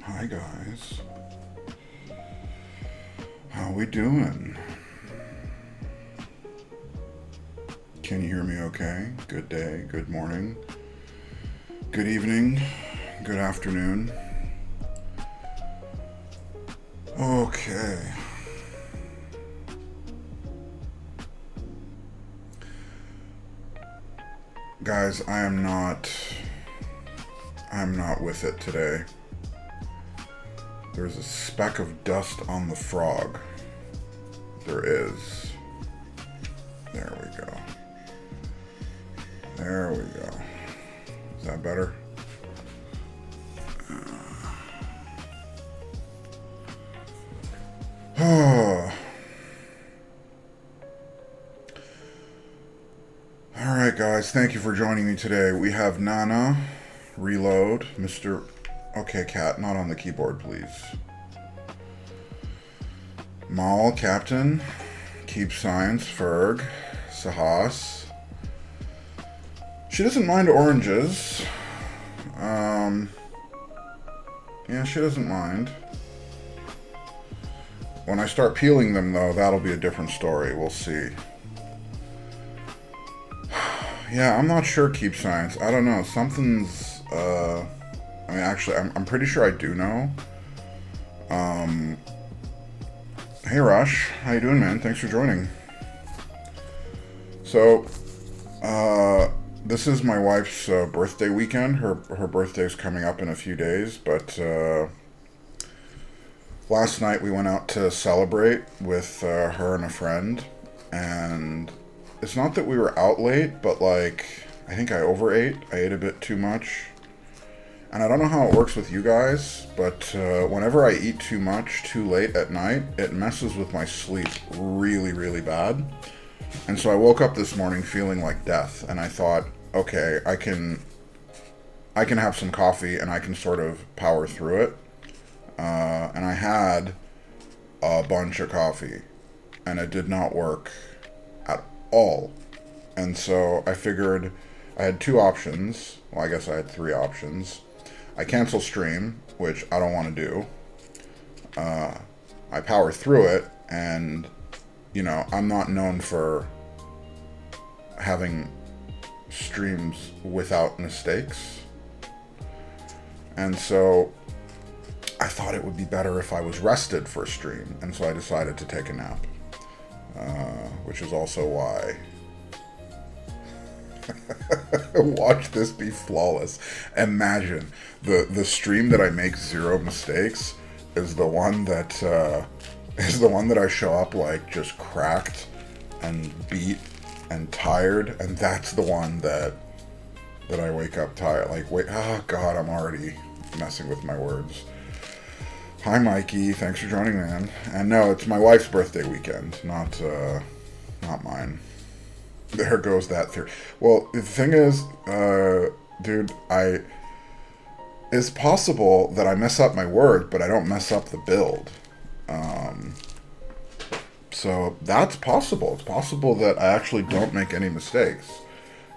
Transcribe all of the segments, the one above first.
Hi guys. How we doing? Can you hear me okay? Good day, good morning, good evening, good afternoon. Okay. Guys, I'm not with it today. There's a speck of dust on the frog. There is. There we go. There we go. Is that better? Alright guys, thank you for joining me today. We have Nana, Reload, Mr. Okay, Cat, not on the keyboard, please. Maul, Captain, Keep Science, Ferg, Sahas. She doesn't mind oranges. Yeah, she doesn't mind. When I start peeling them, though, that'll be a different story. We'll see. Yeah, I'm not sure, Keep Science. I don't know. Something's, I mean, actually, I'm pretty sure I do know. Hey, Rush. How you doing, man? Thanks for joining. So, this is my wife's birthday weekend. Her birthday's coming up in a few days, but last night we went out to celebrate with her and a friend, and it's not that we were out late, but like, I think I overate. I ate a bit too much. And I don't know how it works with you guys, but whenever I eat too much too late at night, it messes with my sleep really, really bad. And so I woke up this morning feeling like death, and I thought, okay, I can have some coffee and I can sort of power through it. And I had a bunch of coffee, and it did not work at all. And so I figured I had two options. Well, I guess I had three options. I cancel stream, which I don't want to do. I power through it, and, you know, I'm not known for having streams without mistakes. And so I thought it would be better if I was rested for a stream, and so I decided to take a nap. Which is also why... Watch this be flawless. Imagine the stream that I make zero mistakes is the one that I show up like just cracked and beat and tired, and that's the one that I wake up tired. Like, wait, oh god, I'm already messing with my words. Hi Mikey, thanks for joining, man. And no, it's my wife's birthday weekend, not mine. There goes that theory. Well, the thing is, dude, it's possible that I mess up my word, but I don't mess up the build. So that's possible. It's possible that I actually don't make any mistakes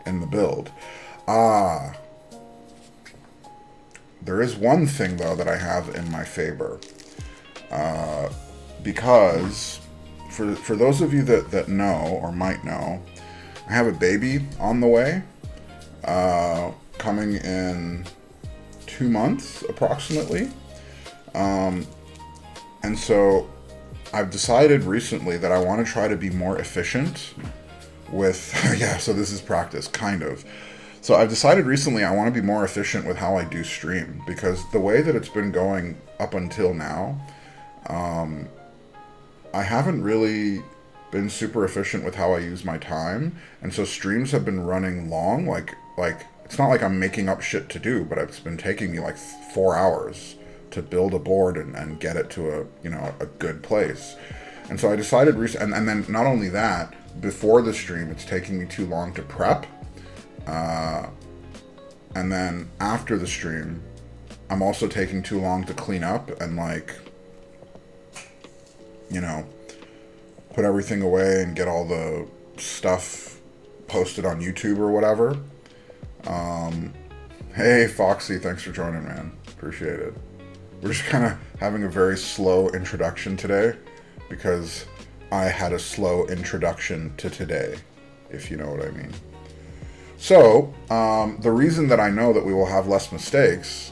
in the build. There is one thing, though, that I have in my favor. Because, for those of you that know, or might know, I have a baby on the way, coming in 2 months, approximately. And so I've decided recently that I want to try to be more efficient with, yeah, so this is practice, kind of. So I've decided recently I want to be more efficient with how I do stream, because the way that it's been going up until now, I haven't really been super efficient with how I use my time, and so streams have been running long, like it's not like I'm making up shit to do, but it's been taking me like 4 hours to build a board and get it to a good place. And so I decided and then not only that, before the stream it's taking me too long to prep, and then after the stream I'm also taking too long to clean up and, like, you know, put everything away and get all the stuff posted on YouTube or whatever. Hey Foxy, thanks for joining, man. Appreciate it. We're just kind of having a very slow introduction today because I had a slow introduction to today, if you know what I mean. So, the reason that I know that we will have less mistakes,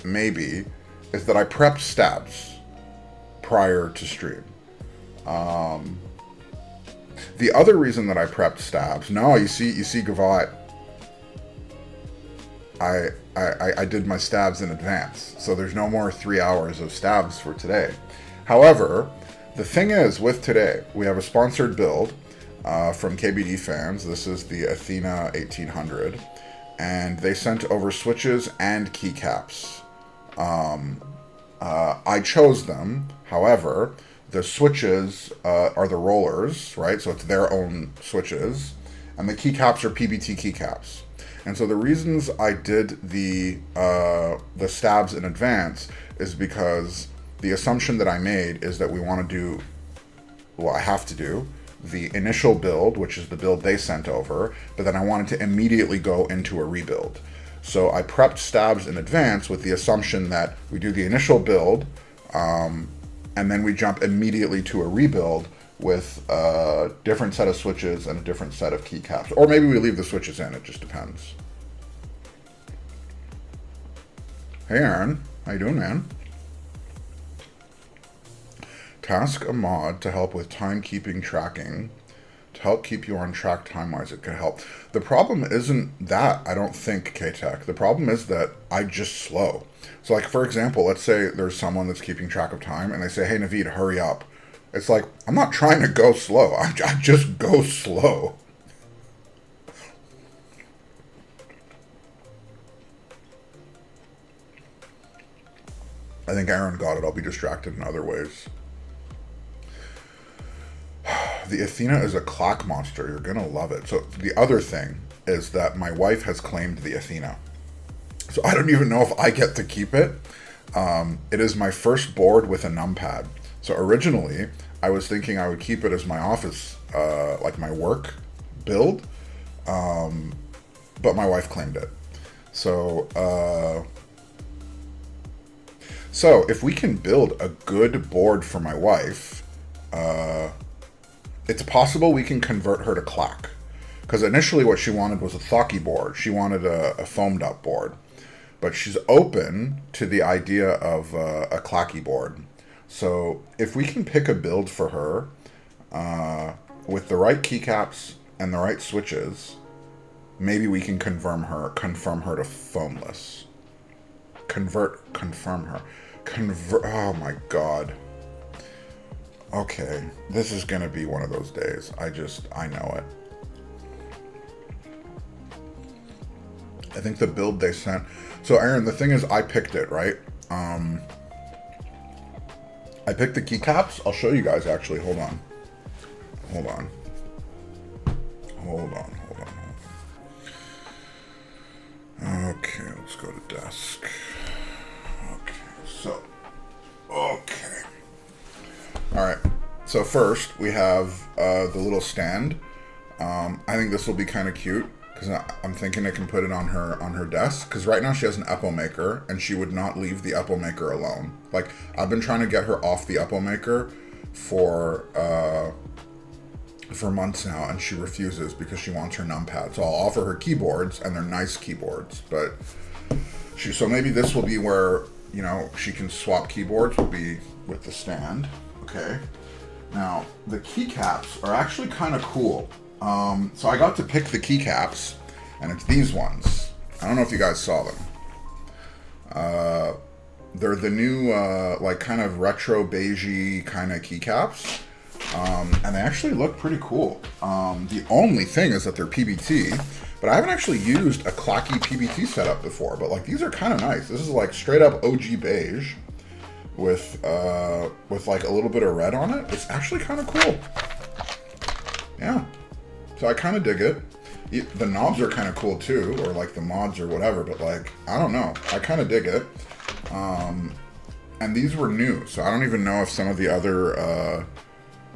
maybe, is that I prepped stabs prior to stream. The other reason that I prepped stabs, no, you see, Gavat, I did my stabs in advance, so there's no more 3 hours of stabs for today. However, the thing is, with today, we have a sponsored build from KBDFans. This is the Athena1800, and they sent over switches and keycaps. I chose them. However, the switches are the rollers, right? So it's their own switches, and the keycaps are PBT keycaps. And so the reasons I did the stabs in advance is because the assumption that I made is that we want to do, well, I have to do the initial build, which is the build they sent over, but then I wanted to immediately go into a rebuild. So I prepped stabs in advance with the assumption that we do the initial build, and then we jump immediately to a rebuild with a different set of switches and a different set of keycaps. Or maybe we leave the switches in, it just depends. Hey Aaron, how you doing, man? Task a mod to help with timekeeping tracking. To help keep you on track time-wise, it could help. The problem isn't that, I don't think, K-Tech. The problem is that I just slow. So like, for example, let's say there's someone that's keeping track of time and they say, hey Naveed, hurry up. It's like, I'm not trying to go slow. I just go slow. I think Aaron got it. I'll be distracted in other ways. The Athena is a clock monster. You're going to love it. So the other thing is that my wife has claimed the Athena. So I don't even know if I get to keep it. It is my first board with a numpad. So originally, I was thinking I would keep it as my office, like my work build, but my wife claimed it. So if we can build a good board for my wife, it's possible we can convert her to clack. Because initially what she wanted was a Thocky board. She wanted a foamed up board. But she's open to the idea of a clacky board. So if we can pick a build for her with the right keycaps and the right switches, maybe we can confirm her to foamless. Confirm her. Oh my god. Okay, this is gonna be one of those days. I know it. I think the build they sent. So Aaron, the thing is, I picked it, right? I picked the keycaps. I'll show you guys actually. Hold on. Okay, let's go to desk. Okay. Alright. So first, we have the little stand. I think this will be kind of cute, because I'm thinking I can put it on her desk, because right now she has an Epo Maker, and she would not leave the Epo Maker alone. Like, I've been trying to get her off the Epo Maker for months now, and she refuses because she wants her numpad. So I'll offer her keyboards, and they're nice keyboards, but so maybe this will be where, you know, she can swap keyboards, will be with the stand. Okay. Now, the keycaps are actually kind of cool. So I got to pick the keycaps, and it's these ones. I don't know if you guys saw them. They're the new, like, kind of retro beigey kind of keycaps. And they actually look pretty cool. The only thing is that they're PBT, but I haven't actually used a clacky PBT setup before, but like, these are kind of nice. This is like straight up OG beige with like a little bit of red on it. It's actually kind of cool. Yeah. So I kind of dig it. The knobs are kind of cool too, or like the mods or whatever, but like, I don't know. I kind of dig it. And these were new, so I don't even know if some of the other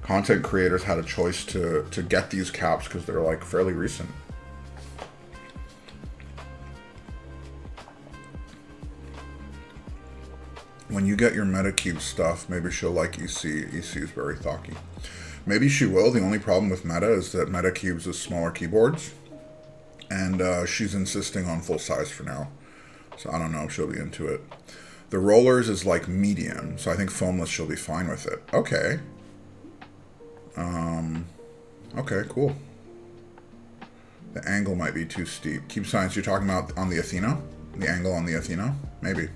content creators had a choice to get these caps, because they're like fairly recent. When you get your Metacube stuff, maybe she'll like EC. EC is very thocky. Maybe she will. The only problem with Meta is that Metacubes is smaller keyboards. And she's insisting on full size for now. So I don't know if she'll be into it. The rollers is like medium, so I think foamless she'll be fine with it. Okay. Okay, cool. The angle might be too steep. Cube Science, you're talking about on the Athena? The angle on the Athena? Maybe.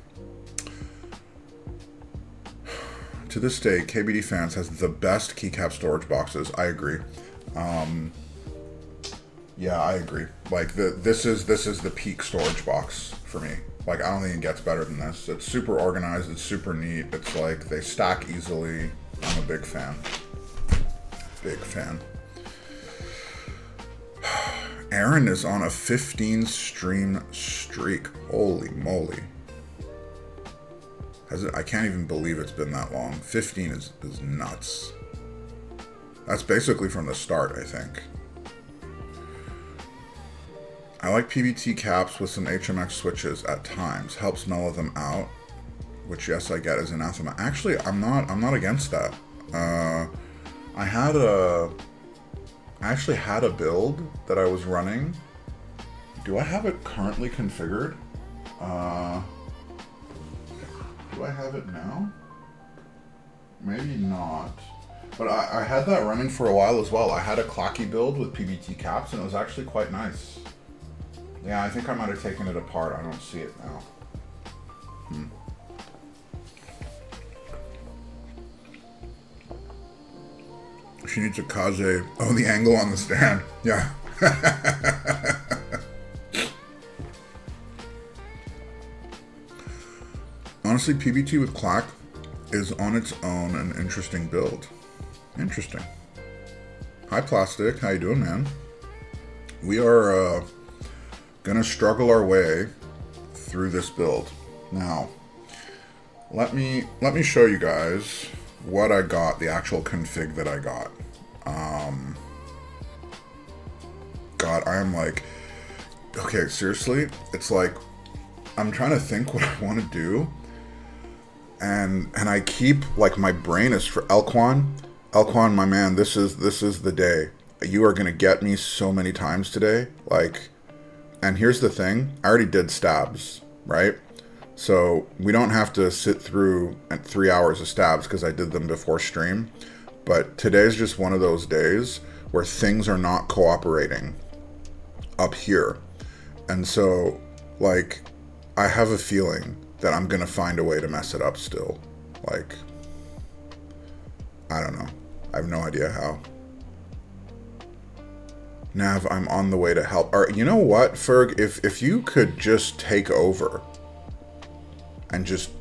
To this day, KBDFans has the best keycap storage boxes. I agree. Yeah, I agree. Like this is the peak storage box for me. Like I don't think it gets better than this. It's super organized. It's super neat. It's like they stack easily. I'm a big fan. Big fan. Aaron is on a 15 stream streak. Holy moly. I can't even believe it's been that long. 15 is nuts. That's basically from the start, I think. I like PBT caps with some HMX switches at times. Helps mellow them out. Which, yes, I get is anathema. Actually, I'm not against that. I actually had a build that I was running. Do I have it currently configured? Do I have it now? Maybe not. But I had that running for a while as well. I had a Clocky build with PBT caps, and it was actually quite nice. Yeah, I think I might have taken it apart. I don't see it now. She needs a Kaze. Oh, the angle on the stand. Yeah. Honestly, PBT with Clack is on its own an interesting build. Interesting. Hi, Plastic. How you doing, man? We are gonna struggle our way through this build. Now, let me show you guys what I got, the actual config that I got. God, I am like, okay, seriously, it's like, I'm trying to think what I want to do, and I keep, like, my brain is for Elquan, my man, this is the day. You are gonna get me so many times today, like, and here's the thing, I already did stabs, right? So we don't have to sit through 3 hours of stabs because I did them before stream. But today's just one of those days where things are not cooperating up here. And so, like, I have a feeling that I'm going to find a way to mess it up still. Like, I don't know. I have no idea how. Nav, I'm on the way to help. Or, you know what, Ferg? If you could just take over and just,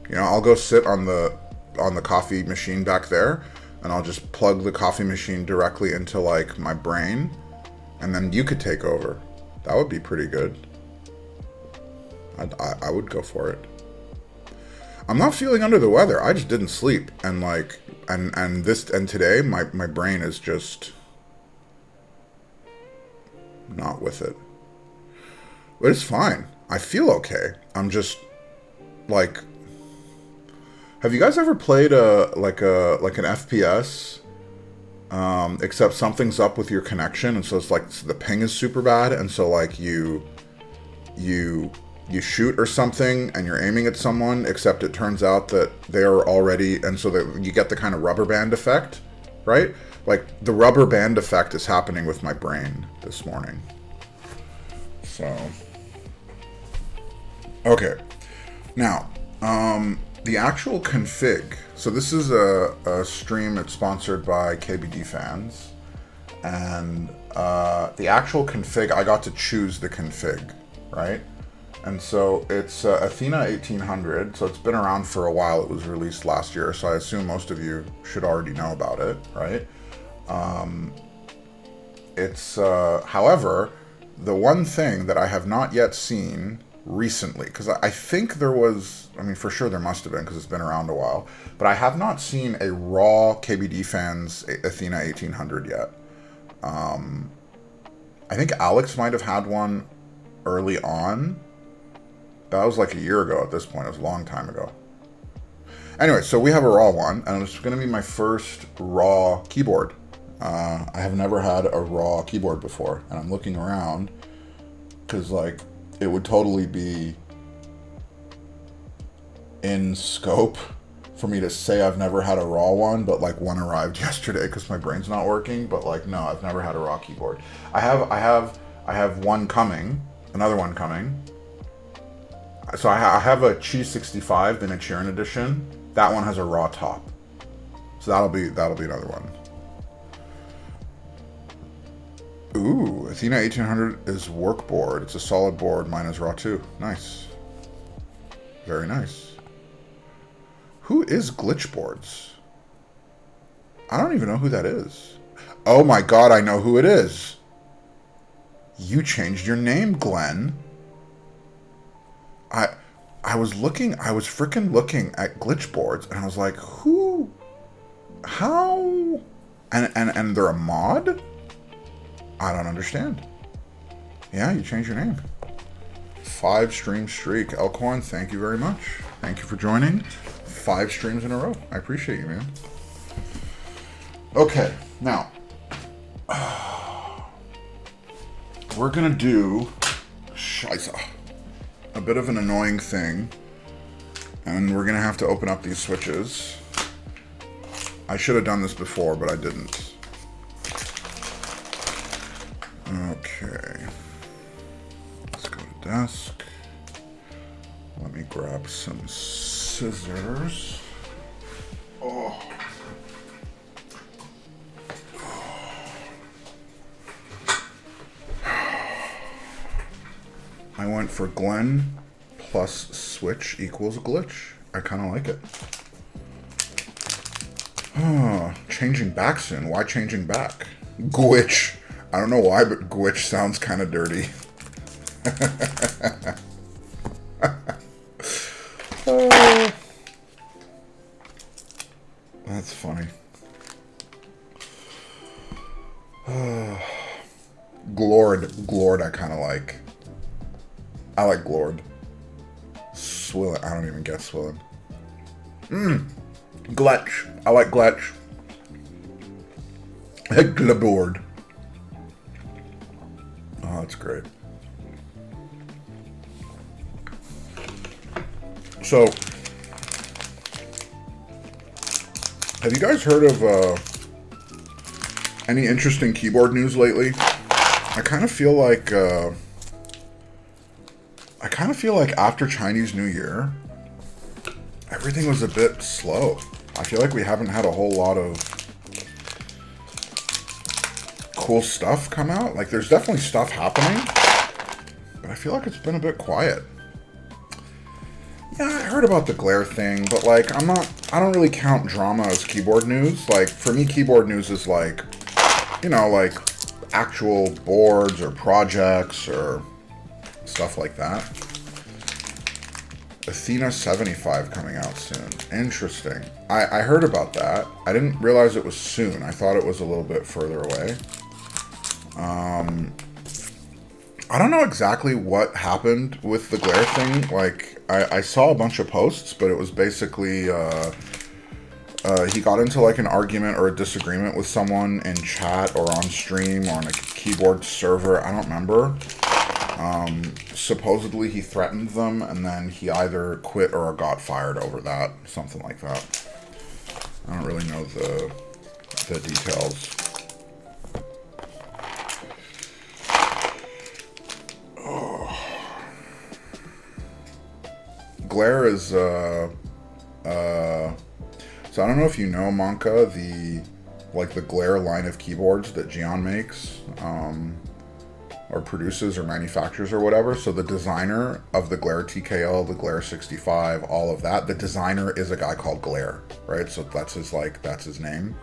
you know, I'll go sit on the coffee machine back there, and I'll just plug the coffee machine directly into, like, my brain, and then you could take over. That would be pretty good. I would go for it. I'm not feeling under the weather. I just didn't sleep, and like, and today my brain is just not with it. But it's fine. I feel okay. I'm just like, have you guys ever played like an FPS? Except something's up with your connection, and so it's like the ping is super bad, and so like you shoot or something, and you're aiming at someone, except it turns out that they are already, and so that you get the kind of rubber band effect, right? Like the rubber band effect is happening with my brain this morning. So, okay, now the actual config. So this is a stream that's sponsored by KBDFans, and the actual config, I got to choose the config, right? And so it's Athena1800, so it's been around for a while. It was released last year, so I assume most of you should already know about it, right? However, the one thing that I have not yet seen recently, because I think there was, I mean, for sure there must have been, because it's been around a while, but I have not seen a raw KBDFans Athena1800 yet. I think Alex might have had one early on. That was like a year ago at this point. It was a long time ago. Anyway, so we have a raw one, and it's going to be my first raw keyboard. I have never had a raw keyboard before, and I'm looking around because, like, it would totally be in scope for me to say I've never had a raw one, but like one arrived yesterday because my brain's not working. But like, no, I've never had a raw keyboard. I have one coming, another one coming. So I have a Cheese 65, the Nichiren edition. That one has a raw top. So that'll be another one. Ooh, Athena1800 is work board. It's a solid board. Mine is raw too. Nice. Very nice. Who is Glitchboards? I don't even know who that is. Oh my god, I know who it is. You changed your name, Glenn. I was freaking looking at Glitchboards, and I was like, who? How? And they're a mod? I don't understand. Yeah, you changed your name. 5 stream streak. Elkhorn, thank you very much. Thank you for joining. 5 streams in a row. I appreciate you, man. Okay, now we're gonna do Scheiße, a bit of an annoying thing, and we're gonna have to open up these switches. I should have done this before, but I didn't. Okay, let's go to desk. Let me grab some scissors. Oh. I went for Glenn plus switch equals glitch. I kind of like it. Oh, changing back soon. Why changing back? Gwitch. I don't know why, but Gwitch sounds kind of dirty. Oh, that's funny. Glord I kind of like. I like Glord. Swillen, I don't even get Swillen. Gletch, I like Gletch. Glabord. Oh, that's great. So, have you guys heard of any interesting keyboard news lately? I kind of feel like after Chinese New Year, everything was a bit slow. I feel like we haven't had a whole lot of cool stuff come out. Like, there's definitely stuff happening, but I feel like it's been a bit quiet. Yeah, I heard about the glare thing, but like, I don't really count drama as keyboard news. Like, for me, keyboard news is like, you know, like actual boards or projects or stuff like that. Athena75 coming out soon. Interesting. I heard about that. I didn't realize it was soon. I thought it was a little bit further away. I don't know exactly what happened with the glare thing. Like, I saw a bunch of posts, but it was basically, he got into like an argument or a disagreement with someone in chat or on stream or on a keyboard server. I don't remember. Supposedly he threatened them, and then he either quit or got fired over that. Something like that. I don't really know the details. Glare is, so I don't know if you know, Monka, the Glare line of keyboards that Gion makes, or produces or manufactures or whatever. So the designer of the Glare TKL, the Glare 65, all of that, the designer is a guy called Glare, right? So that's his name.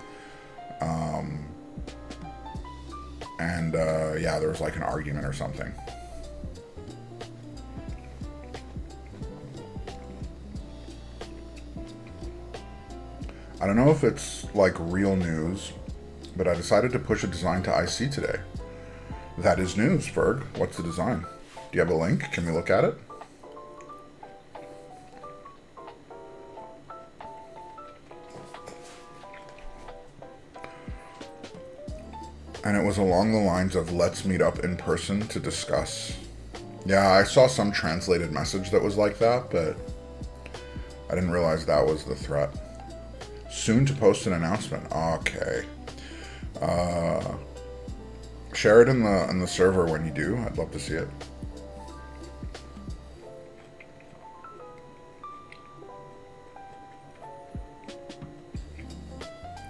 Yeah, there was like an argument or something. I don't know if it's like real news, but I decided to push a design to IC today. That is news, Ferg. What's the design? Do you have a link? Can we look at it? And it was along the lines of, let's meet up in person to discuss. Yeah, I saw some translated message that was like that, but I didn't realize that was the threat. Soon to post an announcement. Okay. Share it in the server when you do. I'd love to see it.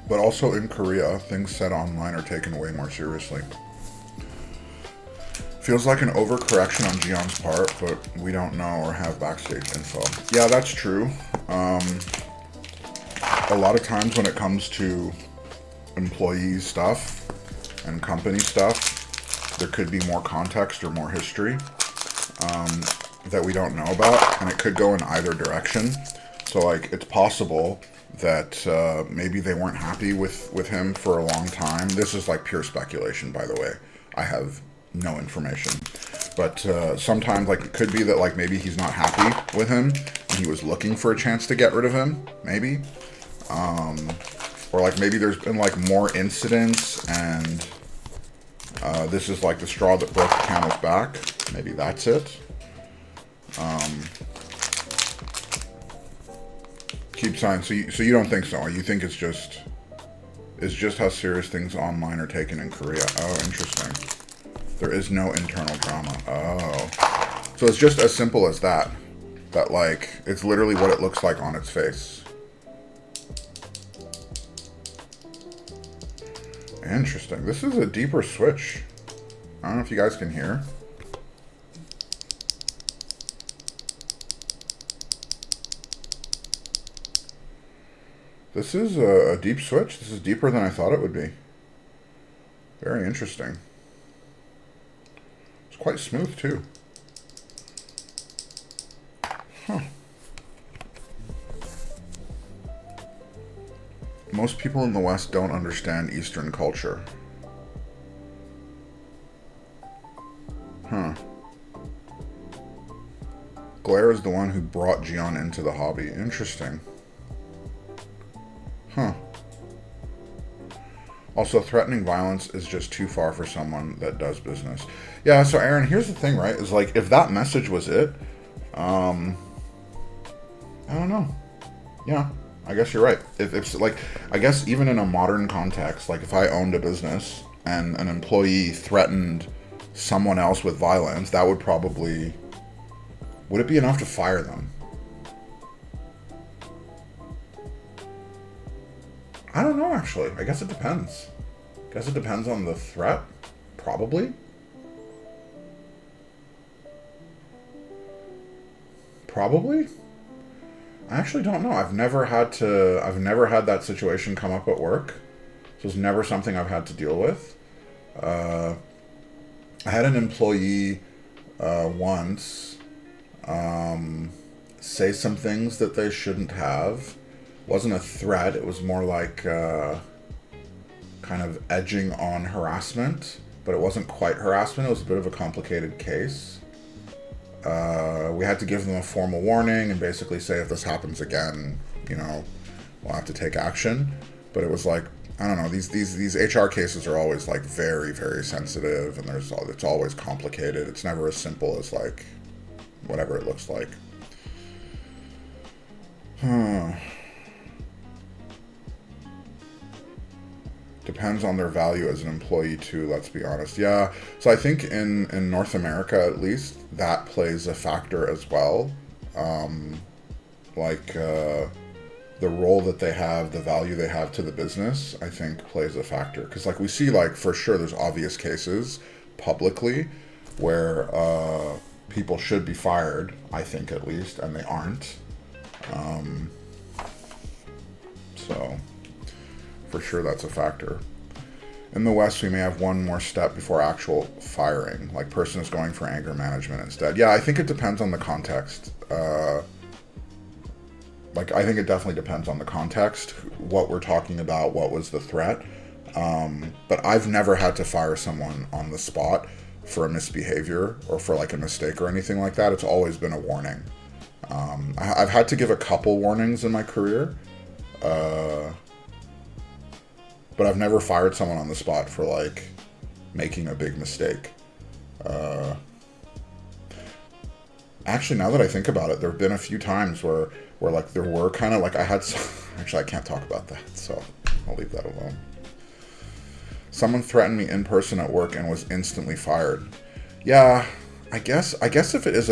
But also in Korea, things said online are taken way more seriously. Feels like an overcorrection on Jiyeon's part, but we don't know or have backstage info. Yeah, that's true. A lot of times when it comes to employee stuff and company stuff, there could be more context or more history that we don't know about, and it could go in either direction. So, like, it's possible that maybe they weren't happy with him for a long time. This is like pure speculation, by the way. I have no information. But sometimes, like, it could be that, like, maybe he's not happy with him and he was looking for a chance to get rid of him, maybe. Or, like, maybe there's been, like, more incidents and this is, like, the straw that broke the camel's back. Maybe that's it. Keep sign. So you don't think so? You think it's just how serious things online are taken in Korea? Oh, interesting. There is no internal drama. Oh, so it's just as simple as that. That, like, it's literally what it looks like on its face. Interesting. This is a deeper switch. I don't know if you guys can hear. This is a deep switch. This is deeper than I thought it would be. Very interesting. It's quite smooth, too. Huh. Most people in the West don't understand Eastern culture. Huh. Glare is the one who brought Jiyeon into the hobby. Interesting. Huh. Also, threatening violence is just too far for someone that does business. Yeah, so Aaron, here's the thing, right? Is like, if that message was it, I don't know. Yeah, I guess you're right. If like, I guess even in a modern context, like if I owned a business and an employee threatened someone else with violence, that would probably, would it be enough to fire them? I don't know, actually. I guess it depends. I guess it depends on the threat. Probably. Probably. I actually don't know. I've never had that situation come up at work. So it's never something I've had to deal with. I had an employee once say some things that they shouldn't have. Wasn't a threat. It was more like kind of edging on harassment, but it wasn't quite harassment. It was a bit of a complicated case. We had to give them a formal warning and basically say, if this happens again, you know, we'll have to take action. But it was like, I don't know, these HR cases are always like very, very sensitive, and it's always complicated. It's never as simple as like whatever it looks like. Depends on their value as an employee too, let's be honest. Yeah, so I think in North America at least, that plays a factor as well. The role that they have, the value they have to the business, I think plays a factor. Because like we see, like for sure there's obvious cases publicly where people should be fired, I think at least, and they aren't. So for sure that's a factor. In the West, we may have one more step before actual firing. Like, person is going for anger management instead. Yeah, I think it depends on the context. I think it definitely depends on the context, what we're talking about, what was the threat. But I've never had to fire someone on the spot for a misbehavior or for like a mistake or anything like that. It's always been a warning. I've had to give a couple warnings in my career. But I've never fired someone on the spot for like making a big mistake. Actually, now that I think about it, there have been a few times where like there were kind of like I had some, actually I can't talk about that, so I'll leave that alone. Someone threatened me in person at work and was instantly fired. Yeah, I guess if it is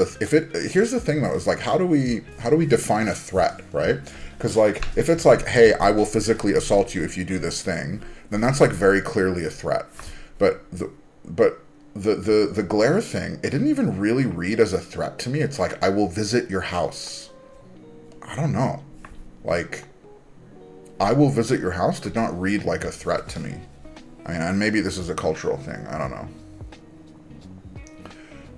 here's the thing though, is like how do we define a threat, right? Because like if it's like, hey, I will physically assault you if you do this thing, then that's like very clearly a threat. But the glare thing, it didn't even really read as a threat to me. It's like, I will visit your house. I don't know. Like, I will visit your house did not read like a threat to me. I mean, and maybe this is a cultural thing. I don't know.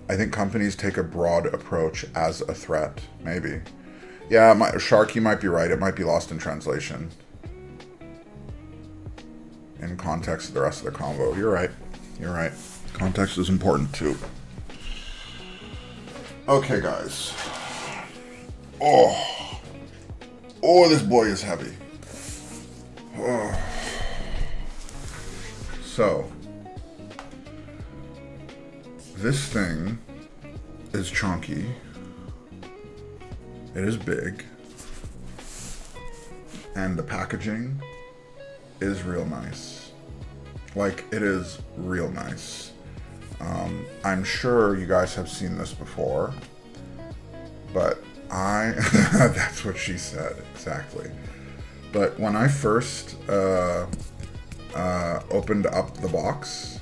I think companies take a broad approach as a threat. Maybe. Yeah, Shark, you might be right. It might be lost in translation. In context of the rest of the convo. You're right. You're right. Context is important too. Okay, guys. Oh, this boy is heavy. Oh. So, this thing is chunky. It is big. And the packaging is real nice. Like, it is real nice. I'm sure you guys have seen this before, but that's what she said, exactly. But when I first opened up the box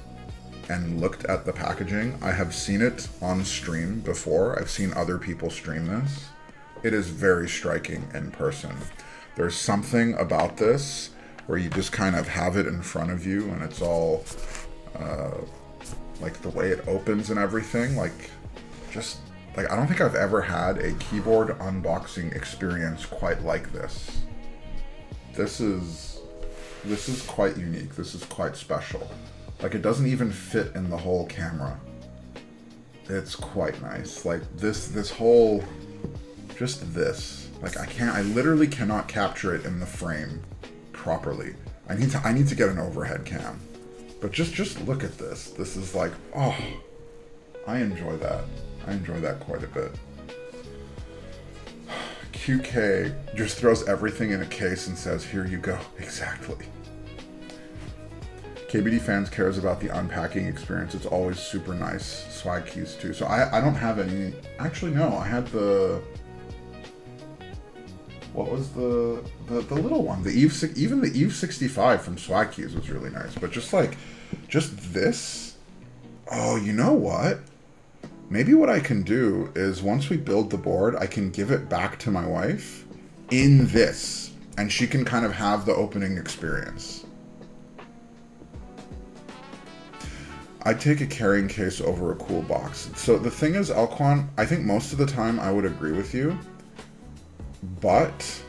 and looked at the packaging, I have seen it on stream before. I've seen other people stream this. It is very striking in person. There's something about this where you just kind of have it in front of you and it's all like the way it opens and everything, like just like I don't think I've ever had a keyboard unboxing experience quite like this. This is quite unique. This is quite special. Like it doesn't even fit in the whole camera. It's quite nice. Like this whole, just this. Like I literally cannot capture it in the frame properly. I need to get an overhead cam. But just look at this. This is like, oh, I enjoy that. I enjoy that quite a bit. QK just throws everything in a case and says, here you go. Exactly. KBD Fans cares about the unpacking experience. It's always super nice. Swag keys too. So I don't have any, actually no, I had the, what was the little one? The Eve, even the Eve 65 from Swag Keys was really nice. But just this, oh, you know what? Maybe what I can do is once we build the board, I can give it back to my wife in this, and she can kind of have the opening experience. I'd take a carrying case over a cool box. So the thing is, Elquan, I think most of the time I would agree with you. But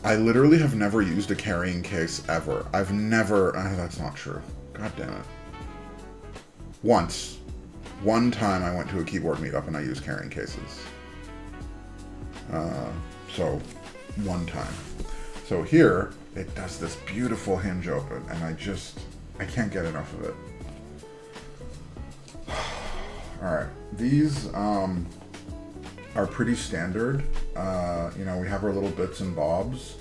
I literally have never used a carrying case ever. I've never, that's not true. God damn it. One time I went to a keyboard meetup and I used carrying cases. So, one time. So here, it does this beautiful hinge open and I can't get enough of it. Alright, these, are pretty standard. You know, we have our little bits and bobs.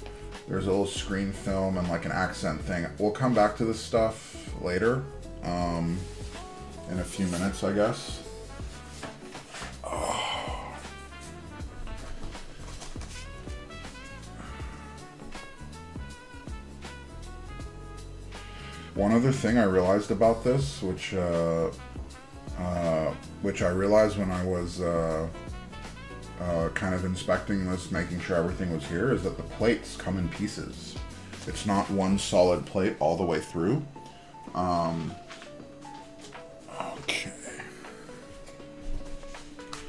There's a little screen film and like an accent thing. We'll come back to this stuff later, in a few minutes, I guess. Oh. One other thing I realized about this, which I realized when I was kind of inspecting this, making sure everything was here, is that the plates come in pieces. It's not one solid plate all the way through. Okay.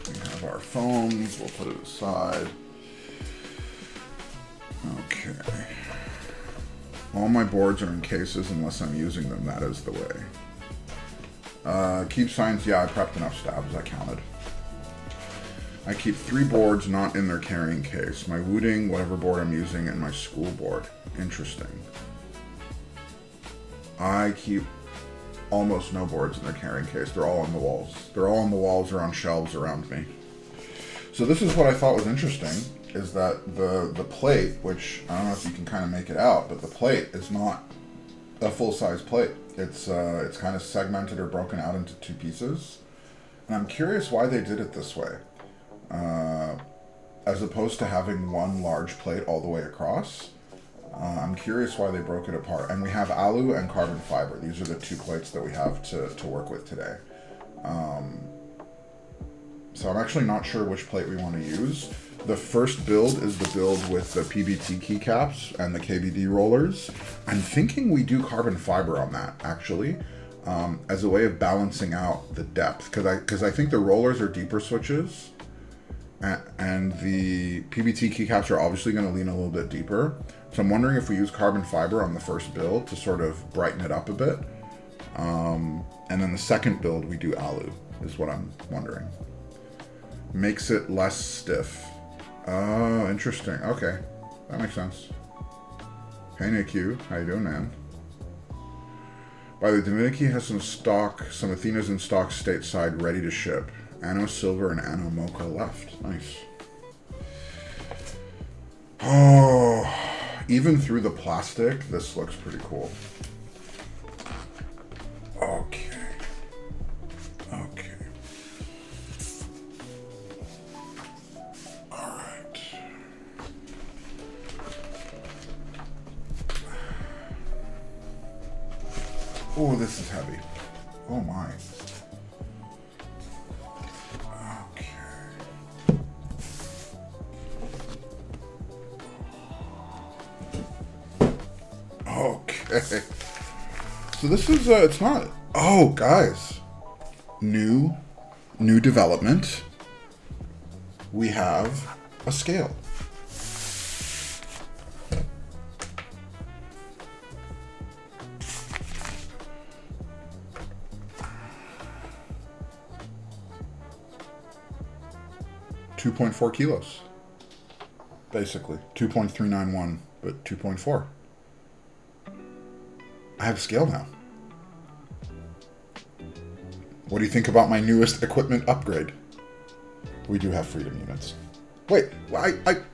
We have our phones, we'll put it aside. Okay. All my boards are in cases unless I'm using them, that is the way. Keep signs, yeah, I prepped enough stabs, I counted. I keep 3 boards not in their carrying case. My Wooding, whatever board I'm using, and my school board. Interesting. I keep almost no boards in their carrying case. They're all on the walls. They're all on the walls or on shelves around me. So this is what I thought was interesting, is that the plate, which I don't know if you can kind of make it out, but the plate is not a full-size plate. It's kind of segmented or broken out into two pieces. And I'm curious why they did it this way. As opposed to having one large plate all the way across. I'm curious why they broke it apart. And we have alu and carbon fiber. These are the two plates that we have to work with today. So I'm actually not sure which plate we want to use. The first build is the build with the PBT keycaps and the KBD rollers. I'm thinking we do carbon fiber on that, actually, as a way of balancing out the depth. Because I think the rollers are deeper switches, and the PBT keycaps are obviously going to lean a little bit deeper. So I'm wondering if we use carbon fiber on the first build to sort of brighten it up a bit. And then the second build we do alu, is what I'm wondering. Makes it less stiff. Oh, interesting. Okay, that makes sense. Hey Nick, how you doing, man? By the way, Dominici has some Athenas in stock stateside ready to ship. Anno Silver and Anno Mocha left. Nice. Oh, even through the plastic, this looks pretty cool. Okay. Oh, this is heavy. Oh my. Okay. Okay. So this is, it's not, oh guys. New development. We have a scale. .4 kilos, basically 2.391, but 2.4. I have a scale now. What do you think about my newest equipment upgrade? We do have freedom units. Wait,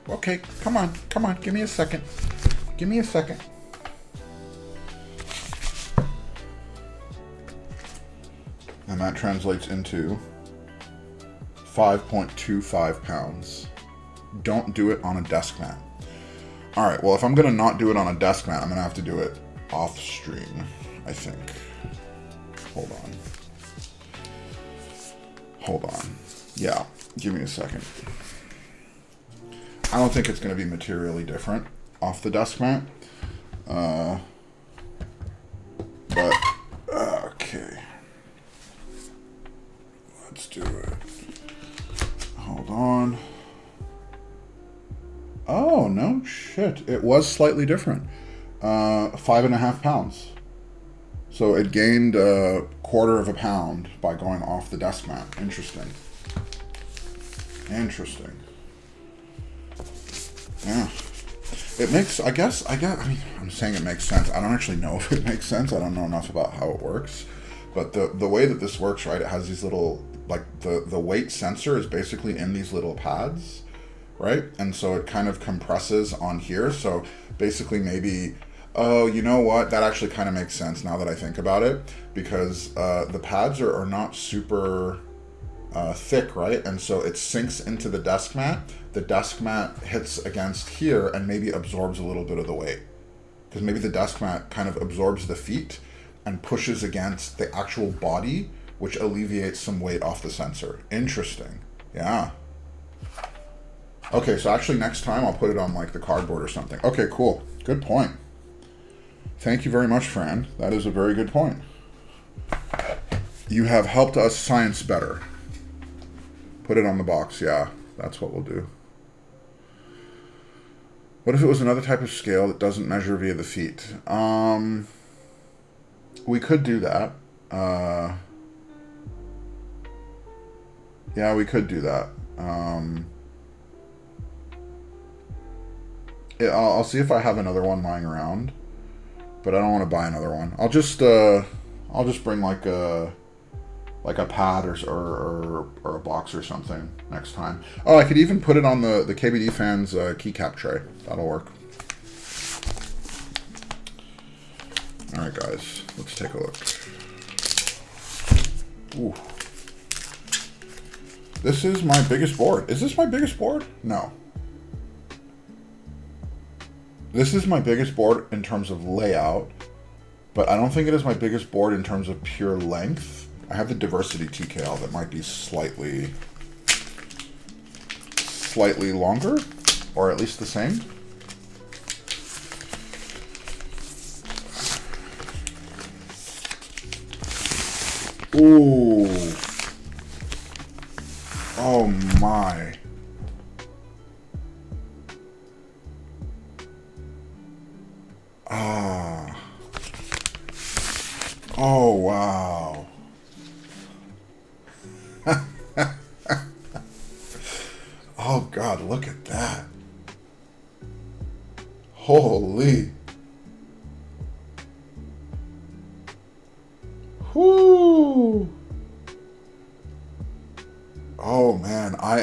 okay, come on, give me a second. And that translates into 5.25 pounds. Don't do it on a desk mat. All right, well, if I'm gonna not do it on a desk mat, I'm gonna have to do it off stream, I think. Hold on. Yeah, give me a second. I don't think it's gonna be materially different off the desk mat. But, okay. Let's do it. Hold on. Oh, no shit. It was slightly different. 5.5 pounds. So it gained a quarter of a pound by going off the desk mat. Interesting. Yeah. It makes, I mean, I'm saying it makes sense. I don't actually know if it makes sense. I don't know enough about how it works. But the way that this works, right, it has these little, like, the weight sensor is basically in these little pads, right? And so it kind of compresses on here. So basically maybe, oh, you know what? That actually kind of makes sense now that I think about it, because the pads are not super thick, right? And so it sinks into the desk mat. The desk mat hits against here and maybe absorbs a little bit of the weight, because maybe the desk mat kind of absorbs the feet and pushes against the actual body, which alleviates some weight off the sensor. Interesting. Yeah. Okay, so actually next time I'll put it on like the cardboard or something. Okay, cool. Good point. Thank you very much, Fran. That is a very good point. You have helped us science better. Put it on the box. Yeah, that's what we'll do. What if it was another type of scale that doesn't measure via the feet? We could do that. Yeah, we could do that. Yeah, I'll see if I have another one lying around, but I don't want to buy another one. I'll I'll just bring like a pad or a box or something next time. Oh, I could even put it on the KBD Fans keycap tray. That'll work. All right, guys, let's take a look. Ooh. This is my biggest board. Is this my biggest board? No. This is my biggest board in terms of layout, but I don't think it is my biggest board in terms of pure length. I have the Diversity TKL that might be slightly longer, or at least the same. Ooh. Oh my. Ah. Oh wow. Oh God, look at that. Holy. Whoo. Oh man, I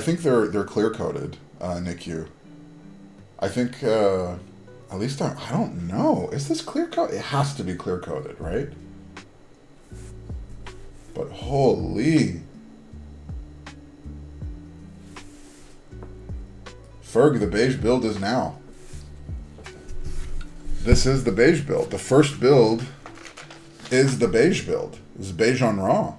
think they're clear coated, NICU. I think at least I don't know. Is this clear coat? It has to be clear coated, right? But holy. Ferg, the beige build is now. This is the beige build. The first build is the beige build. This is beige on raw.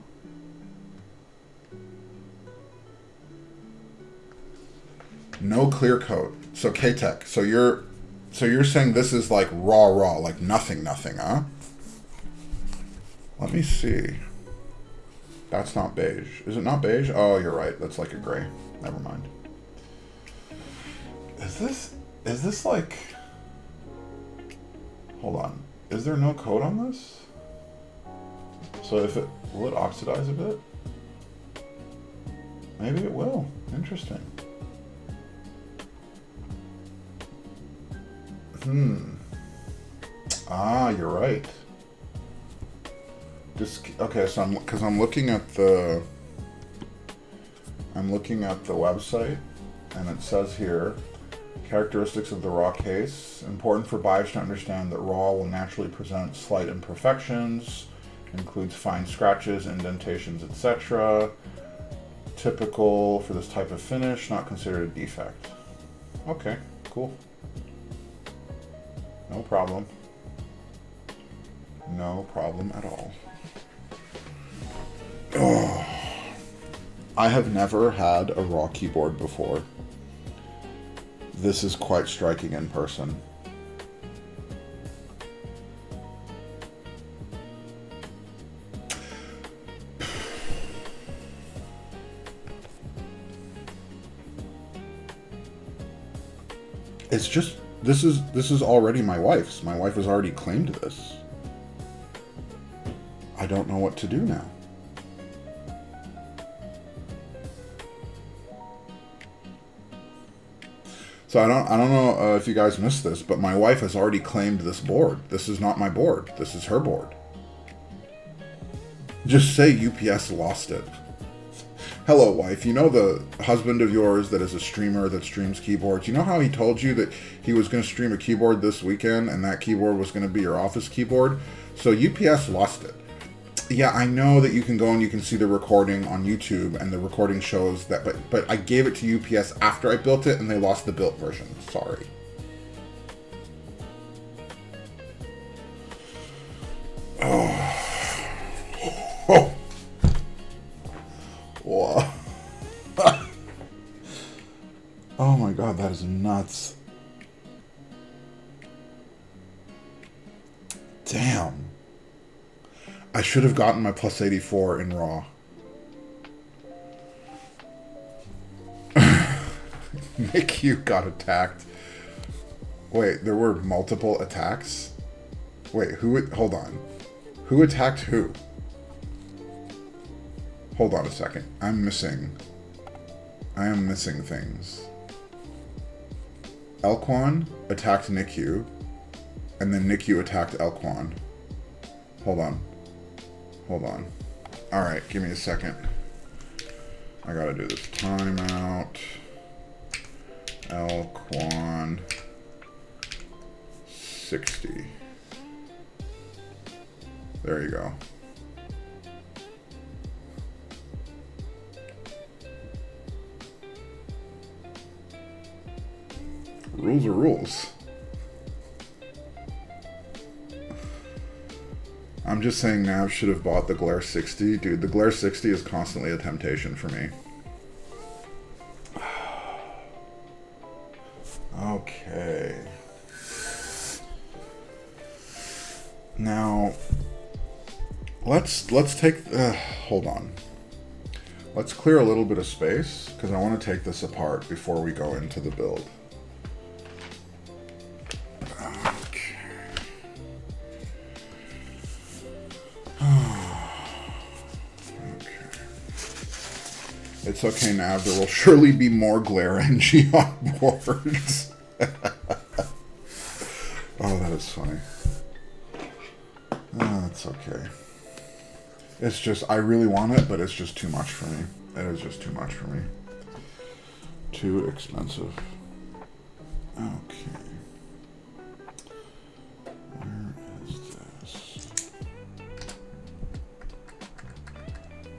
No clear coat. So K-Tech. So you're saying this is like raw, like nothing, huh? Let me see. That's not beige. Is it not beige? Oh, you're right. That's like a gray. Never mind. Is this like... Hold on. Is there no coat on this? So will it oxidize a bit? Maybe it will. Interesting. Ah, you're right. Okay, so I'm looking at the website, and it says here, characteristics of the raw case. Important for buyers to understand that raw will naturally present slight imperfections, includes fine scratches, indentations, etc. Typical for this type of finish, not considered a defect. Okay, cool. No problem. No problem at all. Oh, I have never had a raw keyboard before. This is quite striking in person. It's just, this is already my wife's. My wife has already claimed this. I don't know what to do now. So I don't know if you guys missed this, but my wife has already claimed this board. This is not my board. This is her board. Just say UPS lost it. Hello, wife. You know the husband of yours that is a streamer that streams keyboards? You know how he told you that he was going to stream a keyboard this weekend and that keyboard was going to be your office keyboard? So UPS lost it. Yeah, I know that you can go and you can see the recording on YouTube, and the recording shows that, but I gave it to UPS after I built it, and they lost the built version. Sorry. Oh. Oh. Whoa. Oh my God, that is nuts. Damn. I should have gotten my plus 84 in raw. Nick, you got attacked. Wait, there were multiple attacks? Wait, hold on. Who attacked who? Hold on a second. I am missing things. Elquan attacked NICU. And then NICU attacked Elquan. Hold on. Hold on. Alright, give me a second. I gotta do this. Timeout. Elquan 60. There you go. Rules are rules. I'm just saying Nav should have bought the Glare 60. Dude, the Glare 60 is constantly a temptation for me. Okay. Now, let's take, hold on. Let's clear a little bit of space, because I want to take this apart before we go into the build. It's okay, Nav. There will surely be more Glare NG on boards. Oh, that is funny. Oh, that's okay. It's just, I really want it, but it's just too much for me. It is just too much for me. Too expensive. Okay. Where is this?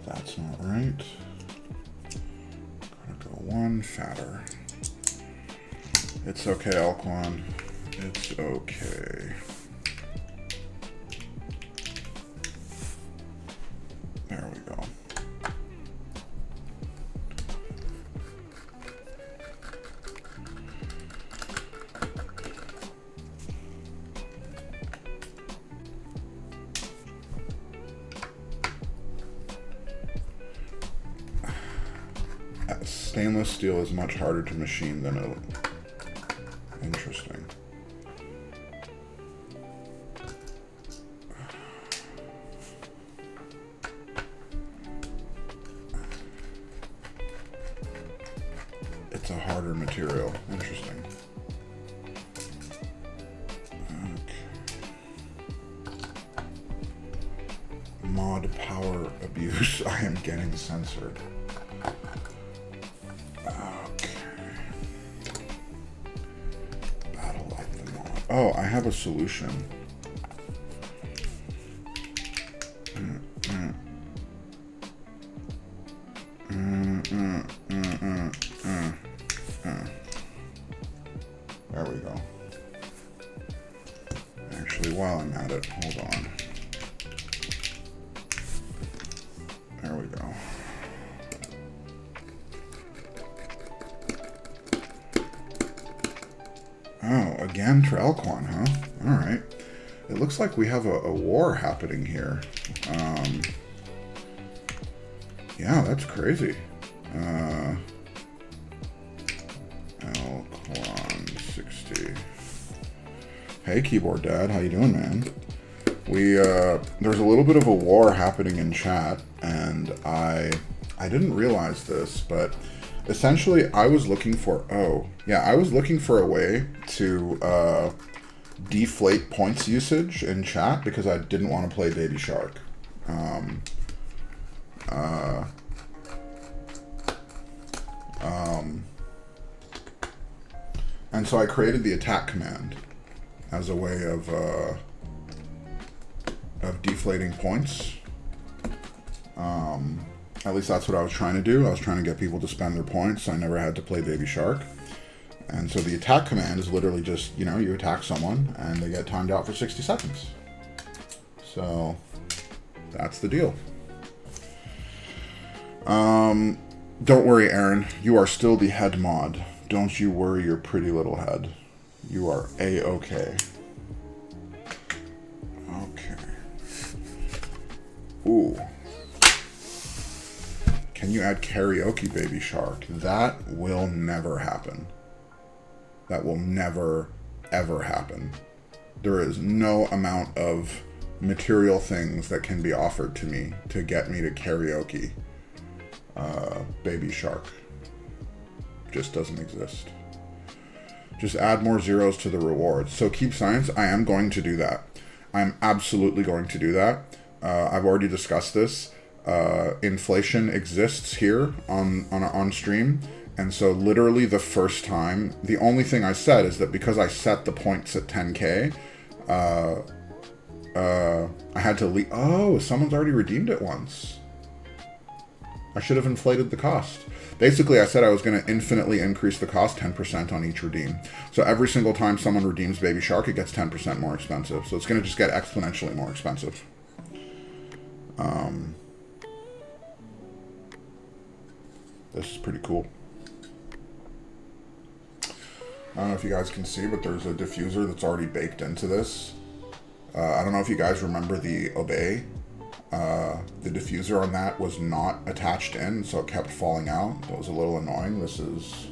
That's not right. One fatter. It's okay, Elquan. It's okay. There we go. Stainless steel is much harder to machine than a... Interesting. It's a harder material. Interesting. Okay. Mod power abuse. I am getting censored. Oh, I have a solution. There we go. Actually, while I'm at it, hold on. There we go. Oh, again for Elquan, huh? Alright. It looks like we have a war happening here. Yeah, that's crazy. Elquan 60. Hey, Keyboard Dad, how you doing, man? There's a little bit of a war happening in chat, and I didn't realize this, but essentially, I was looking for, I was looking for a way to deflate points usage in chat because I didn't want to play Baby Shark. And so I created the attack command as a way of deflating points. At least that's what I was trying to do. I was trying to get people to spend their points, so I never had to play Baby Shark. And so the attack command is literally just, you know, you attack someone and they get timed out for 60 seconds. So that's the deal. Don't worry, Aaron. You are still the head mod. Don't you worry your pretty little head. You are A-okay. Okay. Ooh. Can you add karaoke, Baby Shark? That will never happen. That will never, ever happen. There is no amount of material things that can be offered to me to get me to karaoke Baby Shark. Just doesn't exist. Just add more zeros to the rewards. So Keep Science, I am going to do that. I'm absolutely going to do that. I've already discussed this. Inflation exists here on stream. And so literally the first time, the only thing I said is that because I set the points at 10K, I had to leave. Oh, someone's already redeemed it once. I should have inflated the cost. Basically, I said I was going to infinitely increase the cost 10% on each redeem. So every single time someone redeems Baby Shark, it gets 10% more expensive. So it's going to just get exponentially more expensive. This is pretty cool. I don't know if you guys can see, but there's a diffuser that's already baked into this. I don't know if you guys remember the Obey. The diffuser on that was not attached in, so it kept falling out. That was a little annoying. This is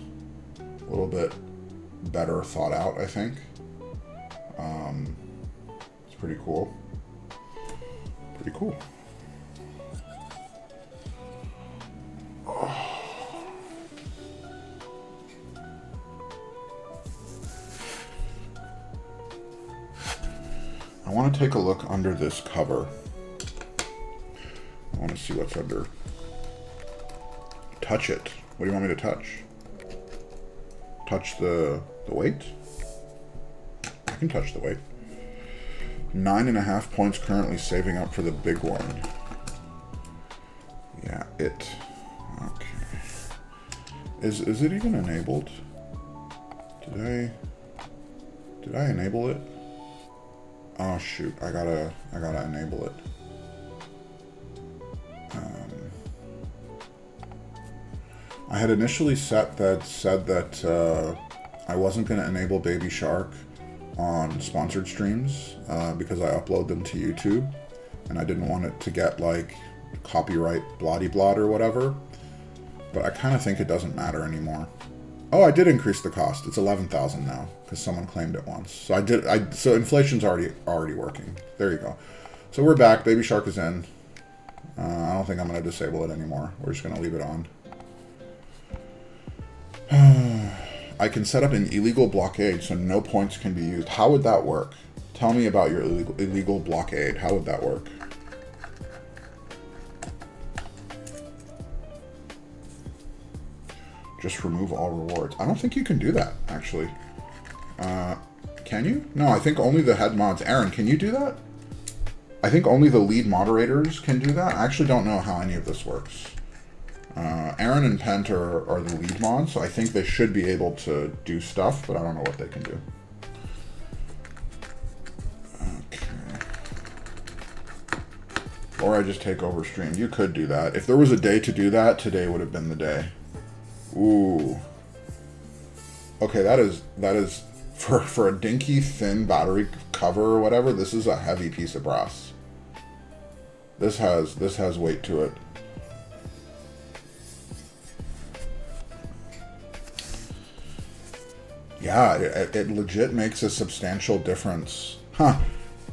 a little bit better thought out, I think. It's pretty cool. Pretty cool. Oh. I want to take a look under this cover. I want to see what's under. Touch it. What do you want me to touch? Touch the weight? I can touch the weight. 9.5 points currently saving up for the big one. Yeah, it. Okay. Is it even enabled? Did I enable it? Oh shoot, I gotta enable it. I had initially said that I wasn't going to enable Baby Shark on sponsored streams because I upload them to YouTube, and I didn't want it to get like copyright blotty-blot or whatever. But I kind of think it doesn't matter anymore. Oh, I did increase the cost. It's 11,000 now because someone claimed it once. So so inflation's already working. There you go. So we're back. Baby Shark is in. I don't think I'm going to disable it anymore. We're just going to leave it on. I can set up an illegal blockade so no points can be used. How would that work? Tell me about your illegal blockade. How would that work? Just remove all rewards. I don't think you can do that, actually. Can you? No, I think only the head mods. Aaron, can you do that? I think only the lead moderators can do that. I actually don't know how any of this works. Aaron and Pent are the lead mods, so I think they should be able to do stuff, but I don't know what they can do. Okay. Or I just take over stream. You could do that. If there was a day to do that, today would have been the day. Ooh. Okay, that is for a dinky thin battery cover or whatever, this is a heavy piece of brass. This has weight to it. Yeah, it legit makes a substantial difference. Huh.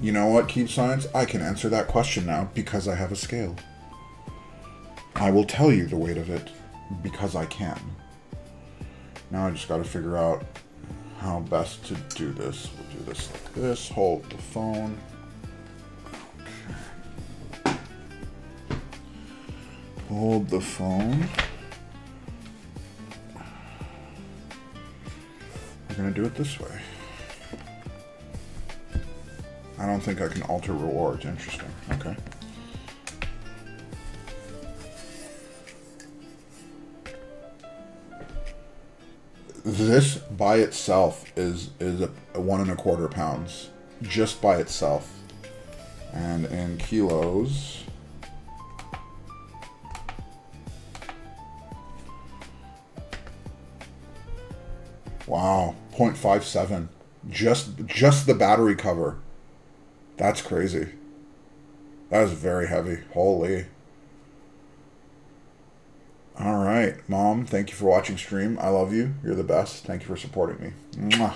You know what, Keep Science? I can answer that question now because I have a scale. I will tell you the weight of it because I can. Now I just got to figure out how best to do this. We'll do this like this. Hold the phone. Okay. Hold the phone. We're going to do it this way. I don't think I can alter rewards. Interesting. Okay. This by itself is a 1.25 pounds. Just by itself. And in kilos... Wow, 0.57. Just the battery cover. That's crazy. That is very heavy. Holy. All right, Mom, thank you for watching stream. I love you. You're the best. Thank you for supporting me. Mwah.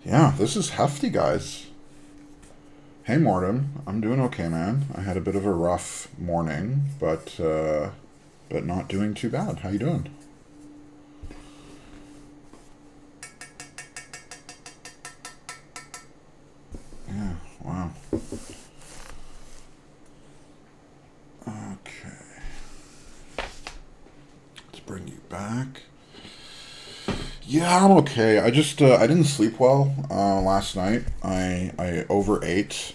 Yeah, this is hefty, guys. Hey, Mortem. I'm doing okay, man. I had a bit of a rough morning, but not doing too bad. How you doing? Yeah, I'm okay. I just I didn't sleep well last night. I overate.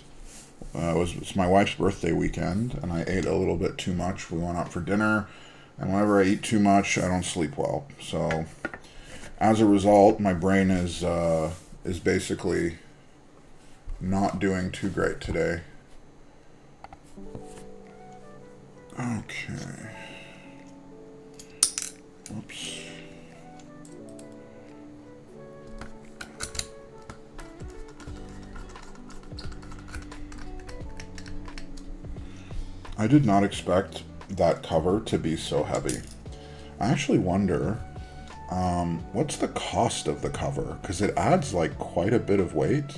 It's my wife's birthday weekend, and I ate a little bit too much. We went out for dinner, and whenever I eat too much, I don't sleep well. So as a result, my brain is basically not doing too great today. Okay. Oops. I did not expect that cover to be so heavy. I actually wonder, what's the cost of the cover? Because it adds like quite a bit of weight.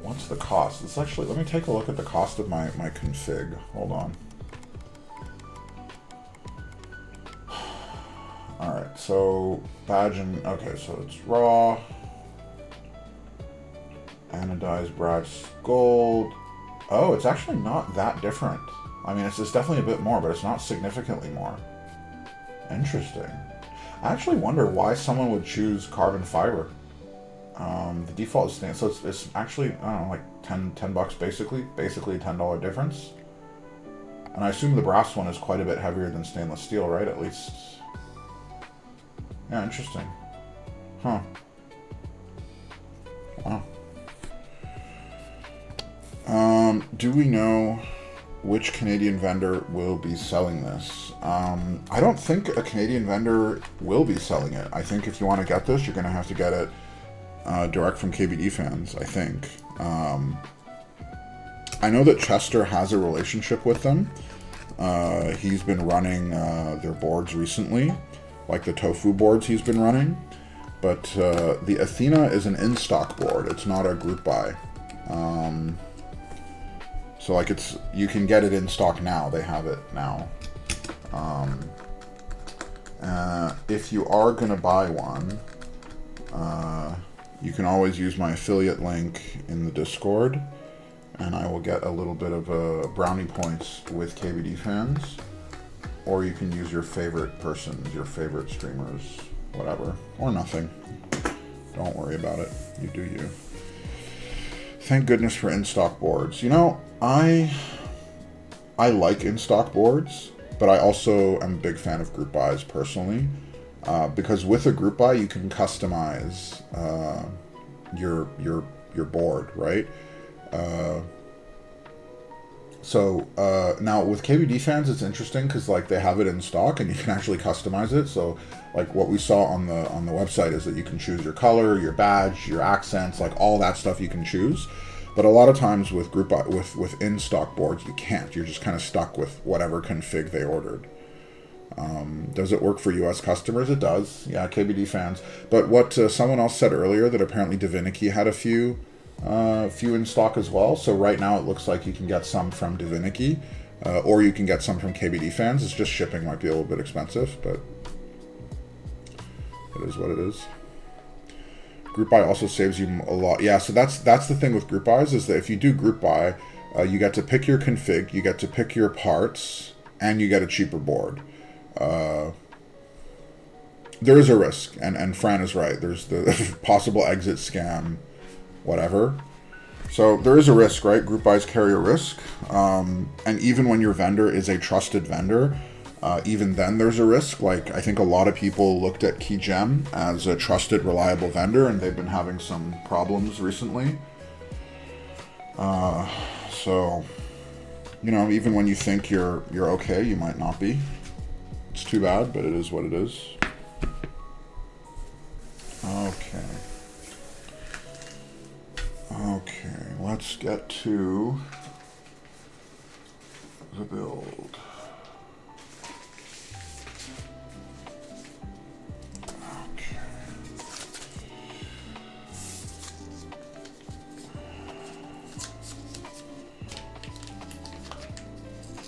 What's the cost? It's actually, let me take a look at the cost of my config. Hold on. Alright, so badge and, okay, so it's raw. Anodized brass gold. Oh, it's actually not that different. I mean, it's definitely a bit more, but it's not significantly more. Interesting. I actually wonder why someone would choose carbon fiber. The default is stainless, so it's actually, I don't know, like 10 bucks basically a $10 difference. And I assume the brass one is quite a bit heavier than stainless steel, right? At least. Yeah, interesting. Huh. Wow. Do we know which Canadian vendor will be selling this? I don't think a Canadian vendor will be selling it. I think if you want to get this, you're going to have to get it direct from KBDFans, I think. I know that Chester has a relationship with them. He's been running their boards recently, like the tofu boards he's been running. But the Athena is an in-stock board. It's not a group buy. So like you can get it in stock now. They have it now. If you are gonna buy one, you can always use my affiliate link in the Discord, and I will get a little bit of brownie points with KBD fans. Or you can use your favorite persons, your favorite streamers, whatever, or nothing. Don't worry about it. You do you. Thank goodness for in-stock boards. You know, I like in-stock boards, but I also am a big fan of group buys personally, because with a group buy you can customize your board, right? So now with KBDFans, it's interesting because like they have it in stock and you can actually customize it. So like what we saw on the website is that you can choose your color, your badge, your accents, like all that stuff you can choose. But a lot of times with with in stock boards, you can't. You're just kind of stuck with whatever config they ordered. Does it work for U.S. customers? It does. Yeah, KBDFans. But what someone else said earlier, that apparently Divinity had a few in stock as well. So right now it looks like you can get some from Divinity, or you can get some from KBDFans. It's just shipping might be a little bit expensive, but it is what it is. Group buy also saves you a lot. Yeah, so that's the thing with group buys, is that if you do group buy, you get to pick your config, you get to pick your parts, and you get a cheaper board. There is a risk, and Fran is right. There's the possible exit scam, whatever. So there is a risk, right? Group buys carry a risk. And even when your vendor is a trusted vendor, even then there's a risk. Like, I think a lot of people looked at KeyGem as a trusted, reliable vendor, and they've been having some problems recently. So, you know, even when you think you're okay, you might not be. It's too bad, but it is what it is. Okay, let's get to the build. Okay.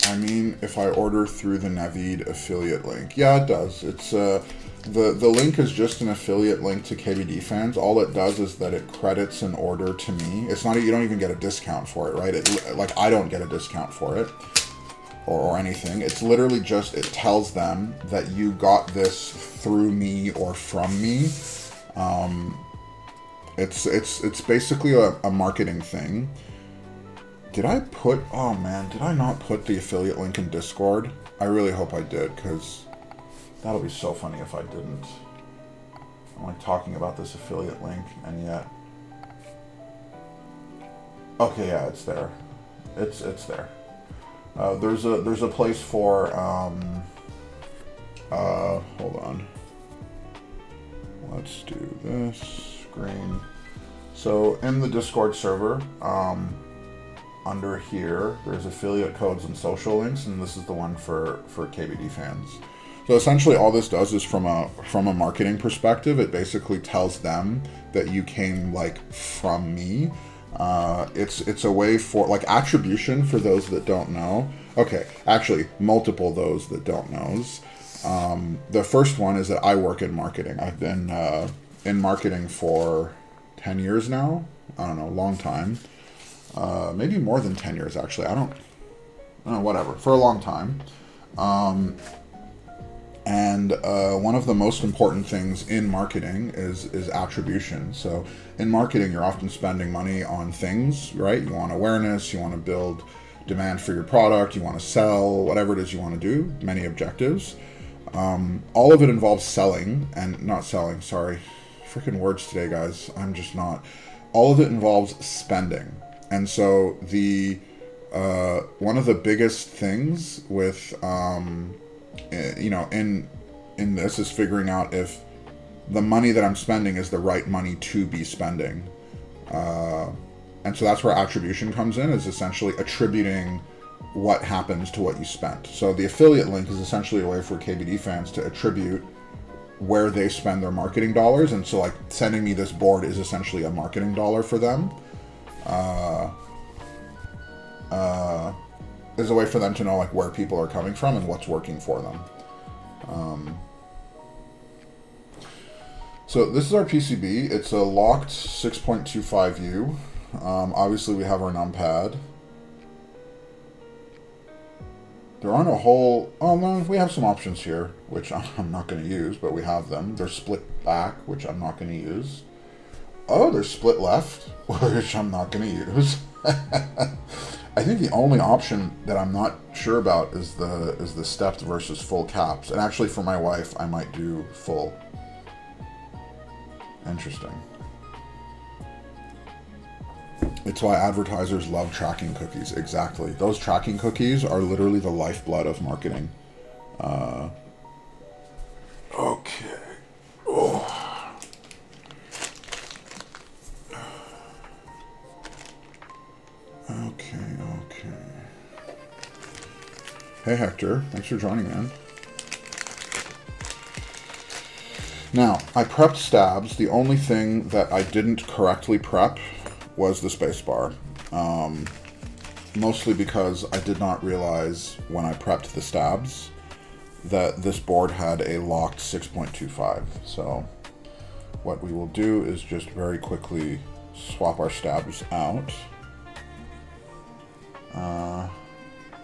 I mean, if I order through the Navid affiliate link, yeah, it does. It's the link is just an affiliate link to KBDFans. All it does is that it credits an order to me. It's not, you don't even get a discount for it, right? Like, I don't get a discount for it. or anything. It's literally just, it tells them that you got this through me or from me. It's basically a marketing thing. Did I not put the affiliate link in Discord? I really hope I did, because that'll be so funny if I didn't. I'm like talking about this affiliate link, and yet... Okay, yeah, it's there. It's there. There's a place for, hold on. Let's do this screen. So in the Discord server, under here, there's affiliate codes and social links, and this is the one for KBD fans. So essentially all this does is from a marketing perspective, it basically tells them that you came like from me. It's a way for like attribution for those that don't know. Okay, actually multiple those that don't knows. The first one is that I work in marketing. I've been in marketing for 10 years now. I don't know, long time. Maybe more than 10 years actually. I don't know, whatever. For a long time. And one of the most important things in marketing is attribution. So in marketing, you're often spending money on things, right? You want awareness, you want to build demand for your product, you want to sell, whatever it is you want to do, many objectives. All of it involves selling, and not selling, sorry. Freaking words today, guys. I'm just not. All of it involves spending. And so the one of the biggest things with in this is figuring out if the money that I'm spending is the right money to be spending. And so that's where attribution comes in, is essentially attributing what happens to what you spent. So the affiliate link is essentially a way for KBD fans to attribute where they spend their marketing dollars. And so like sending me this board is essentially a marketing dollar for them. Is a way for them to know like where people are coming from and what's working for them. So this is our PCB. It's a locked 6.25U. Obviously we have our numpad. There aren't a whole... Oh no, we have some options here, which I'm not going to use, but we have them. They're split back, which I'm not going to use. Oh, they're split left, which I'm not going to use. I think the only option that I'm not sure about is the stepped versus full caps. And actually for my wife, I might do full. Interesting. It's why advertisers love tracking cookies. Exactly. Those tracking cookies are literally the lifeblood of marketing. Okay. Oh. Okay. Hey Hector, thanks for joining, man. Now, I prepped stabs. The only thing that I didn't correctly prep was the spacebar. Mostly because I did not realize when I prepped the stabs that this board had a locked 6.25. So what we will do is just very quickly swap our stabs out.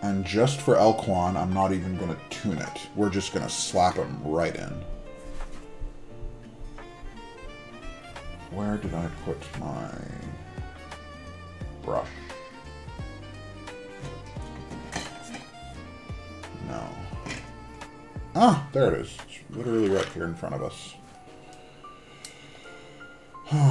And just for Elquan, I'm not even going to tune it. We're just going to slap him right in. Where did I put my brush? No. Ah, there it is. It's literally right here in front of us. Okay.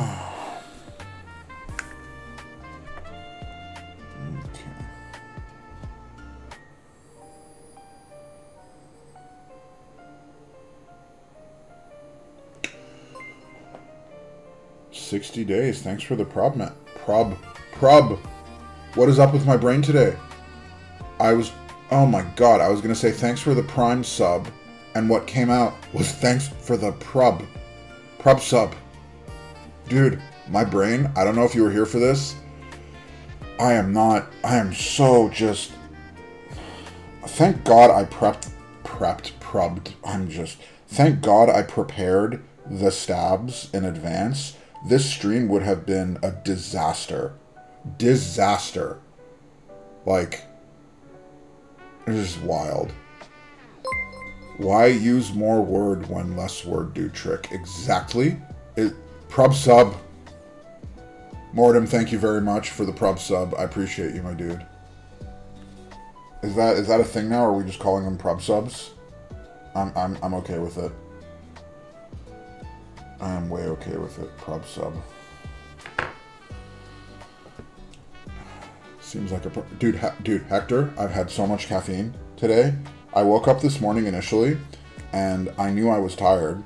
60 days. Thanks for the prob. What is up with my brain today? Oh my god, I was going to say thanks for the prime sub, and what came out was thanks for the prob sub. Dude, my brain, I don't know if you were here for this. I am so just... Thank God I thank God I prepared the stabs in advance. This stream would have been a disaster. Like, This is wild. Why use more word when less word do trick? Exactly. Prub sub. Mortem, thank you very much for the prub sub. I appreciate you, my dude. Is that a thing now, or are we just calling them prub subs? I'm okay with it. I'm way okay with it. Prub sub. Seems like a dude. Hector, I've had so much caffeine today. I woke up this morning initially, and I knew I was tired,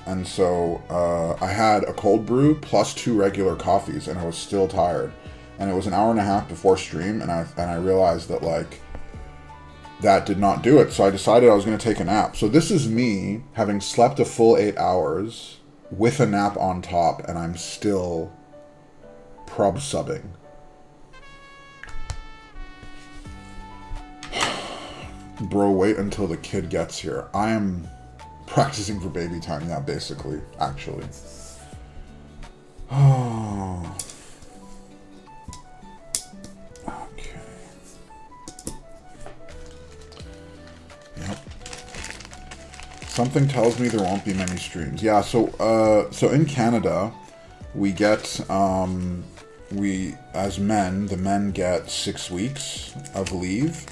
and so I had a cold brew plus 2 regular coffees, and I was still tired. And it was an hour and a half before stream, and I realized that like that did not do it. So I decided I was going to take a nap. So this is me having slept a full 8 hours with a nap on top, and I'm still prub subbing. Bro, wait until the kid gets here. I am practicing for baby time, yeah, basically, actually. Oh. Okay. Yep. Something tells me there won't be many streams. Yeah, so in Canada, we get, as men, the men get 6 weeks of leave.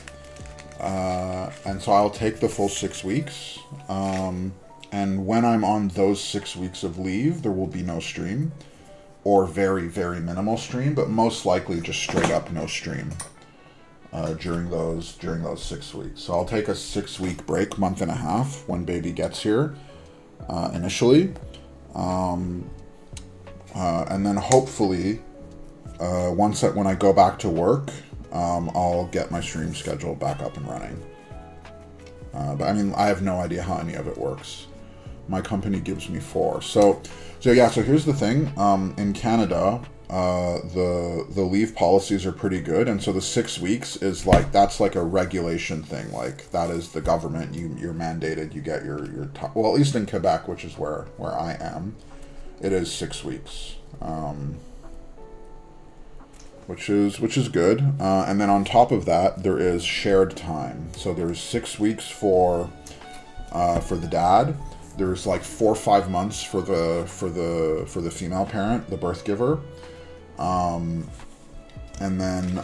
And so I'll take the full 6 weeks. And when I'm on those 6 weeks of leave, there will be no stream, or very, very minimal stream, but most likely just straight up no stream during those 6 weeks. So I'll take a 6-week break, month and a half, when baby gets here initially, and then hopefully when I go back to work, I'll get my stream schedule back up and running. But I mean, I have no idea how any of it works. My company gives me 4. So here's the thing. In Canada, the leave policies are pretty good, and so the 6 weeks is like, that's like a regulation thing. Like, that is the government. You're mandated. You get your well, at least in Quebec, which is where I am, it is 6 weeks. Which is good, and then on top of that, there is shared time. So there's 6 weeks for the dad. There's like 4 or 5 months for the female parent, the birth giver, and then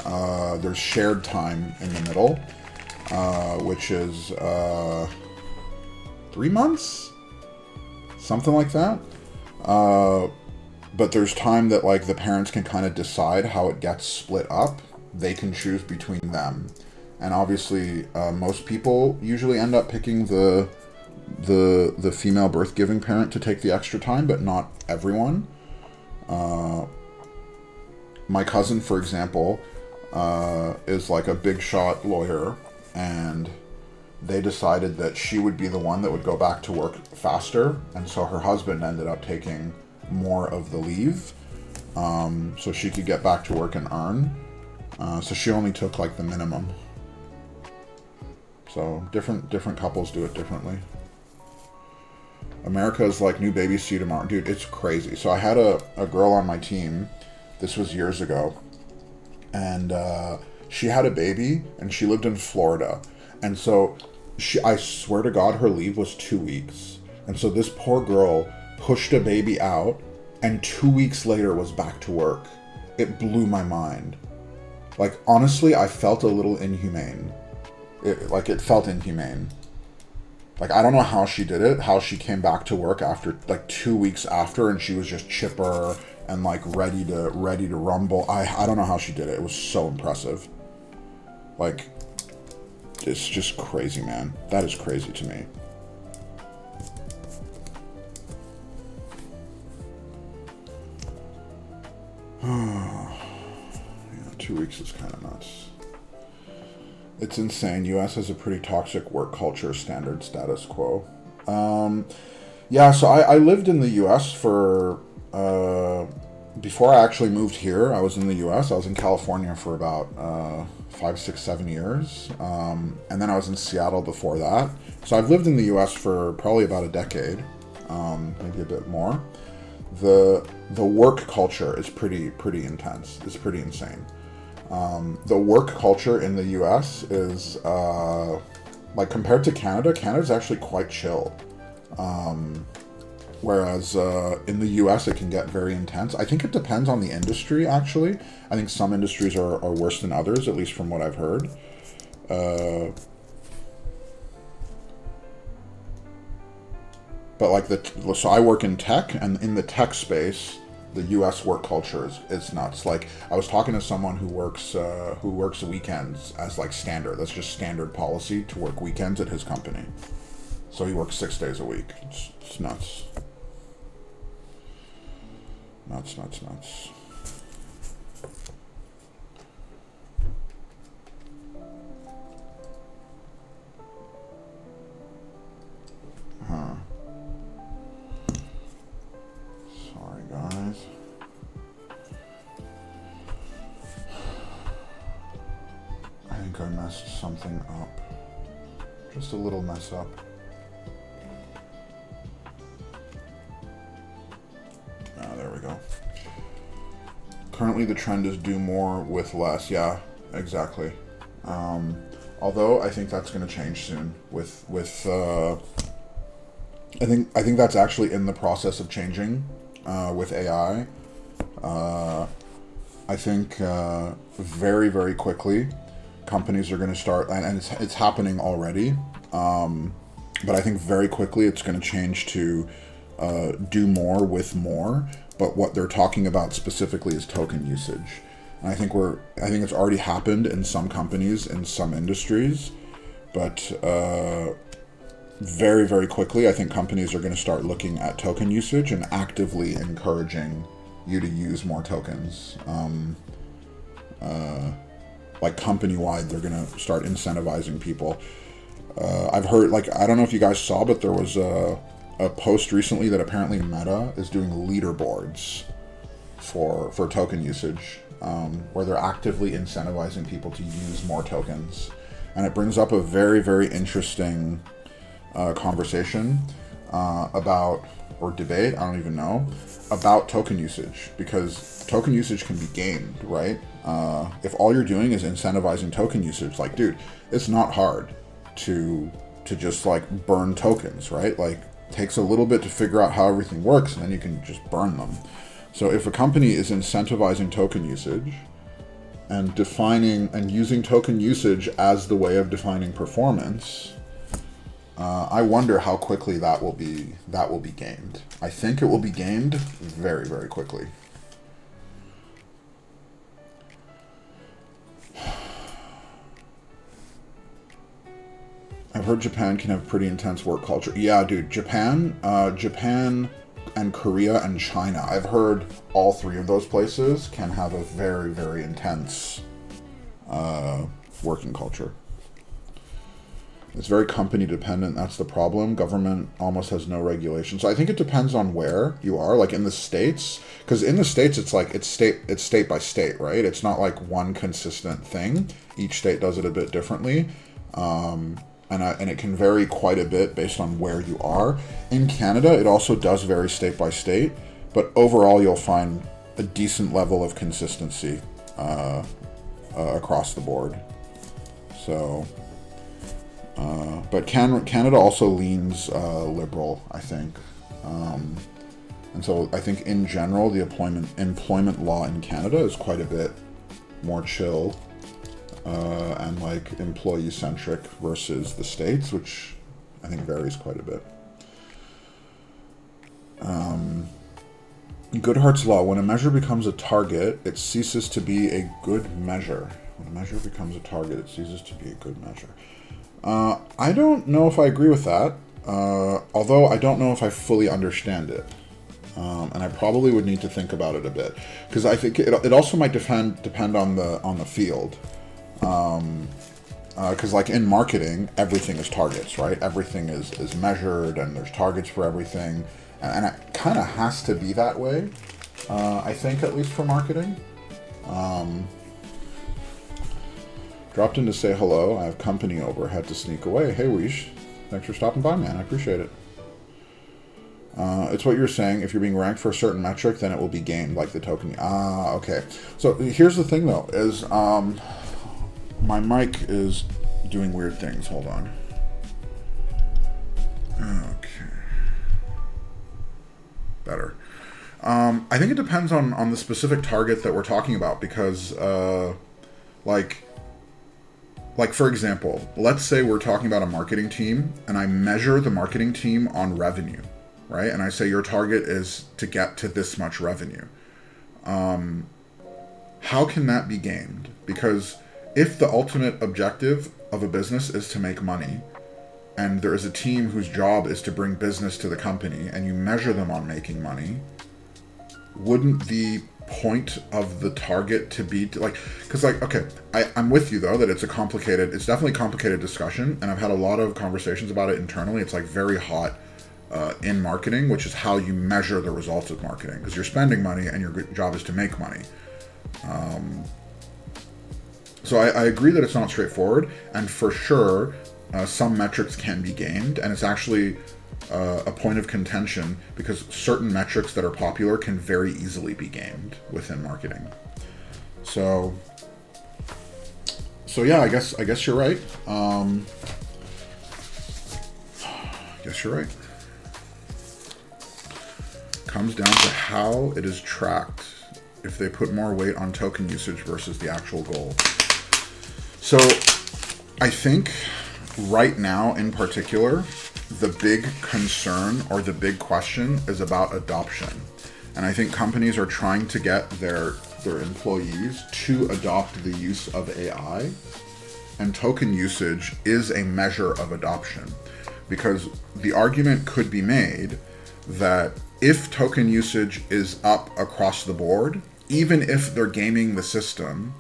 there's shared time in the middle, which is 3 months, something like that. But there's time that like the parents can kind of decide how it gets split up. They can choose between them, and obviously most people usually end up picking the female birth giving parent to take the extra time, but not everyone. My cousin, for example, is like a big shot lawyer, and they decided that she would be the one that would go back to work faster, and so her husband ended up taking more of the leave, so she could get back to work and earn. So she only took like the minimum. So different couples do it differently. America's like new baby see tomorrow. Dude, it's crazy. So I had a girl on my team, this was years ago, and she had a baby, and she lived in Florida. And so I swear to God, her leave was 2 weeks. And so this poor girl pushed a baby out, and 2 weeks later was back to work. It blew my mind. Like, honestly, I felt a little inhumane. It felt inhumane. Like, I don't know how she did it, how she came back to work after, like, 2 weeks after, and she was just chipper and, like, ready to rumble. I don't know how she did it. It was so impressive. Like, it's just crazy, man. That is crazy to me. Yeah, 2 weeks is kind of nuts. It's insane. US has a pretty toxic work culture, standard status quo. Yeah, so I lived in the US for, before I actually moved here, I was in the US. I was in California for about 5, 6, 7 years. And then I was in Seattle before that. So I've lived in the US for probably about a decade, maybe a bit more. The work culture is pretty intense. It's pretty insane. The work culture in the US is, like, compared to Canada, Canada's actually quite chill. Whereas in the US, it can get very intense. I think it depends on the industry, actually. I think some industries are worse than others, at least from what I've heard. But like so I work in tech, and in the tech space, the U.S. work culture is nuts. Like, I was talking to someone who works weekends as like standard. That's just standard policy to work weekends at his company. So he works 6 days a week. It's nuts. Nuts. Huh. Sorry, guys. I think I messed something up. Just a little mess up. There we go. Currently the trend is do more with less. Yeah, exactly. Although I think that's going to change soon with I think that's actually in the process of changing with AI. I think very, very quickly companies are going to start, and it's happening already, but I think very quickly it's going to change to do more with more, but what they're talking about specifically is token usage. And I think it's already happened in some companies, in some industries, but very, very quickly, I think companies are going to start looking at token usage and actively encouraging you to use more tokens. Like company-wide, they're going to start incentivizing people. I've heard, like, I don't know if you guys saw, but there was a post recently that apparently Meta is doing leaderboards for token usage, where they're actively incentivizing people to use more tokens. And it brings up a very, very interesting conversation about, or debate, I don't even know, about token usage, because token usage can be gamed, right? If all you're doing is incentivizing token usage, like, dude, it's not hard to just like burn tokens, right? Like, takes a little bit to figure out how everything works, and then you can just burn them. So if a company is incentivizing token usage and defining and using token usage as the way of defining performance, I wonder how quickly that will be gamed. I think it will be gamed very, very quickly. I've heard Japan can have pretty intense work culture. Yeah, dude, Japan and Korea and China. I've heard all three of those places can have a very, very intense working culture. It's very company dependent. That's the problem. Government almost has no regulation. So I think it depends on where you are. Like in the States, because in the States it's like it's state by state, right? It's not like one consistent thing. Each state does it a bit differently. And it can vary quite a bit based on where you are. In Canada, it also does vary state by state, but overall you'll find a decent level of consistency across the board. So, but Canada also leans liberal, I think. And so I think in general, the employment law in Canada is quite a bit more chill and like employee-centric versus the States, which I think varies quite a bit. Goodhart's law: when a measure becomes a target, it ceases to be a good measure. When a measure becomes a target, it ceases to be a good measure. I don't know if I agree with that, although I don't know if I fully understand it. And I probably would need to think about it a bit, because I think it also might depend on the field. Because like in marketing, everything is targets, right? Everything is measured, and there's targets for everything, and it kind of has to be that way. I think, at least for marketing. Dropped in to say hello. I have company over. Had to sneak away. Hey, Weish. Thanks for stopping by, man. I appreciate it. It's what you're saying. If you're being ranked for a certain metric, then it will be gamed, like the token. Ah, okay. So here's the thing, though, is my mic is doing weird things. Hold on. Okay. Better. I think it depends on the specific target that we're talking about, because, like, for example, let's say we're talking about a marketing team, and I measure the marketing team on revenue. Right? And I say your target is to get to this much revenue. How can that be gamed? Because if the ultimate objective of a business is to make money, and there is a team whose job is to bring business to the company, and you measure them on making money, wouldn't the point of the target to be to, like, because, like, okay, I'm with you, though, that it's definitely a complicated discussion, and I've had a lot of conversations about it internally. It's like very hot in marketing, which is how you measure the results of marketing, because you're spending money and your job is to make money. So I agree that it's not straightforward, and for sure some metrics can be gamed, and it's actually a point of contention because certain metrics that are popular can very easily be gamed within marketing. So yeah, I guess you're right. I guess you're right. Comes down to how it is tracked, if they put more weight on token usage versus the actual goal. So I think right now in particular, the big concern or the big question is about adoption. And I think companies are trying to get their employees to adopt the use of AI, and token usage is a measure of adoption, because the argument could be made that if token usage is up across the board, even if they're gaming the system,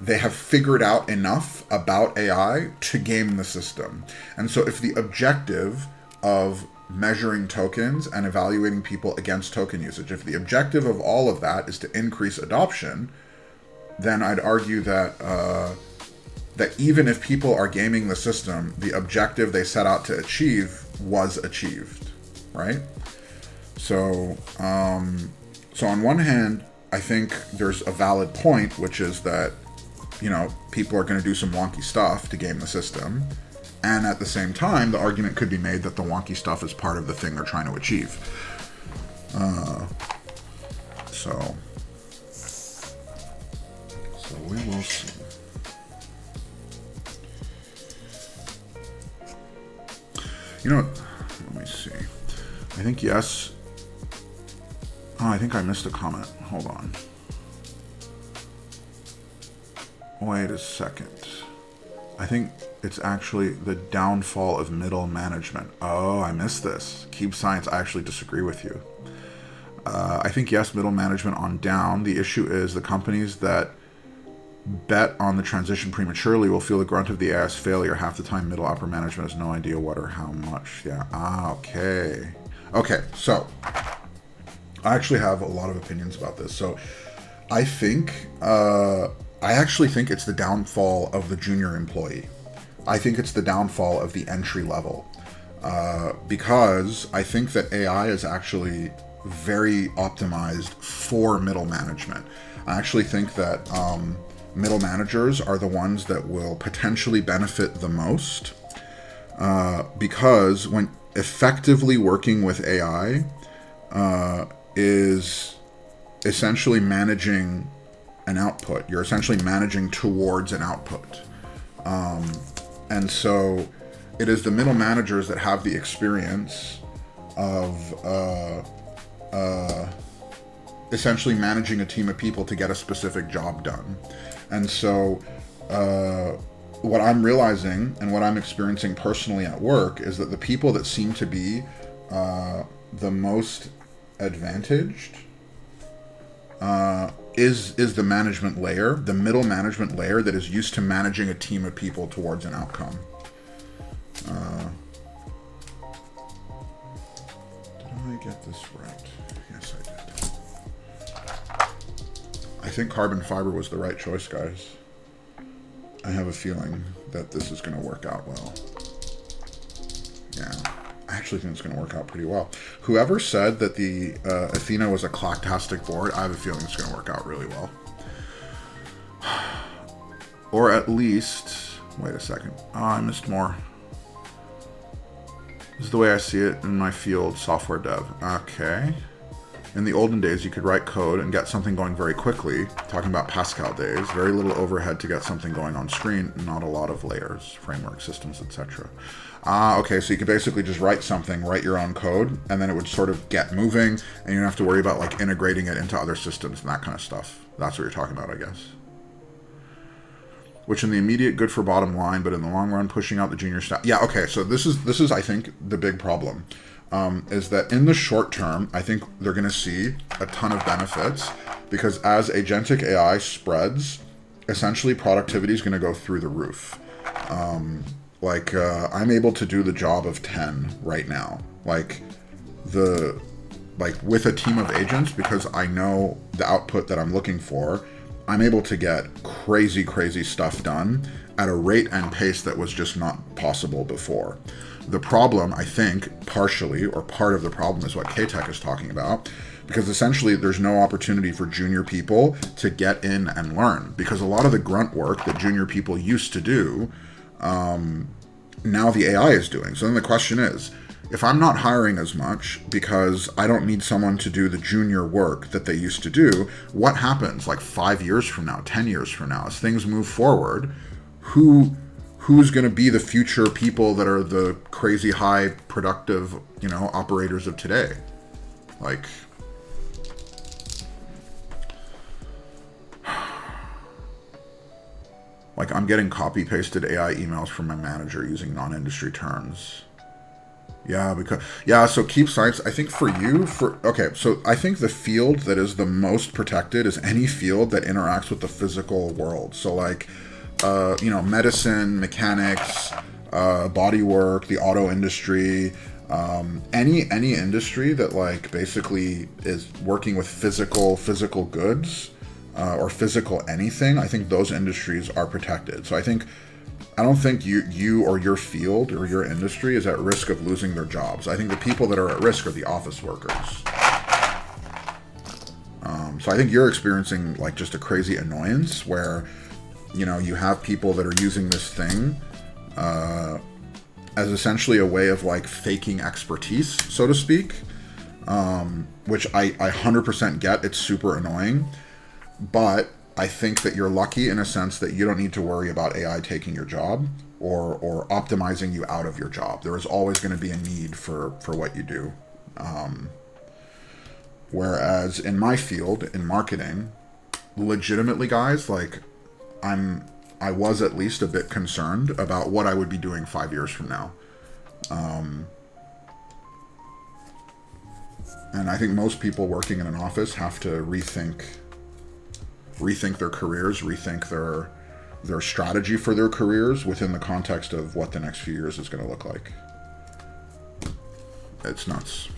they have figured out enough about AI to game the system. And so if the objective of measuring tokens and evaluating people against token usage, if the objective of all of that is to increase adoption, then I'd argue that that even if people are gaming the system, the objective they set out to achieve was achieved, right? So, so on one hand, I think there's a valid point, which is that, people are going to do some wonky stuff to game the system. And at the same time, the argument could be made that the wonky stuff is part of the thing they're trying to achieve. So we will see. Let me see. I think yes. Oh, I think I missed a comment. Hold on. Wait a second. I think it's actually the downfall of middle management. Oh, I missed this. Keep Science, I actually disagree with you. I think yes, middle management on down. The issue is the companies that bet on the transition prematurely will feel the grunt of the AI's failure. Half the time, middle upper management has no idea what or how much. Yeah. Okay. Okay, so I actually have a lot of opinions about this. So I think, I actually think it's the downfall of the junior employee. I think it's the downfall of the entry level. Because I think that AI is actually very optimized for middle management. I actually think that middle managers are the ones that will potentially benefit the most, because when effectively working with AI is essentially managing an output. You're essentially managing towards an output. And so it is the middle managers that have the experience of essentially managing a team of people to get a specific job done. And so what I'm realizing and what I'm experiencing personally at work is that the people that seem to be the most advantaged is the management layer, the middle management layer that is used to managing a team of people towards an outcome. Did I get this right? Yes, I did. I think carbon fiber was the right choice, guys. I have a feeling that this is going to work out well. Yeah. actually think it's going to work out pretty well. Whoever said that the Athena was a clocktastic board, I have a feeling it's going to work out really well. Or at least, wait a second. Oh, I missed more. This is the way I see it in my field, software dev. Okay. In the olden days, you could write code and get something going very quickly. Talking about Pascal days, very little overhead to get something going on screen, not a lot of layers, framework systems, etc. Okay, so you could basically just write something, write your own code, and then it would sort of get moving, and you don't have to worry about like integrating it into other systems and that kind of stuff. That's what you're talking about, I guess. Which in the immediate, good for bottom line, but in the long run, pushing out the junior staff. Yeah, okay, so this is I think, the big problem. Is that in the short term, I think they're going to see a ton of benefits because as agentic AI spreads, essentially productivity is going to go through the roof. I'm able to do the job of 10 right now, with a team of agents, because I know the output that I'm looking for. I'm able to get crazy, crazy stuff done at a rate and pace that was just not possible before. The problem, I think, partially, or part of the problem is what K-Tech is talking about, because essentially there's no opportunity for junior people to get in and learn, because a lot of the grunt work that junior people used to do, now the AI is doing. So then the question is, if I'm not hiring as much because I don't need someone to do the junior work that they used to do, what happens like 5 years from now, 10 years from now, as things move forward? Who's going to be the future people that are the crazy high productive, operators of today? Like I'm getting copy pasted AI emails from my manager using non-industry terms. So keep science. I think I think the field that is the most protected is any field that interacts with the physical world. So medicine, mechanics, bodywork, the auto industry, any industry that basically is working with physical goods or physical anything. I think those industries are protected. So I don't think you or your field or your industry is at risk of losing their jobs. I think the people that are at risk are the office workers. So I think you're experiencing just a crazy annoyance where you have people that are using this thing as essentially a way of faking expertise, so to speak, which I 100% get. It's super annoying, but I think that you're lucky in a sense that you don't need to worry about AI taking your job or optimizing you out of your job. There is always going to be a need for what you do. Whereas in my field, in marketing, legitimately, guys, I was at least a bit concerned about what I would be doing 5 years from now. And I think most people working in an office have to rethink their careers, rethink their strategy for their careers within the context of what the next few years is going to look like. It's nuts.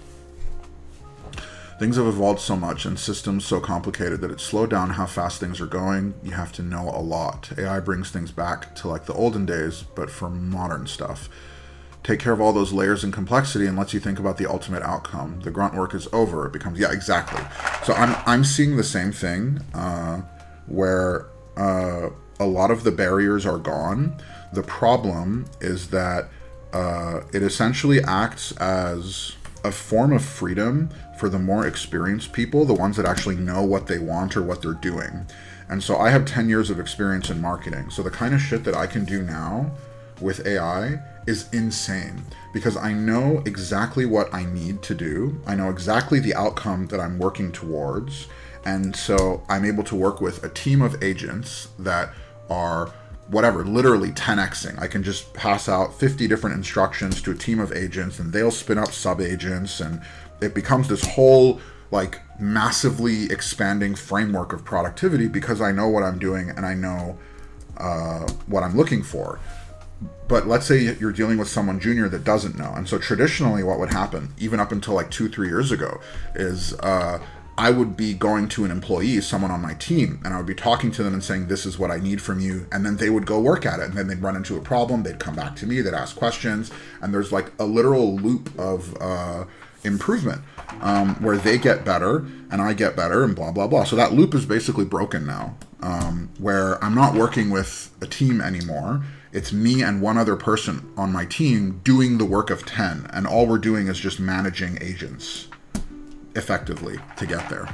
Things have evolved so much and systems so complicated that it's slowed down how fast things are going. You have to know a lot. AI brings things back to the olden days, but for modern stuff. Take care of all those layers and complexity and lets you think about the ultimate outcome. The grunt work is over. It becomes, exactly. So I'm seeing the same thing where a lot of the barriers are gone. The problem is that it essentially acts as a form of freedom for the more experienced people, the ones that actually know what they want or what they're doing. And so I have 10 years of experience in marketing. So the kind of shit that I can do now with AI is insane because I know exactly what I need to do. I know exactly the outcome that I'm working towards. And so I'm able to work with a team of agents that are literally 10xing. I can just pass out 50 different instructions to a team of agents and they'll spin up sub-agents and it becomes this whole massively expanding framework of productivity because I know what I'm doing and I know what I'm looking for. But let's say you're dealing with someone junior that doesn't know. And so traditionally what would happen, even up until 2-3 years ago, is I would be going to an employee, someone on my team, and I would be talking to them and saying, this is what I need from you. And then they would go work at it. And then they'd run into a problem. They'd come back to me. They'd ask questions. And there's like a literal loop of improvement where they get better and I get better and blah, blah, blah. So that loop is basically broken now, where I'm not working with a team anymore. It's me and one other person on my team doing the work of 10. And all we're doing is just managing agents effectively to get there.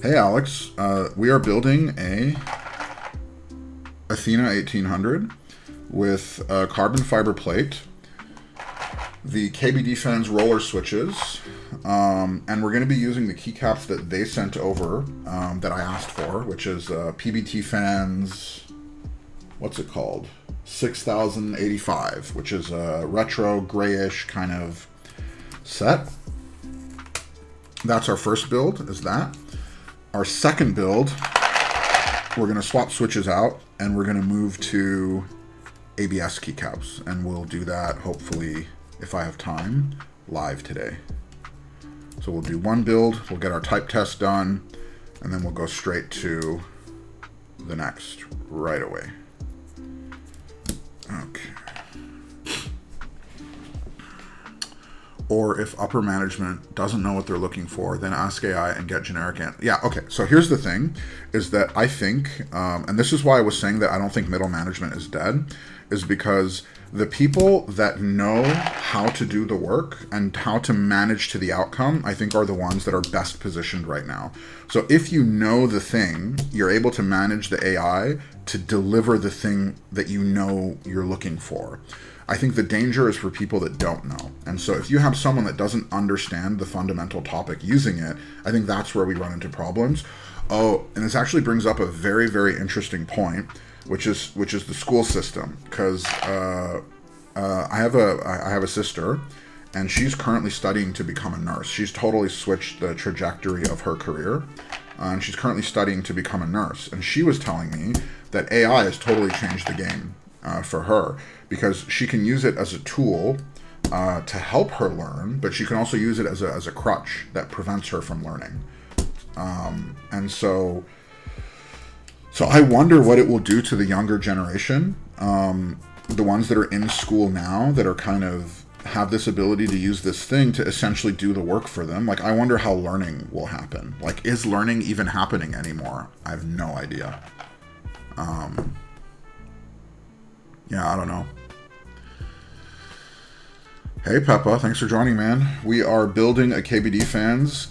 Hey Alex, we are building a Athena1800 with a carbon fiber plate, the KBDFans roller switches, and we're going to be using the keycaps that they sent over that I asked for, which is KBDFans, what's it called? 6085, which is a retro grayish kind of set. That's our first build, is that. Our second build, we're going to swap switches out and we're going to move to ABS keycaps, and we'll do that hopefully, if I have time, live today. So we'll do one build, we'll get our type test done, and then we'll go straight to the next right away. Okay. Or if upper management doesn't know what they're looking for, then ask AI and get generic yeah, okay. So here's the thing, is that I think, and this is why I was saying that I don't think middle management is dead, is because the people that know how to do the work and how to manage to the outcome, I think are the ones that are best positioned right now. So if you know the thing, you're able to manage the AI to deliver the thing that you know you're looking for. I think the danger is for people that don't know. And so if you have someone that doesn't understand the fundamental topic using it, I think that's where we run into problems. Oh, and this actually brings up a very, very interesting point, which is the school system, because I have a sister, and she's currently studying to become a nurse. She's totally switched the trajectory of her career, and she's currently studying to become a nurse. And she was telling me that AI has totally changed the game for her, because she can use it as a tool to help her learn, but she can also use it as a crutch that prevents her from learning. And so I wonder what it will do to the younger generation, the ones that are in school now that are kind of have this ability to use this thing to essentially do the work for them. Like, I wonder how learning will happen. Like, is learning even happening anymore? I have no idea. Yeah, I don't know. Hey Peppa, thanks for joining, man. We are building a KBDFans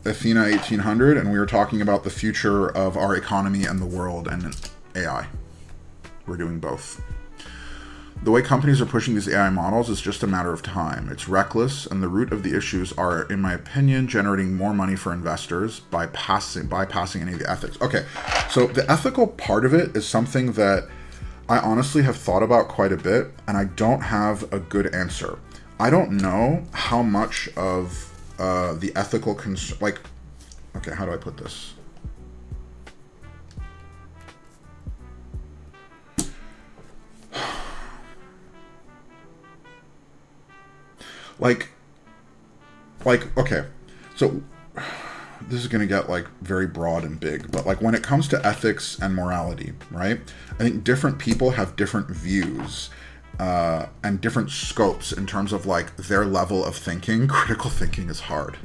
Athena1800, and we are talking about the future of our economy and the world and AI. We're doing both. The way companies are pushing these AI models is just a matter of time. It's reckless, and the root of the issues are, in my opinion, generating more money for investors by bypassing any of the ethics. Okay, so the ethical part of it is something that I honestly have thought about quite a bit, and I don't have a good answer. I don't know how much of the ethical okay, how do I put this? Okay, so this is going to get like very broad and big, but like when it comes to ethics and morality, right? I think different people have different views and different scopes in terms of like their level of thinking. Critical thinking is hard.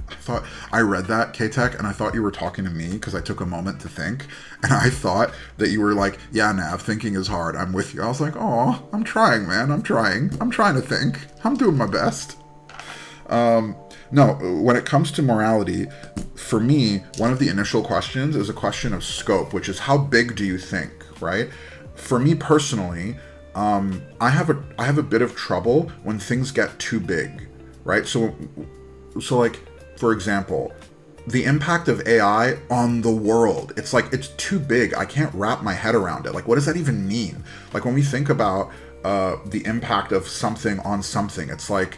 I read that, K-Tech, and I thought you were talking to me because I took a moment to think, and I thought that you were like, yeah, Nav, thinking is hard. I'm with you. I was like, oh, I'm trying, man. I'm trying to think. I'm doing my best. No, when it comes to morality, for me, one of the initial questions is a question of scope, which is how big do you think, right? For me personally, I have a bit of trouble when things get too big, right? So like, for example, the impact of AI on the world, it's like, it's too big. I can't wrap my head around it. Like, what does that even mean? Like, when we think about the impact of something on something, it's like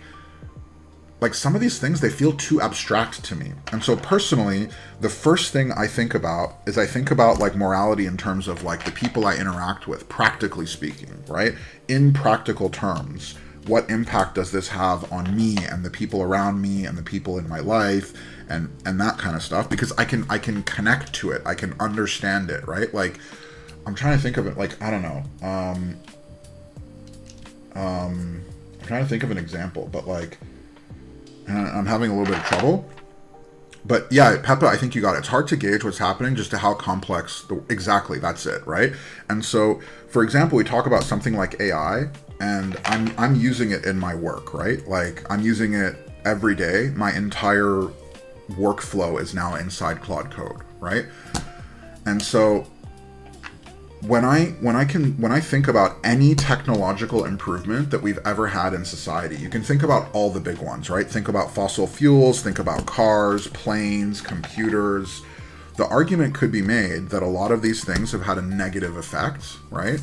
some of these things, they feel too abstract to me. And so personally, the first thing I think about is like morality in terms of like the people I interact with, practically speaking, right? In practical terms, what impact does this have on me and the people around me and the people in my life and that kind of stuff, because I can connect to it, I can understand it, right? Like, I'm trying to think of it, like, I don't know, I'm trying to think of an example, but like, I'm having a little bit of trouble. But yeah, Peppa, I think you got it. It's hard to gauge what's happening just to how complex, exactly, that's it, right? And so, for example, we talk about something like AI, and I'm using it in my work, right? Like, I'm using it every day. My entire workflow is now inside Claude Code, right? And so, when I think about any technological improvement that we've ever had in society, you can think about all the big ones, right? Think about fossil fuels, think about cars, planes, computers. The argument could be made that a lot of these things have had a negative effect, right?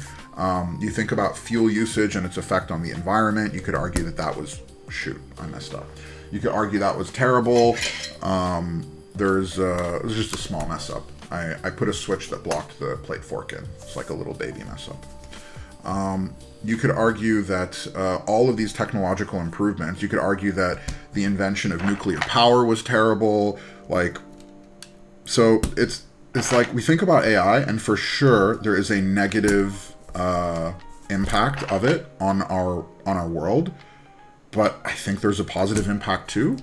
You think about fuel usage and its effect on the environment. You could argue that was, shoot, I messed up. You could argue that was terrible. There's just a small mess up. I put a switch that blocked the plate fork in. It's like a little baby mess up. You could argue that all of these technological improvements, you could argue that the invention of nuclear power was terrible. Like, so it's like we think about AI, and for sure there is a negative impact of it on our world. But I think there's a positive impact too.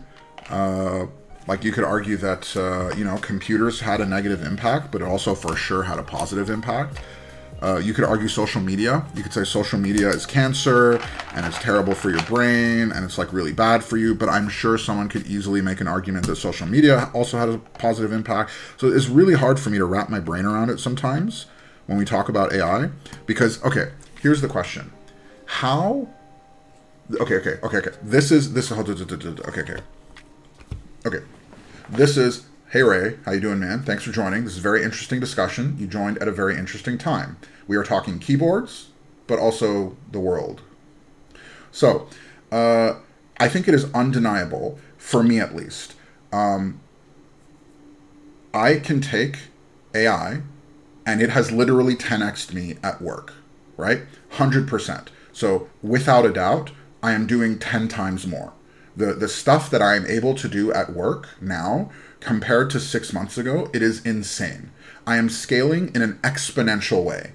Like, you could argue that, computers had a negative impact, but it also for sure had a positive impact. You could argue social media. You could say social media is cancer, and it's terrible for your brain, and it's like really bad for you. But I'm sure someone could easily make an argument that social media also had a positive impact. So it's really hard for me to wrap my brain around it sometimes when we talk about AI. Because, okay, here's the question. How... Okay. This is, hey Ray, how you doing, man? Thanks for joining. This is a very interesting discussion. You joined at a very interesting time. We are talking keyboards, but also the world. So, I think it is undeniable, for me at least. I can take AI, and it has literally 10x'd me at work, right? 100%. So, without a doubt, I am doing 10 times more. The stuff that I am able to do at work now, compared to 6 months ago, it is insane. I am scaling in an exponential way,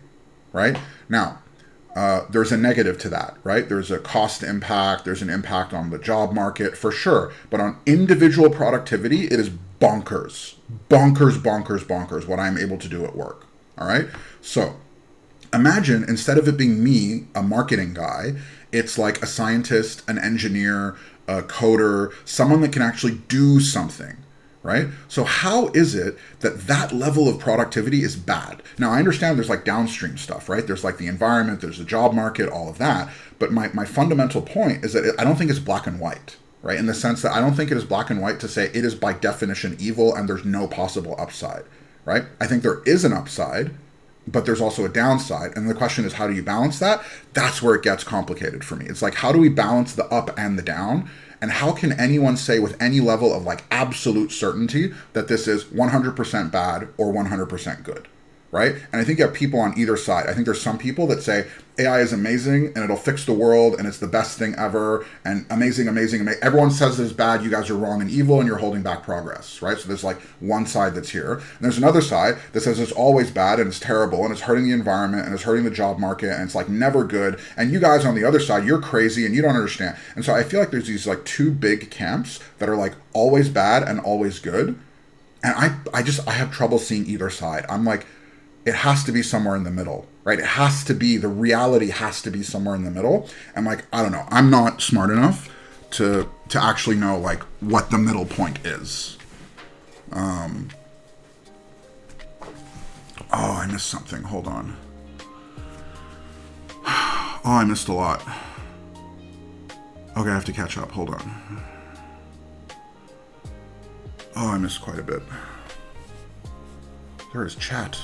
right? Now, there's a negative to that, right? There's a cost impact, there's an impact on the job market, for sure. But on individual productivity, it is bonkers what I'm able to do at work, all right? So, imagine, instead of it being me, a marketing guy, it's like a scientist, an engineer, a coder, someone that can actually do something, right? So how is it that level of productivity is bad? Now, I understand there's like downstream stuff, right? There's like the environment, there's the job market, all of that. But my fundamental point is that I don't think it's black and white, right? In the sense that I don't think it is black and white to say it is by definition evil and there's no possible upside, right? I think there is an upside, but there's also a downside. And the question is, how do you balance that? That's where it gets complicated for me. It's like, how do we balance the up and the down? And how can anyone say with any level of like absolute certainty that this is 100% bad or 100% good, right? And I think you have people on either side. I think there's some people that say AI is amazing and it'll fix the world and it's the best thing ever and amazing. Everyone says it's bad, you guys are wrong and evil and you're holding back progress, right? So there's like one side that's here. And there's another side that says it's always bad and it's terrible and it's hurting the environment and it's hurting the job market and it's like never good. And you guys on the other side, you're crazy and you don't understand. And so I feel like there's these like two big camps that are like always bad and always good. And I have trouble seeing either side. I'm like, it has to be somewhere in the middle, right? It has to be, the reality has to be somewhere in the middle. And like, I don't know, I'm not smart enough to actually know like what the middle point is. Oh, I missed something. Hold on. Oh, I missed a lot. Okay, I have to catch up. Hold on. Oh, I missed quite a bit. There is chat.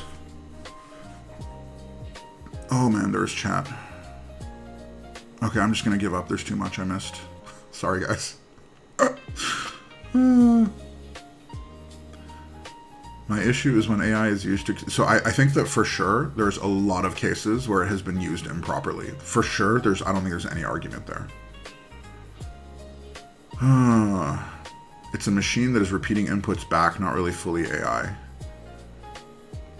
Oh man, there's chat. Okay, I'm just gonna give up. There's too much I missed. Sorry, guys. My issue is when AI is used to... So I think that for sure, there's a lot of cases where it has been used improperly. For sure, I don't think there's any argument there. It's a machine that is repeating inputs back, not really fully AI.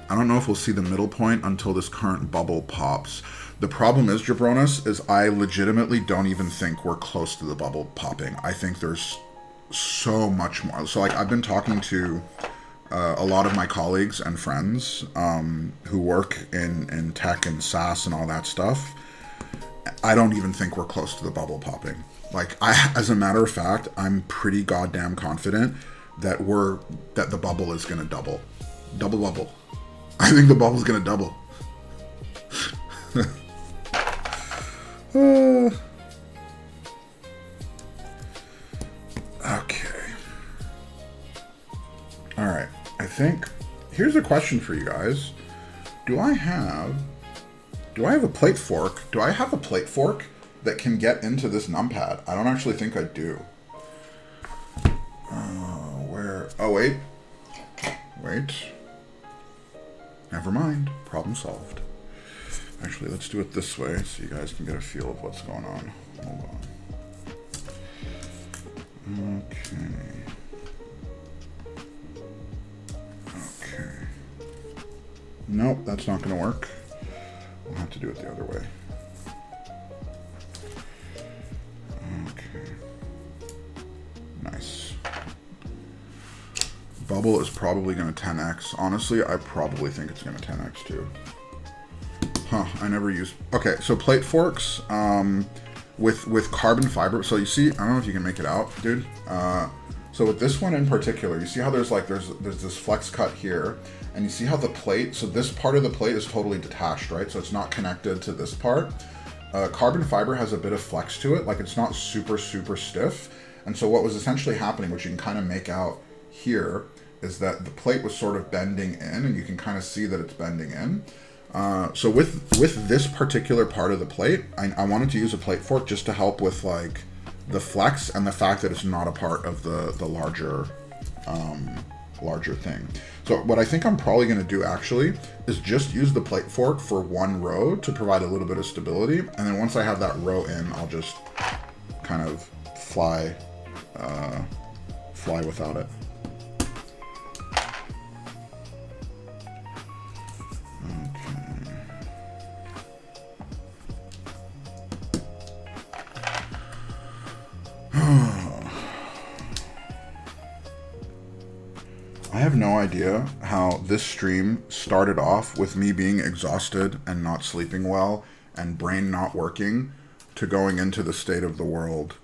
I don't know if we'll see the middle point until this current bubble pops. The problem is, Jabronis, is I legitimately don't even think we're close to the bubble popping. I think there's so much more. So, like, I've been talking to a lot of my colleagues and friends who work in tech and SaaS and all that stuff. I don't even think we're close to the bubble popping. Like, as a matter of fact, I'm pretty goddamn confident that the bubble is gonna double. Double bubble. I think the bubble's gonna double. Okay. Alright. I think here's a question for you guys. Do I have a plate fork? Do I have a plate fork that can get into this numpad? I don't actually think I do. Where? Oh, wait. Wait. Never mind. Problem solved. Actually, let's do it this way so you guys can get a feel of what's going on. Hold on. Okay. Nope, that's not going to work. We'll have to do it the other way. Okay. Nice. Bubble is probably going to 10x. Honestly, I probably think it's going to 10x too. Huh, I never used... Okay, so plate forks with carbon fiber. So you see, I don't know if you can make it out, dude. So with this one in particular, you see how there's this flex cut here, and you see how the plate, so this part of the plate is totally detached, right? So it's not connected to this part. Carbon fiber has a bit of flex to it, like it's not super, super stiff. And so what was essentially happening, which you can kind of make out here, is that the plate was sort of bending in, and you can kind of see that it's bending in. So with this particular part of the plate, I wanted to use a plate fork just to help with like the flex and the fact that it's not a part of the larger thing. So what I think I'm probably going to do actually is just use the plate fork for one row to provide a little bit of stability, and then once I have that row in, I'll just kind of fly without it. I have no idea how this stream started off with me being exhausted and not sleeping well and brain not working to going into the state of the world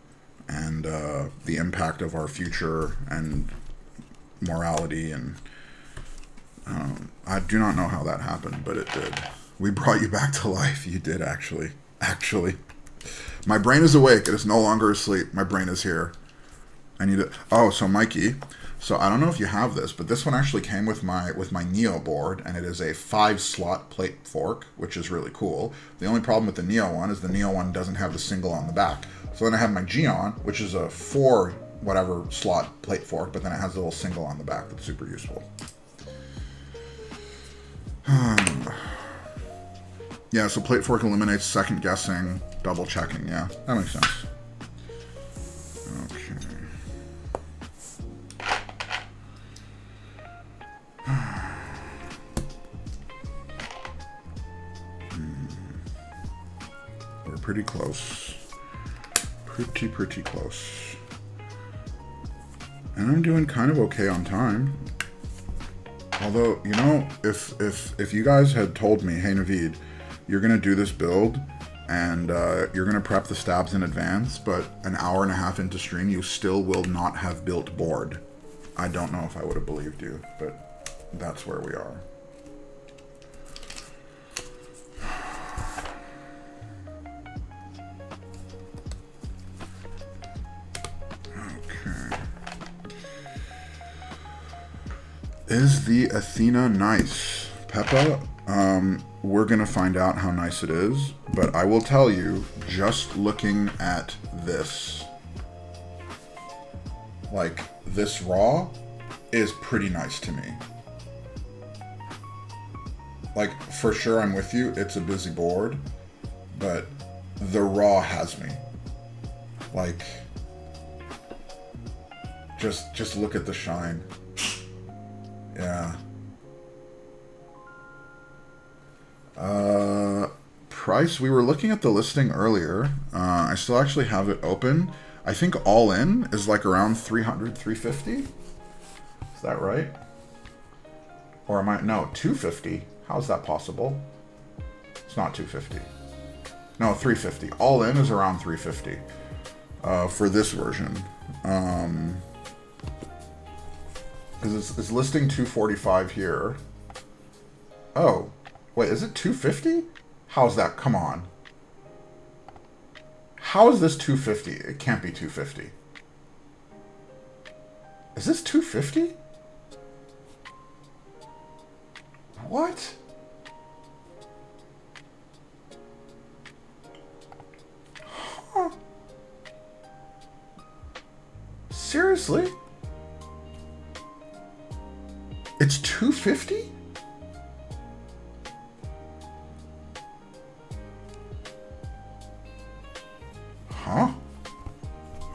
and the impact of our future and morality, and I do not know how that happened, but it did. We brought you back to life. You did actually. My brain is awake. It is no longer asleep. My brain is here. I need to... Oh, so Mikey... So I don't know if you have this, but this one actually came with my Neo board, and it is a 5-slot plate fork, which is really cool. The only problem with the Neo one is the Neo one doesn't have the single on the back. So then I have my Geon, which is a 4-whatever slot plate fork, but then it has a little single on the back that's super useful. Yeah, so plate fork eliminates second guessing, double checking. Yeah, that makes sense. Okay. We're pretty close. Pretty close. And I'm doing kind of okay on time. Although, you know, if you guys had told me, hey Naveed, you're gonna do this build and you're gonna prep the stabs in advance, but an hour and a half into stream you still will not have built board, I don't know if I would have believed you, but that's where we are. Okay. Is the Athena nice? Peppa, we're gonna find out how nice it is, but I will tell you, just looking at this, like, this raw is pretty nice to me. Like, for sure I'm with you, it's a busy board, but the raw has me. Like, Just look at the shine. Yeah. Price, we were looking at the listing earlier. I still actually have it open. I think all in is like around 300, 350. Is that right? Or am I, no, 250. How's that possible? It's not 250. No, 350. All in is around 350 for this version. Because it's listing 245 here. Oh, wait, is it 250? How's that? Come on. How is this 250? It can't be 250. Is this 250? What? Huh. Seriously? It's 250? Huh?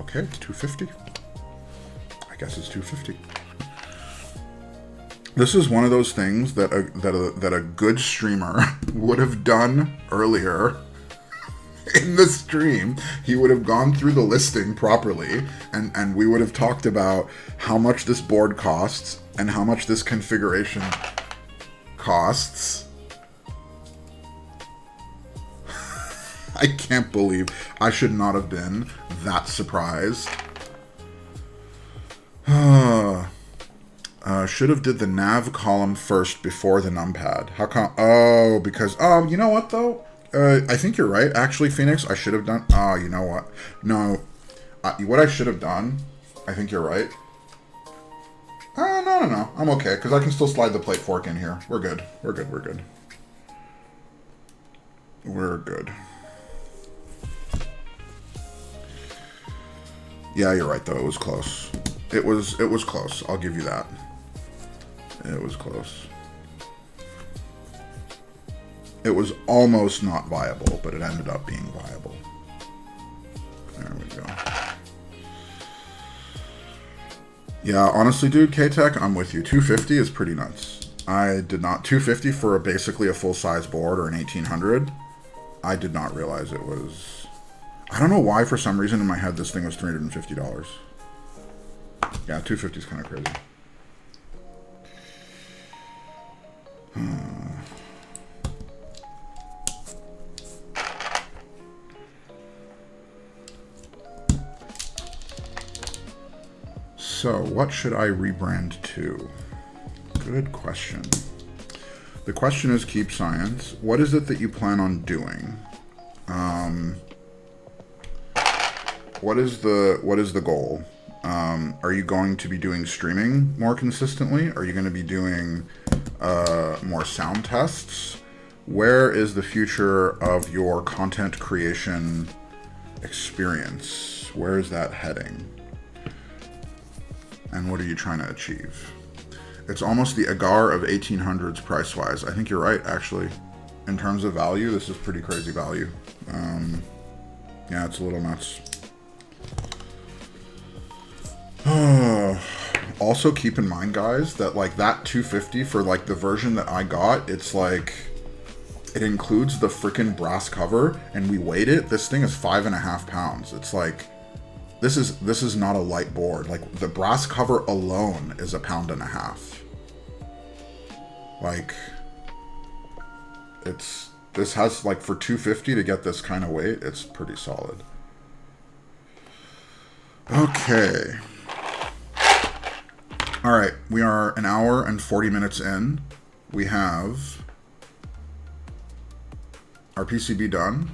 Okay, it's 250. I guess it's 250. This is one of those things that a good streamer would have done earlier in the stream. He would have gone through the listing properly, and we would have talked about how much this board costs and how much this configuration costs. I can't believe I should not have been that surprised. Should have did the nav column first before the numpad. How come? Oh, because you know what though? I think you're right. Actually, Phoenix, I should have done. Oh, you know what? No, what I should have done. I think you're right. No. I'm okay because I can still slide the plate fork in here. We're good. We're good. We're good. We're good. Yeah, you're right though. It was close. It was close. I'll give you that. It was close. It was almost not viable, but it ended up being viable. There we go. Yeah, honestly, dude, K-Tech, I'm with you. 250 is pretty nuts. I did not... 250 for basically a full-size board or an 1800. I did not realize it was... I don't know why, for some reason, in my head, this thing was $350. Yeah, 250 is kind of crazy. So, what should I rebrand to? Good question. The question is Keep Science. What is it that you plan on doing? What is the goal? Are you going to be doing streaming more consistently? Are you going to be doing more sound tests? Where is the future of your content creation experience? Where is that heading? And what are you trying to achieve? It's almost the agar of 1800s price-wise. I think you're right, actually. In terms of value, this is pretty crazy value. Yeah, it's a little nuts. Also, keep in mind, guys, that like that 250 for like the version that I got, it's like it includes the freaking brass cover, and we weighed it. This thing is 5.5 pounds. It's like this is not a light board. Like the brass cover alone is 1.5 pounds. Like this has like for 250 to get this kind of weight, it's pretty solid. Okay. All right, we are 1 hour and 40 minutes in. We have our PCB done.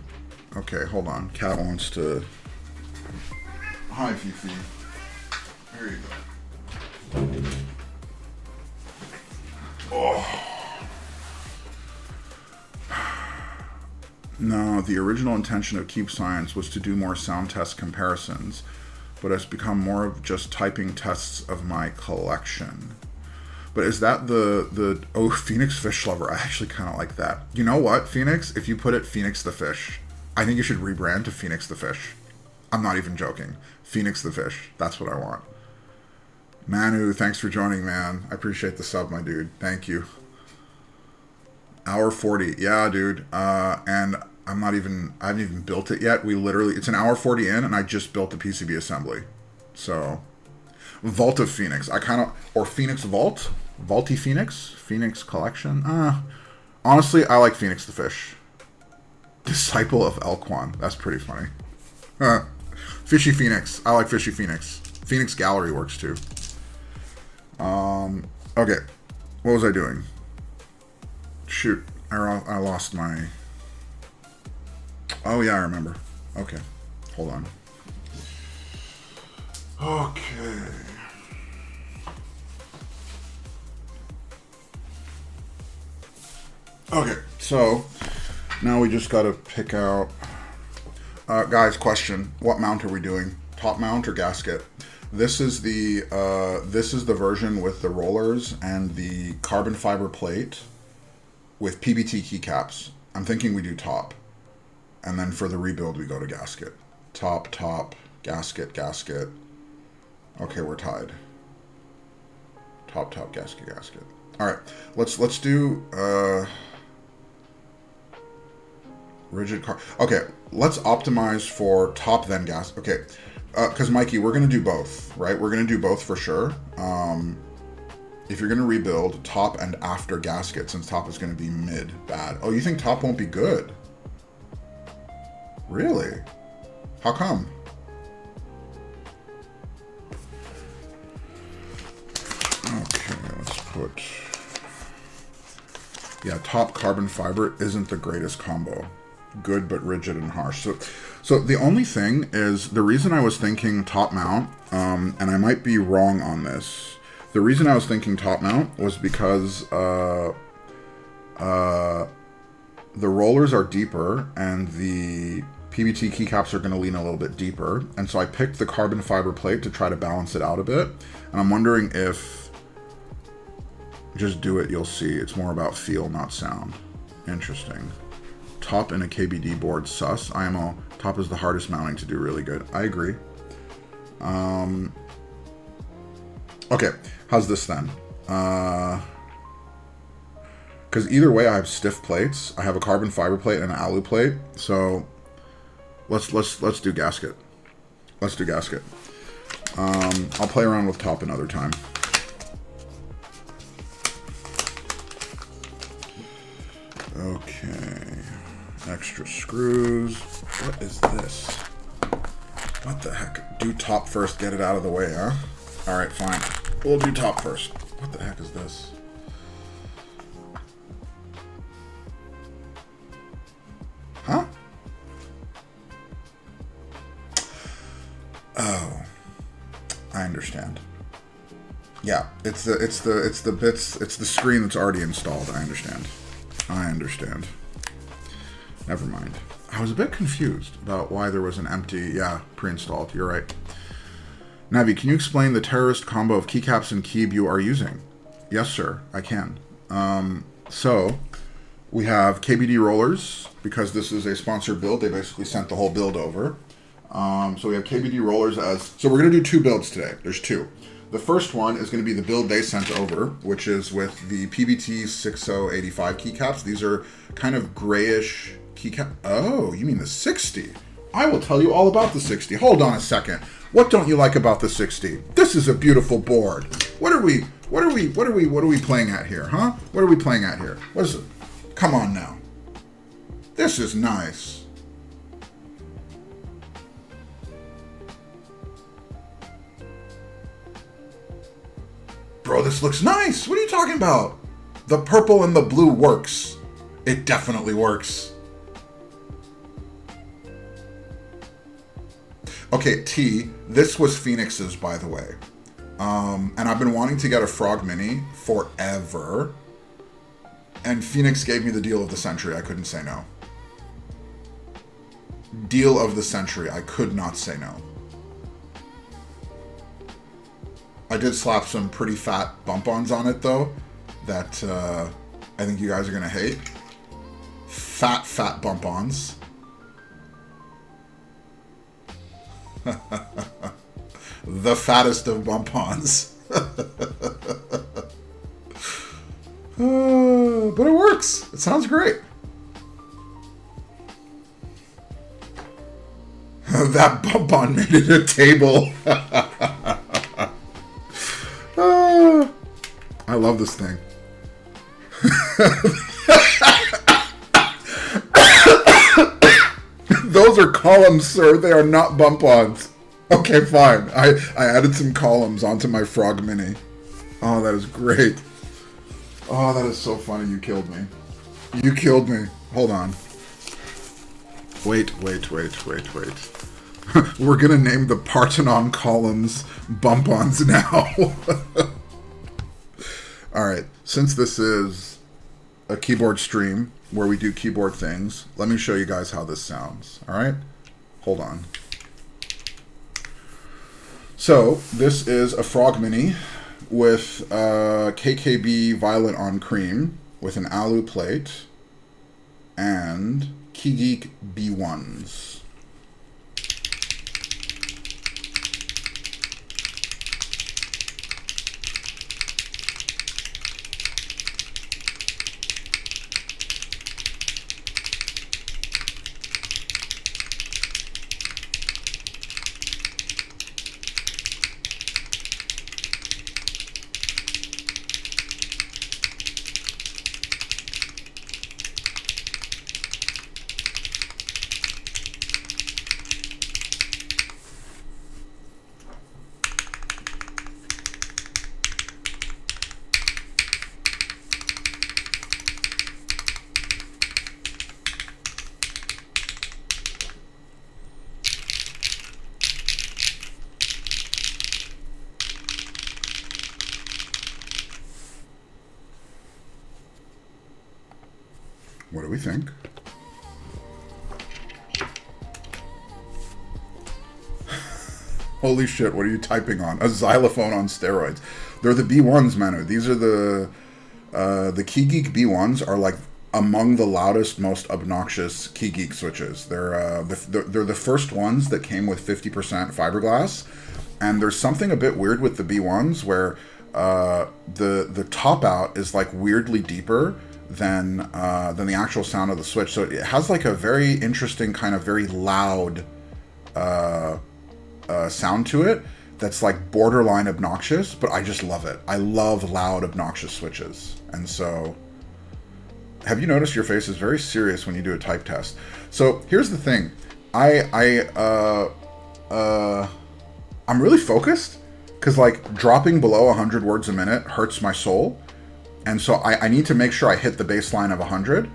Okay, hold on. Kat wants to... Hi, Fifi. Here you go. Oh. No, the original intention of Keep Science was to do more sound test comparisons, but it's become more of just typing tests of my collection. But is that the oh, Phoenix Fish Lover? I actually kind of like that. You know what, Phoenix? If you put it Phoenix the Fish, I think you should rebrand to Phoenix the Fish. I'm not even joking. Phoenix the Fish. That's what I want. Manu, thanks for joining, man. I appreciate the sub, my dude. Thank you. Hour 40. Yeah, dude. And I haven't even built it yet. It's an hour 40 in, and I just built the PCB assembly. So, Vault of Phoenix. Or Phoenix Vault? Vaulty Phoenix? Phoenix Collection? Honestly, I like Phoenix the Fish. Disciple of Elquan. That's pretty funny. Fishy Phoenix. I like Fishy Phoenix. Phoenix Gallery works too. Okay. What was I doing? Shoot. I lost my... Oh, yeah, I remember. Okay. Hold on. Okay. Okay, so now we just got to pick out... guys, question. What mount are we doing? Top mount or gasket? This is the version with the rollers and the carbon fiber plate with PBT keycaps. I'm thinking we do top. And then for the rebuild, we go to gasket. Top, gasket, gasket. Okay, we're tied. Top, gasket, gasket. All right, let's do rigid car. Okay, let's optimize for top then gas. Okay, because Mikey, we're gonna do both, right? We're gonna do both for sure. If you're gonna rebuild top and after gasket, since top is gonna be mid bad. Oh, you think top won't be good? Really? How come? Okay, let's put... Yeah, top carbon fiber isn't the greatest combo. Good, but rigid and harsh. So the only thing is, the reason I was thinking top mount, and I might be wrong on this, the reason I was thinking top mount was because the rollers are deeper and the PBT keycaps are going to lean a little bit deeper. And so I picked the carbon fiber plate to try to balance it out a bit. And I'm wondering if... Just do it, you'll see. It's more about feel, not sound. Interesting. Top in a KBD board, sus. IMO. Top is the hardest mounting to do really good. I agree. Okay, how's this then? Because either way, I have stiff plates. I have a carbon fiber plate and an alu plate. So let's do gasket. Let's do gasket. I'll play around with top another time. Okay. Extra screws. What is this? What the heck? Do top first, get it out of the way, huh? Alright, fine. We'll do top first. What the heck is this? Huh? Oh. I understand. Yeah, it's the screen that's already installed. I understand. Never mind. I was a bit confused about why there was an empty, pre-installed. You're right. Navi, can you explain the terrorist combo of keycaps and keyb you are using? Yes, sir, I can. So, we have KBD rollers, because this is a sponsored build. They basically sent the whole build over. So we have KBD rollers so we're going to do two builds today. There's two. The first one is going to be the build they sent over, which is with the PBT 6085 keycaps. These are kind of grayish keycap. Oh, you mean the 60? I will tell you all about the 60. Hold on a second. What don't you like about the 60? This is a beautiful board. What are we playing at here, huh? What are we playing at here? What is it? Come on now. This is nice. Bro, this looks nice. What are you talking about? The purple and the blue works. It definitely works. Okay, T, this was Phoenix's, by the way. And I've been wanting to get a Frog Mini forever. And Phoenix gave me the deal of the century. I couldn't say no. Deal of the century. I could not say no. I did slap some pretty fat bump-ons on it, though, that I think you guys are going to hate. Fat bump-ons. The fattest of bump-ons. But it works. It sounds great. That bump on made it a table. I love this thing. Those are columns, sir. They are not bump-ons. Okay, fine. I added some columns onto my Frog Mini. Oh, that is great. Oh, that is so funny. You killed me. You killed me. Hold on. Wait. We're gonna name the Parthenon columns bump-ons now. Alright, since this is a keyboard stream where we do keyboard things, let me show you guys how this sounds. Alright? Hold on. So, this is a Frog Mini with KKB Violet on Cream with an alu plate and KeyGeek B1s. What do we think? Holy shit, what are you typing on? A xylophone on steroids. They're the B1s, Manu. These are the KeyGeek B1s are like among the loudest, most obnoxious KeyGeek switches. They're the first ones that came with 50% fiberglass, and there's something a bit weird with the B1s where the top out is like weirdly deeper than the actual sound of the switch. So it has like a very interesting kind of very loud sound to it that's like borderline obnoxious, but I just love it. I love loud, obnoxious switches. And so, have you noticed your face is very serious when you do a type test? So here's the thing. I'm really focused because like dropping below 100 words a minute hurts my soul. And so I need to make sure I hit the baseline of 100,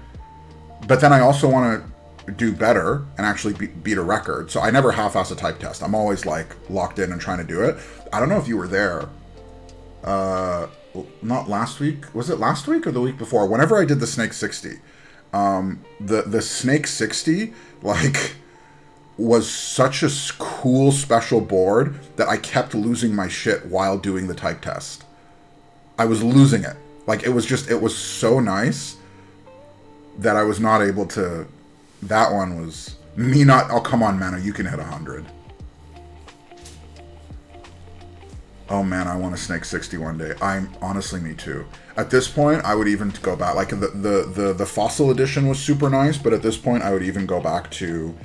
but then I also want to do better and actually beat a record. So I never half-ass a type test. I'm always like locked in and trying to do it. I don't know if you were there. Not last week. Was it last week or the week before? Whenever I did the Snake 60, the Snake 60 like was such a cool special board that I kept losing my shit while doing the type test. I was losing it. Like, it was so nice that I was not able to... That one was... Me not... Oh, come on, Mano, you can hit 100. Oh, man, I want a Snake 60 one day. Honestly, me too. At this point, I would even go back... Like, the Fossil Edition was super nice, but at this point, I would even go back to,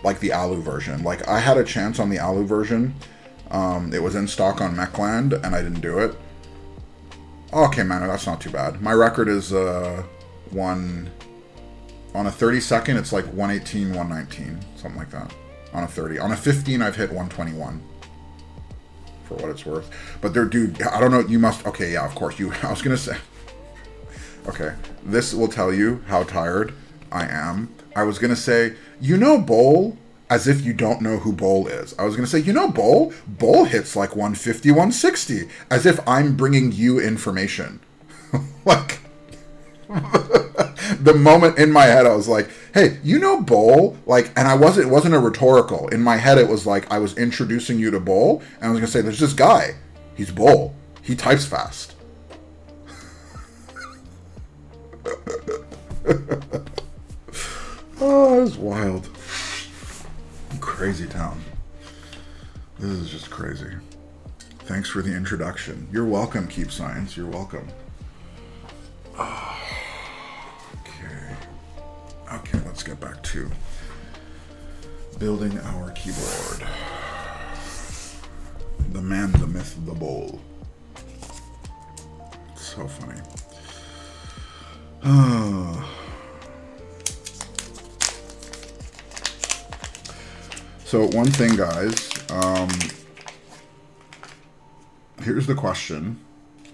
like, the Alu version. Like, I had a chance on the Alu version. It was in stock on Mechland, and I didn't do it. Okay, man, that's not too bad. My record is on a 30 second, it's like 118, 119, something like that. On a 30. On a 15, I've hit 121. For what it's worth. But there, dude, I don't know, you must, okay, yeah, of course, I was gonna say, okay, this will tell you how tired I am. I was gonna say, you know Bowl? As if you don't know who Bowl is. I was going to say, you know Bowl? Bowl hits like 150, 160. As if I'm bringing you information. Like, the moment in my head I was like, hey, you know Bowl? Like, and it wasn't a rhetorical. In my head it was like I was introducing you to Bowl. And I was going to say, there's this guy. He's Bowl. He types fast. Oh, it's wild. Crazy town. This is just crazy. Thanks for the introduction. You're welcome, Keep Science. You're welcome. Okay, let's get back to building our keyboard. The man, the myth, the bowl. It's so funny. So one thing, guys, here's the question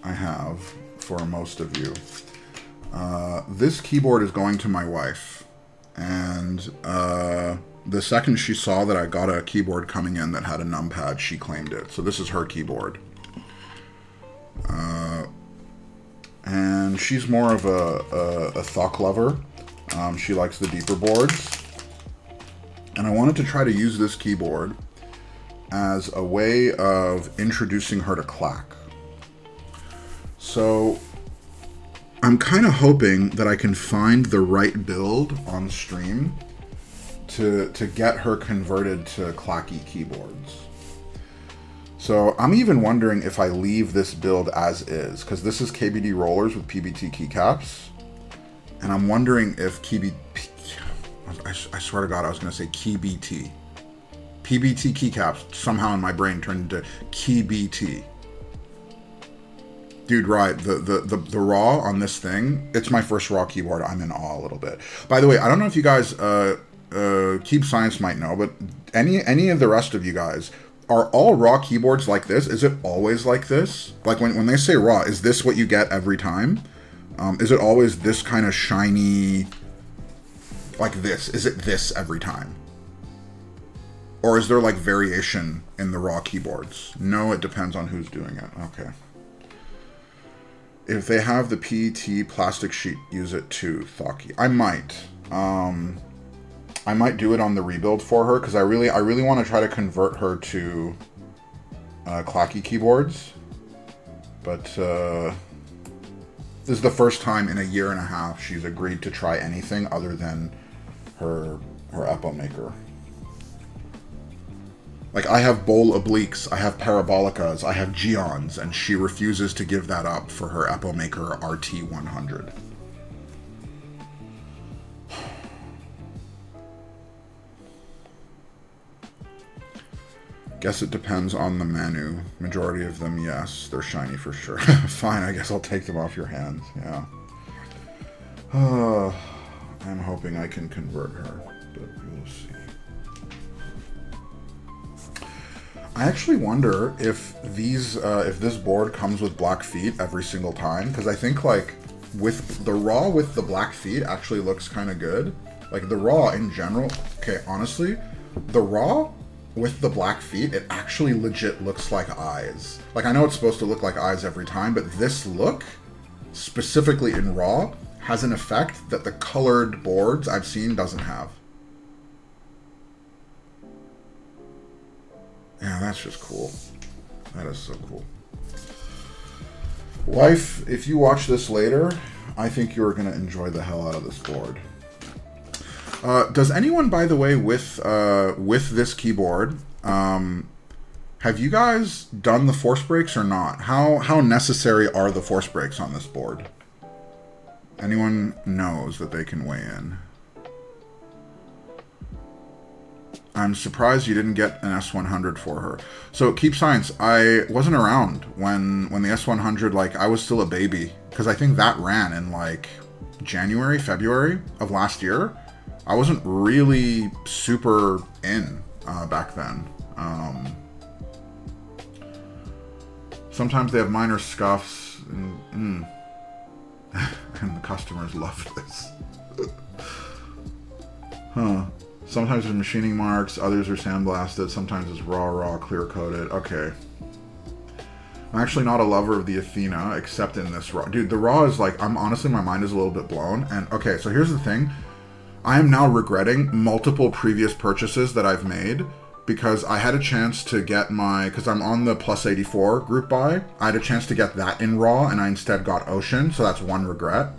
I have for most of you. This keyboard is going to my wife, and the second she saw that I got a keyboard coming in that had a numpad, she claimed it. So this is her keyboard. And she's more of a Thok lover. She likes the deeper boards. And I wanted to try to use this keyboard as a way of introducing her to clack. So I'm kind of hoping that I can find the right build on stream to get her converted to clacky keyboards. So I'm even wondering if I leave this build as is, because this is KBD rollers with PBT keycaps. And I'm wondering if I swear to God, I was going to say KBT. PBT keycaps somehow in my brain turned into KBT. Dude, right, the raw on this thing, it's my first raw keyboard. I'm in awe a little bit. By the way, I don't know if you guys, Keep Science might know, but any of the rest of you guys, are all raw keyboards like this? Is it always like this? Like when they say raw, is this what you get every time? Is it always this kind of shiny, like this? Is it this every time? Or is there like variation in the raw keyboards? No, it depends on who's doing it. Okay. If they have the PET plastic sheet, use it too, Thocky. I might. I might do it on the rebuild for her, because I really want to try to convert her to clacky keyboards. But this is the first time in a year and a half she's agreed to try anything other than her Epo Maker. Like, I have bowl obliques, I have parabolicas, I have geons, and she refuses to give that up for her Epo Maker RT100. Guess it depends on the menu. Majority of them, yes, they're shiny for sure. Fine, I guess I'll take them off your hands, yeah. I'm hoping I can convert her, but we'll see. I actually wonder if if this board comes with black feet every single time, because I think like with the raw with the black feet actually looks kind of good. Like the raw in general, okay, honestly, the raw with the black feet, it actually legit looks like eyes. Like I know it's supposed to look like eyes every time, but this look, specifically in raw, has an effect that the colored boards I've seen doesn't have. Yeah, that's just cool. That is so cool. Wife, if you watch this later, I think you're going to enjoy the hell out of this board. Does anyone, by the way, with this keyboard, have you guys done the force breaks or not? How necessary are the force breaks on this board? Anyone knows that they can weigh in? I'm surprised you didn't get an S100 for her. So, Keep Science, I wasn't around when the S100, like, I was still a baby. Because I think that ran in, like, January, February of last year. I wasn't really super in back then. Sometimes they have minor scuffs, and the customers love this. Huh. Sometimes there's machining marks, others are sandblasted, sometimes it's raw, clear-coated. Okay. I'm actually not a lover of the Athena, except in this raw. Dude, the raw is like, honestly, my mind is a little bit blown. And, okay, so here's the thing. I am now regretting multiple previous purchases that I've made because I had a chance to get because I'm on the Plus 84 group buy. I had a chance to get that in raw, and I instead got Ocean, so that's one regret.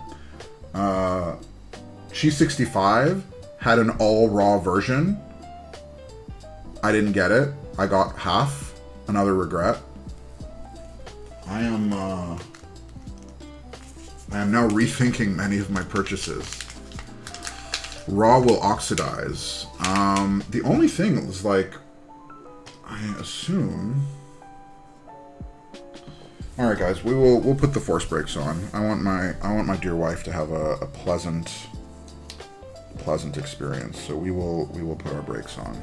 She's 65. Had an all raw version. I didn't get it. I got half. Another regret. I am now rethinking many of my purchases. Raw will oxidize. The only thing is, like, I assume. All right, guys, we'll put the force brakes on. I want my dear wife to have a pleasant experience. So we will put our brakes on.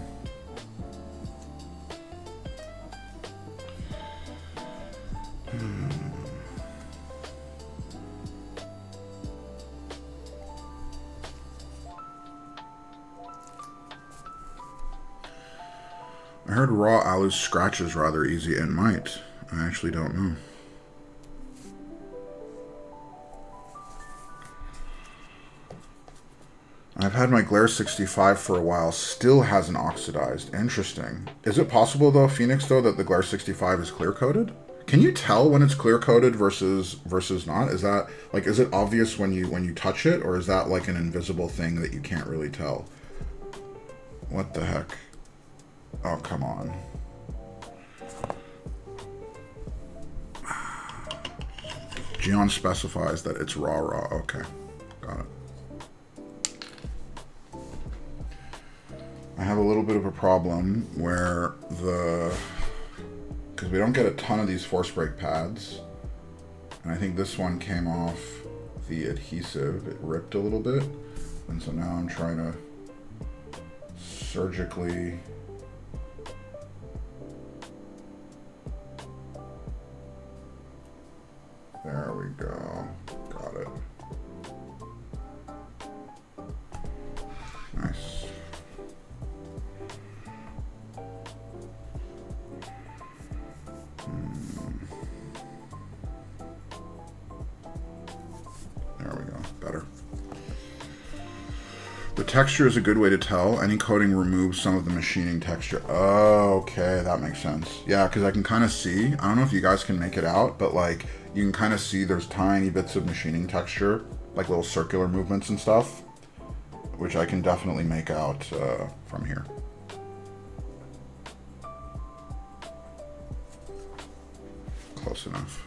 I heard raw alu scratches rather easy. It might. I actually don't know. I've had my Glare 65 for a while. Still hasn't oxidized. Interesting. Is it possible, though, Phoenix, though, that the Glare 65 is clear-coated? Can you tell when it's clear-coated versus not? Is that, like, is it obvious when you touch it, or is that, like, an invisible thing that you can't really tell? What the heck? Oh, come on. Gion specifies that it's raw. Okay, got it. I have a little bit of a problem where because we don't get a ton of these force brake pads, and I think this one came off the adhesive. It ripped a little bit, and so now I'm trying to surgically there we go. Got it. Nice. There we go. Better. The texture is a good way to tell. Any coating removes some of the machining texture. Oh, okay, that makes sense. Yeah, because I can kind of see. I don't know if you guys can make it out, but like you can kind of see there's tiny bits of machining texture, like little circular movements and stuff, which I can definitely make out from here. Close enough.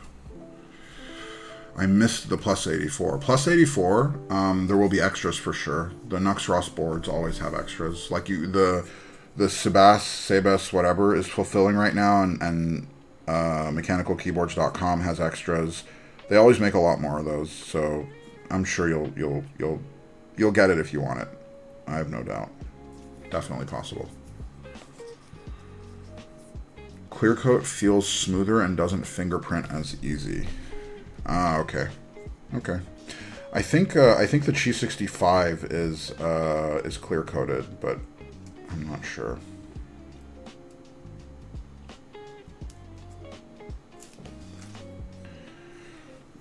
I missed the plus 84. Plus 84, there will be extras for sure. The Nux Ross boards always have extras. Like the Sebas, whatever, is fulfilling right now, and mechanicalkeyboards.com has extras. They always make a lot more of those, so I'm sure you'll get it if you want it. I have no doubt. Definitely possible. Clear coat feels smoother and doesn't fingerprint as easy. Ah, okay. Okay. I think the Chi 65 is clear coated, but I'm not sure.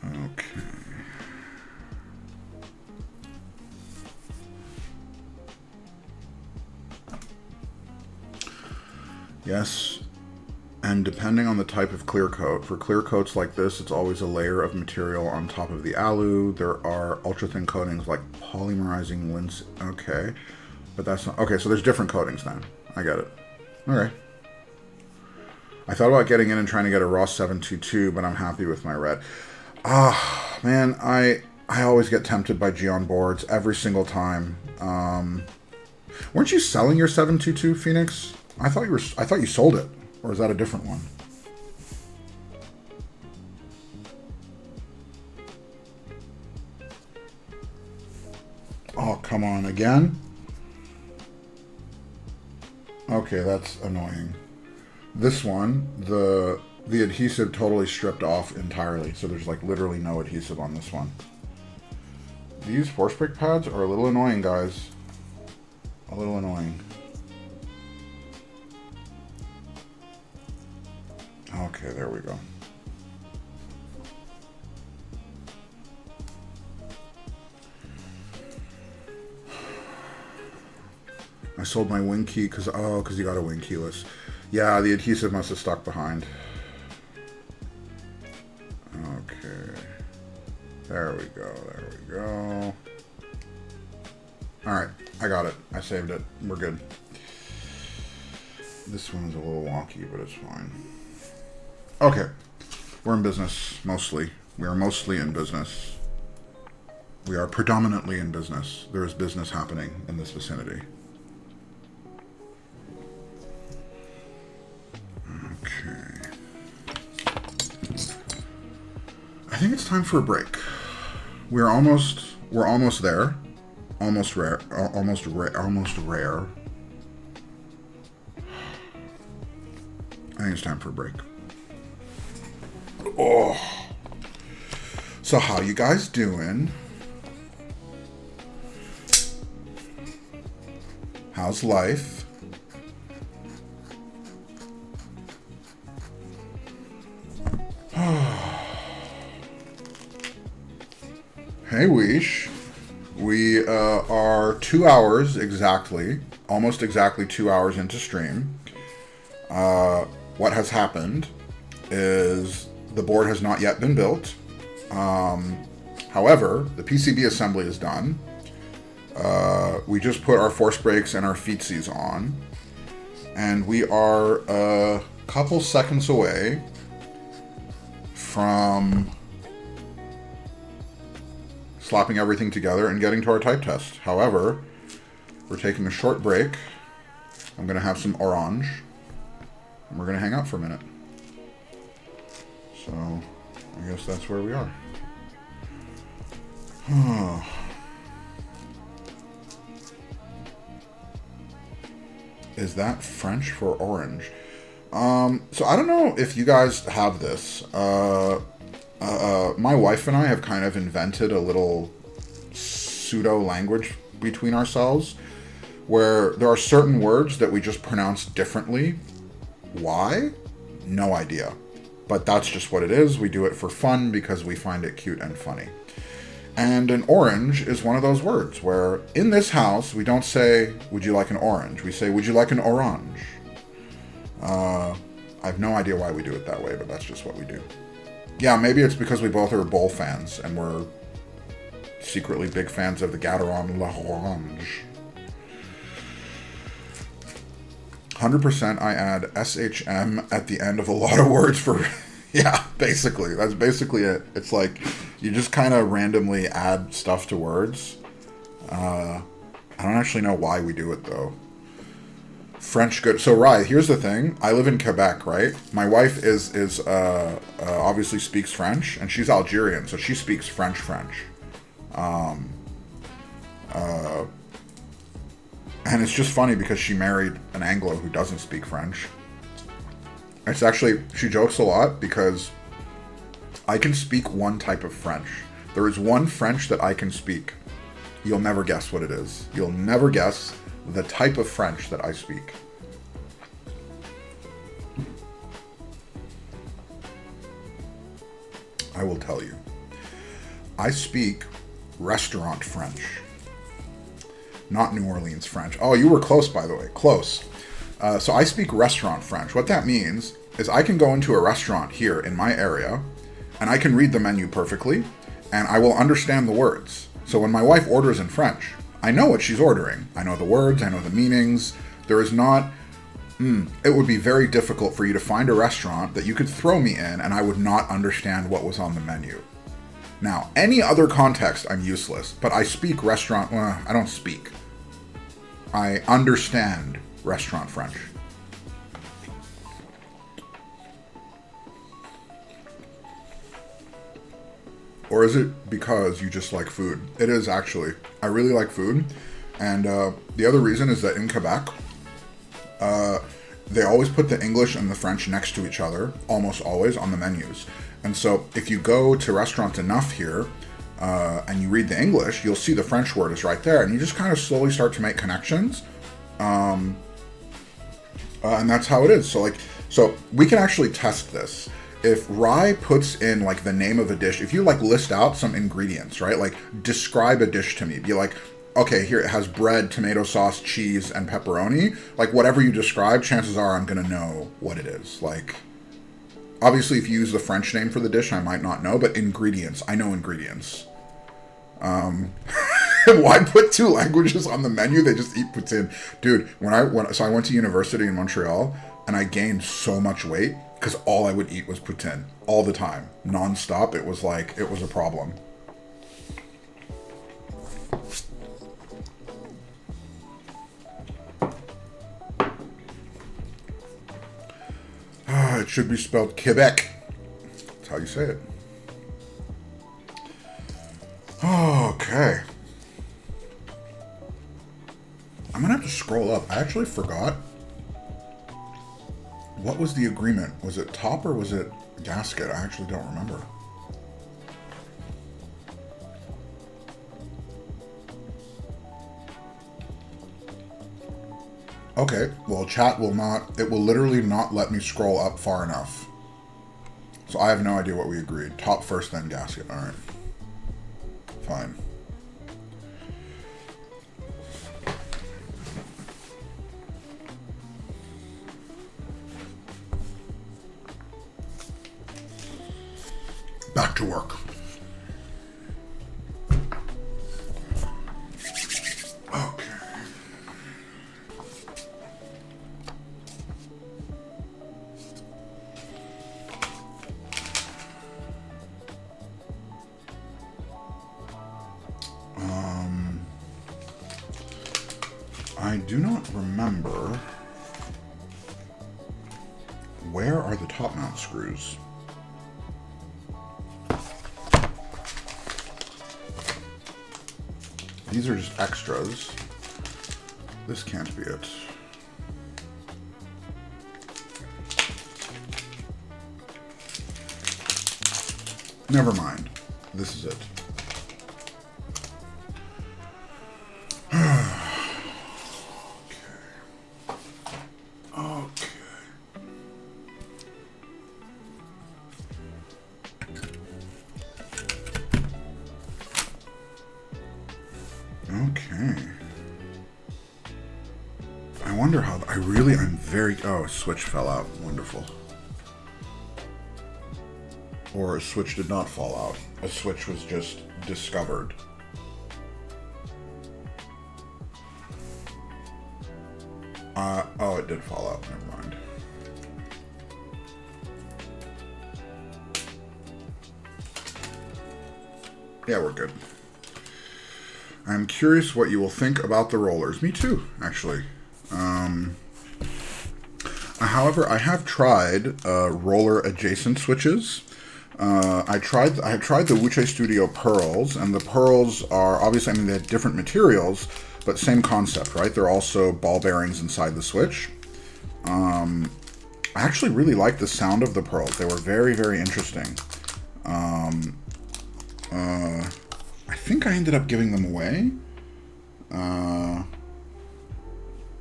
Okay. Yes. And depending on the type of clear coat, for clear coats like this, it's always a layer of material on top of the alu. There are ultra thin coatings like polymerizing lens. Okay, but that's not okay. So there's different coatings then. I get it. Okay. I thought about getting in and trying to get a raw 722, but I'm happy with my red. Ah, man, I always get tempted by Gion boards every single time. Weren't you selling your 722, Phoenix? I thought you sold it. Or is that a different one? Oh, come on, again? Okay, that's annoying. This one, the adhesive totally stripped off entirely, so there's like literally no adhesive on this one. These force brake pads are a little annoying, guys. A little annoying. Okay, there we go. I sold my wing key because you got a wing keyless. Yeah, the adhesive must have stuck behind. Okay. There we go, there we go. Alright, I got it. I saved it. We're good. This one's a little wonky, but it's fine. Okay. We're in business, mostly. We are mostly in business. We are predominantly in business. There is business happening in this vicinity. Okay. I think it's time for a break. We're almost there. Almost rare. I think it's time for a break. Oh. So how you guys doing? How's life? Hey, Weesh. We are 2 hours exactly, almost exactly 2 hours into stream. What has happened is the board has not yet been built. However, the PCB assembly is done. We just put our force brakes and our feetsies on. And we are a couple seconds away from slapping everything together and getting to our type test. However, we're taking a short break. I'm going to have some orange. And we're going to hang out for a minute. So, I guess that's where we are. Is that French for orange? So I don't know if you guys have this. My wife and I have kind of invented a little pseudo language between ourselves where there are certain words that we just pronounce differently. Why? No idea. But that's just what it is. We do it for fun because we find it cute and funny. And an orange is one of those words where in this house, we don't say, would you like an orange? We say, would you like an orange? I have no idea why we do it that way, but that's just what we do. Yeah, maybe it's because we both are Bull fans and we're secretly big fans of the Gateron L'Orange. 100% I add SHM at the end of a lot of words for... Yeah, basically. That's basically it. It's like you just kind of randomly add stuff to words. I don't actually know why we do it, though. French good. So, Rye, here's the thing. I live in Quebec, right? My wife is obviously speaks French, and she's Algerian, so she speaks French. And it's just funny because she married an Anglo who doesn't speak French. It's actually, she jokes a lot because I can speak one type of French. There is one French that I can speak. You'll never guess what it is. You'll never guess the type of French that I speak. I will tell you. I speak restaurant French. Not New Orleans French. Oh, you were close, by the way. Close. So I speak restaurant French. What that means is I can go into a restaurant here in my area and I can read the menu perfectly and I will understand the words. So when my wife orders in French, I know what she's ordering. I know the words, I know the meanings. There is not... it would be very difficult for you to find a restaurant that you could throw me in and I would not understand what was on the menu. Now, any other context, I'm useless, but I speak restaurant... Well, I don't speak. I understand restaurant French. Or is it because you just like food? It is actually. I really like food. And the other reason is that in Quebec, they always put the English and the French next to each other, almost always, on the menus. And so if you go to restaurants enough here and you read the English, you'll see the French word is right there. And you just kind of slowly start to make connections. And that's how it is. So we can actually test this. If Rye puts in like the name of a dish, if you like list out some ingredients, right? Like describe a dish to me. Be like, okay, here it has bread, tomato sauce, cheese, and pepperoni. Like whatever you describe, chances are I'm going to know what it is. Like, obviously if you use the French name for the dish, I might not know, but ingredients, I know ingredients. Why put two languages on the menu? They just eat poutine. Dude, so I went to university in Montreal and I gained so much weight because all I would eat was poutine all the time, non-stop. It was like, it was a problem. It should be spelled Quebec. That's how you say it. Okay. I'm gonna have to scroll up. I actually forgot. What was the agreement? Was it top or was it gasket? I actually don't remember. Okay, well, chat will not, it will literally not let me scroll up far enough. So I have no idea what we agreed. Top first, then gasket. All right. Fine. Back to work. Okay. I do not remember. Where are the top mount screws? These are just extras. This can't be it. Never mind. This is it. Okay. I wonder how, I'm very, oh, a switch fell out. Wonderful. Or a switch did not fall out. A switch was just discovered. Oh, it did fall out. Never mind. Yeah, we're good. I'm curious what you will think about the rollers. Me too, actually. However, I have tried roller adjacent switches. I have tried the Wuche Studio pearls, and the pearls are obviously, I mean, they have different materials, but same concept, right? They're also ball bearings inside the switch. I actually really like the sound of the pearls. They were very, very interesting. I think I ended up giving them away,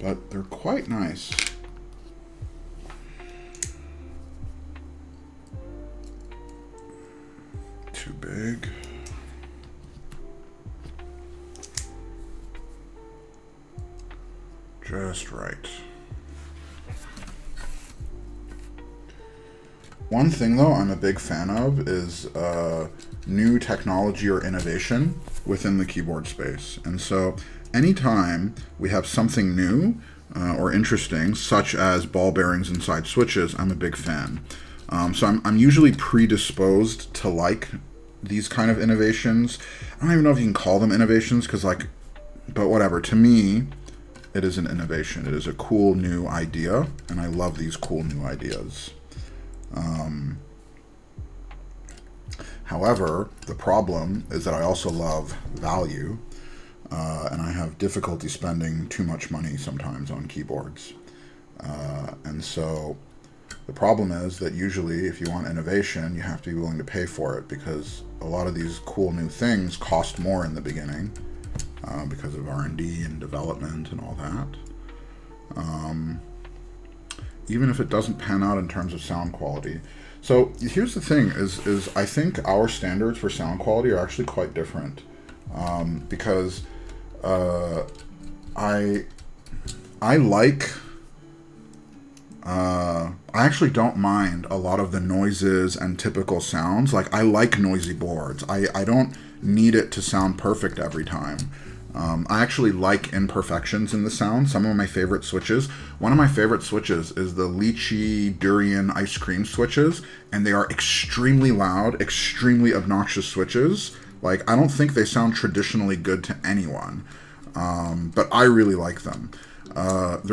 but they're quite nice. Too big. Just right. One thing, though, I'm a big fan of is new technology or innovation within the keyboard space. And so anytime we have something new or interesting, such as ball bearings inside switches, I'm a big fan. So I'm usually predisposed to like these kind of innovations. I don't even know if you can call them innovations, because but whatever. To me, it is an innovation. It is a cool new idea, and I love these cool new ideas. However, the problem is that I also love value, and I have difficulty spending too much money sometimes on keyboards. And so the problem is that usually if you want innovation, you have to be willing to pay for it, because a lot of these cool new things cost more in the beginning because of R&D and development and all that. Even if it doesn't pan out in terms of sound quality. So here's the thing, is I think our standards for sound quality are actually quite different, because I actually don't mind a lot of the noises and typical sounds. Like, I like noisy boards. I don't need it to sound perfect every time. I actually like imperfections in the sound. Some of my favorite switches. One of my favorite switches is the lychee durian ice cream switches, and they are extremely loud, extremely obnoxious switches. Like, I don't think they sound traditionally good to anyone, but I really like them. What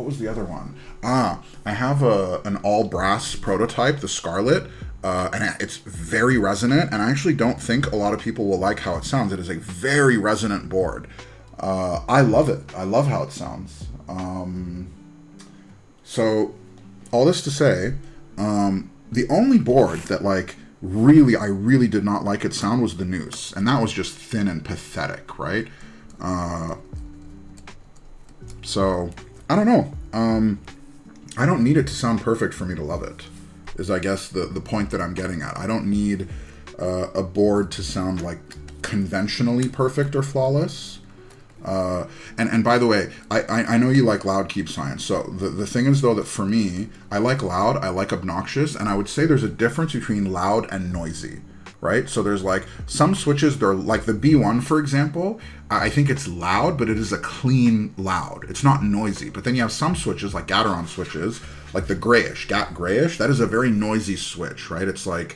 was the other one? I have an all brass prototype, the Scarlet, and it's very resonant, and I actually don't think a lot of people will like how it sounds. It is a very resonant board. I love it. I love how it sounds. So, all this to say, the only board that, like, I really did not like its sound was the Noose, and that was just thin and pathetic, right? So, I don't know. I don't need it to sound perfect for me to love it, is I guess the point that I'm getting at. I don't need a board to sound like conventionally perfect or flawless. And by the way, I know you like loud keep science. So the thing is, though, that for me, I like loud, I like obnoxious, and I would say there's a difference between loud and noisy, right? So there's like some switches, they're like the B1, for example. I think it's loud, but it is a clean loud. It's not noisy. But then you have some switches, like Gateron switches, like the GAT grayish, that is a very noisy switch, right? It's like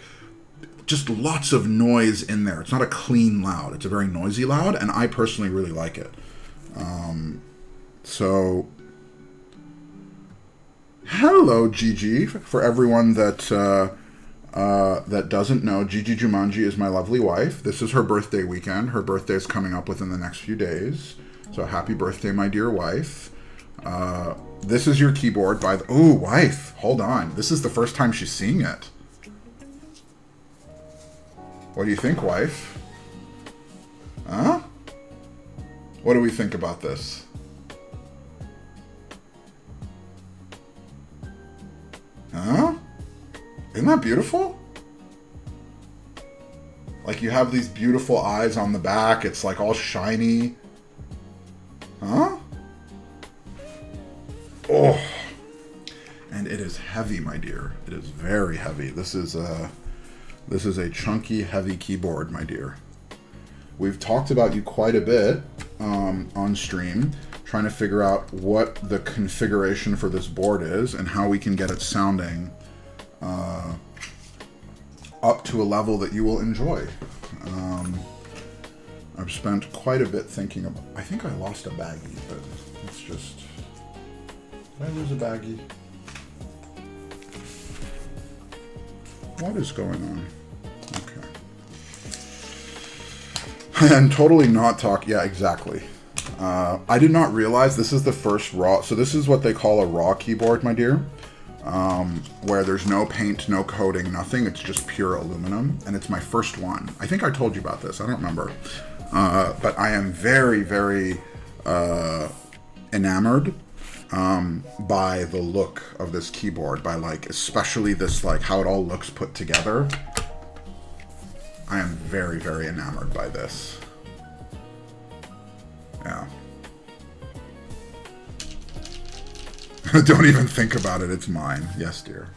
just lots of noise in there. It's not a clean loud. It's a very noisy loud, and I personally really like it. So, hello, Gigi. For everyone that that doesn't know, Gigi Jumanji is my lovely wife. This is her birthday weekend. Her birthday is coming up within the next few days. So happy birthday, my dear wife. This is your keyboard by the... Ooh, wife, hold on. This is the first time she's seeing it. What do you think, wife? Huh? What do we think about this? Huh? Isn't that beautiful? Like, you have these beautiful eyes on the back. It's like all shiny. Huh? Oh. And it is heavy, my dear. It is very heavy. This is a chunky, heavy keyboard, my dear. We've talked about you quite a bit on stream, trying to figure out what the configuration for this board is and how we can get it sounding up to a level that you will enjoy. I've spent quite a bit thinking about... I think I lost a baggie, but it's just... Did I lose a baggie? What is going on? Okay. And totally not talk... Yeah, exactly. I did not realize this is the first raw... So this is what they call a raw keyboard, my dear. Where there's no paint, no coating, nothing. It's just pure aluminum. And it's my first one. I think I told you about this. I don't remember. But I am very, very enamored by the look of this keyboard. By, like, especially this, like, how it all looks put together. I am very, very enamored by this. Yeah. Don't even think about it. It's mine. Yes, dear.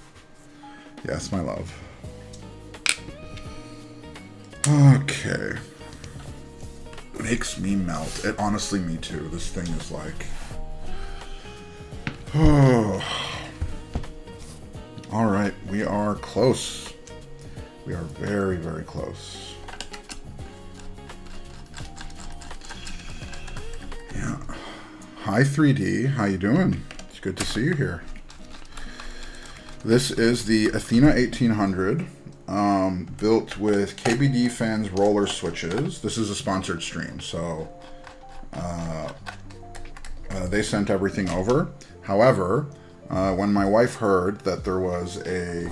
Yes, my love. Okay. Makes me melt. It honestly, me too. This thing is like... Oh. All right. We are close. We are very, very close. Yeah. Hi, 3D. How you doing? It's good to see you here. This is the Athena1800, built with KBDFans roller switches. This is a sponsored stream, so they sent everything over. However, when my wife heard that there was a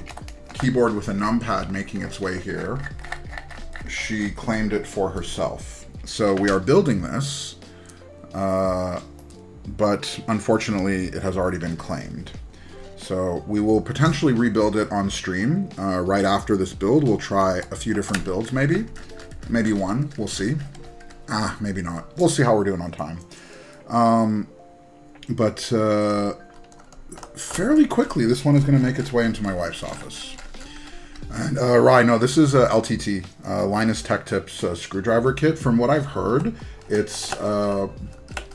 keyboard with a numpad making its way here, she claimed it for herself. So we are building this, but unfortunately it has already been claimed. So we will potentially rebuild it on stream right after this build. We'll try a few different builds, maybe. Maybe one. We'll see. Maybe not. We'll see how we're doing on time. But fairly quickly, this one is going to make its way into my wife's office. And Rye, no, this is a LTT, Linus Tech Tips screwdriver kit. From what I've heard, it's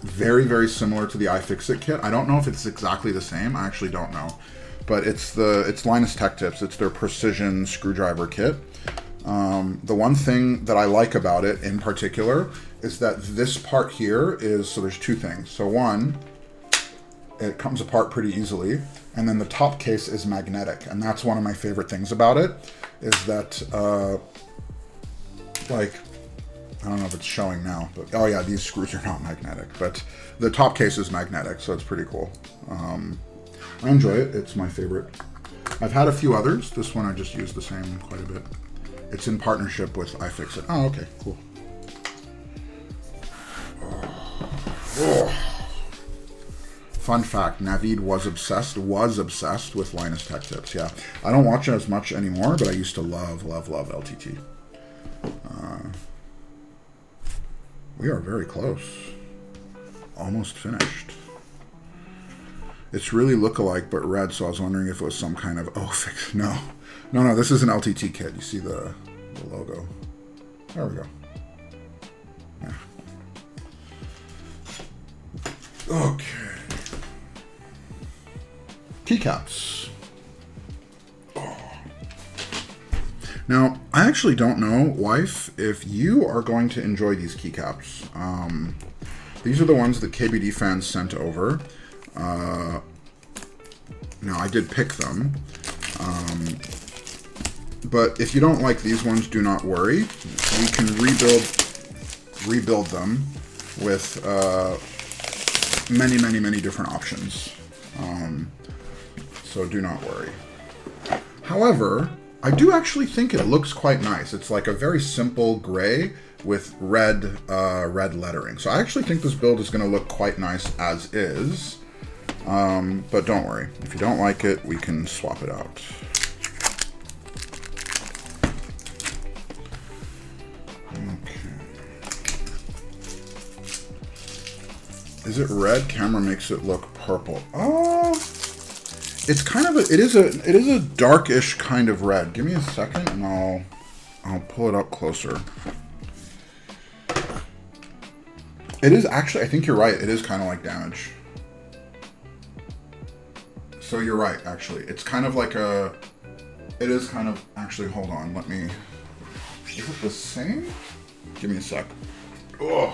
very, very similar to the iFixit kit. I don't know if it's exactly the same. I actually don't know. But it's Linus Tech Tips. It's their precision screwdriver kit. The one thing that I like about it in particular is that this part here is, so there's two things. So one, it comes apart pretty easily. And then the top case is magnetic. And that's one of my favorite things about it, is that, like, I don't know if it's showing now, but, oh yeah, these screws are not magnetic, but the top case is magnetic, so it's pretty cool. I enjoy it. It's my favorite. I've had a few others. This one I just use the same quite a bit. It's in partnership with iFixit. Oh, okay, cool. Oh. Fun fact, Naveed was obsessed with Linus Tech Tips. Yeah, I don't watch it as much anymore, but I used to love LTT. We are very close. Almost finished. It's really look-alike, but red, so I was wondering if it was some kind of... Oh, fix. No, this is an LTT kit. You see the logo. There we go. Yeah. Okay. Keycaps. Oh. Now, I actually don't know, wife, if you are going to enjoy these keycaps. These are the ones that KBDFans sent over. Now, I did pick them. But if you don't like these ones, do not worry. We can rebuild them with many different options. So do not worry. However, I do actually think it looks quite nice. It's like a very simple gray with red lettering. So I actually think this build is going to look quite nice as is. But don't worry. If you don't like it, we can swap it out. Okay. Is it red? Camera makes it look purple. Oh, it's kind of it is a darkish kind of red. Give me a second and I'll pull it up closer. It is actually, I think you're right. It is kind of like damage. So you're right, actually. It's kind of like it is kind of, actually, hold on. Is it the same? Give me a sec. Ugh.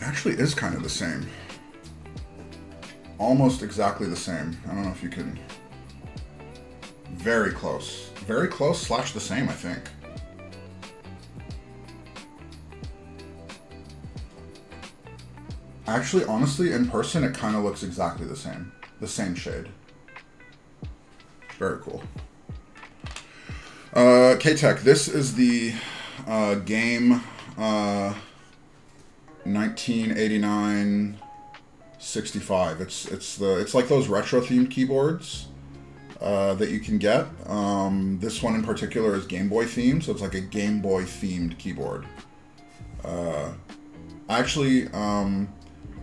Actually is kind of the same. Almost exactly the same. I don't know if you can... Very close. Very close / the same, I think. Actually, honestly, in person, it kind of looks exactly the same. The same shade. Very cool. K-Tech, this is the game 1989 65. It's like those retro themed keyboards that you can get. This one in particular is Game Boy themed, so it's like a Game Boy themed keyboard. I actually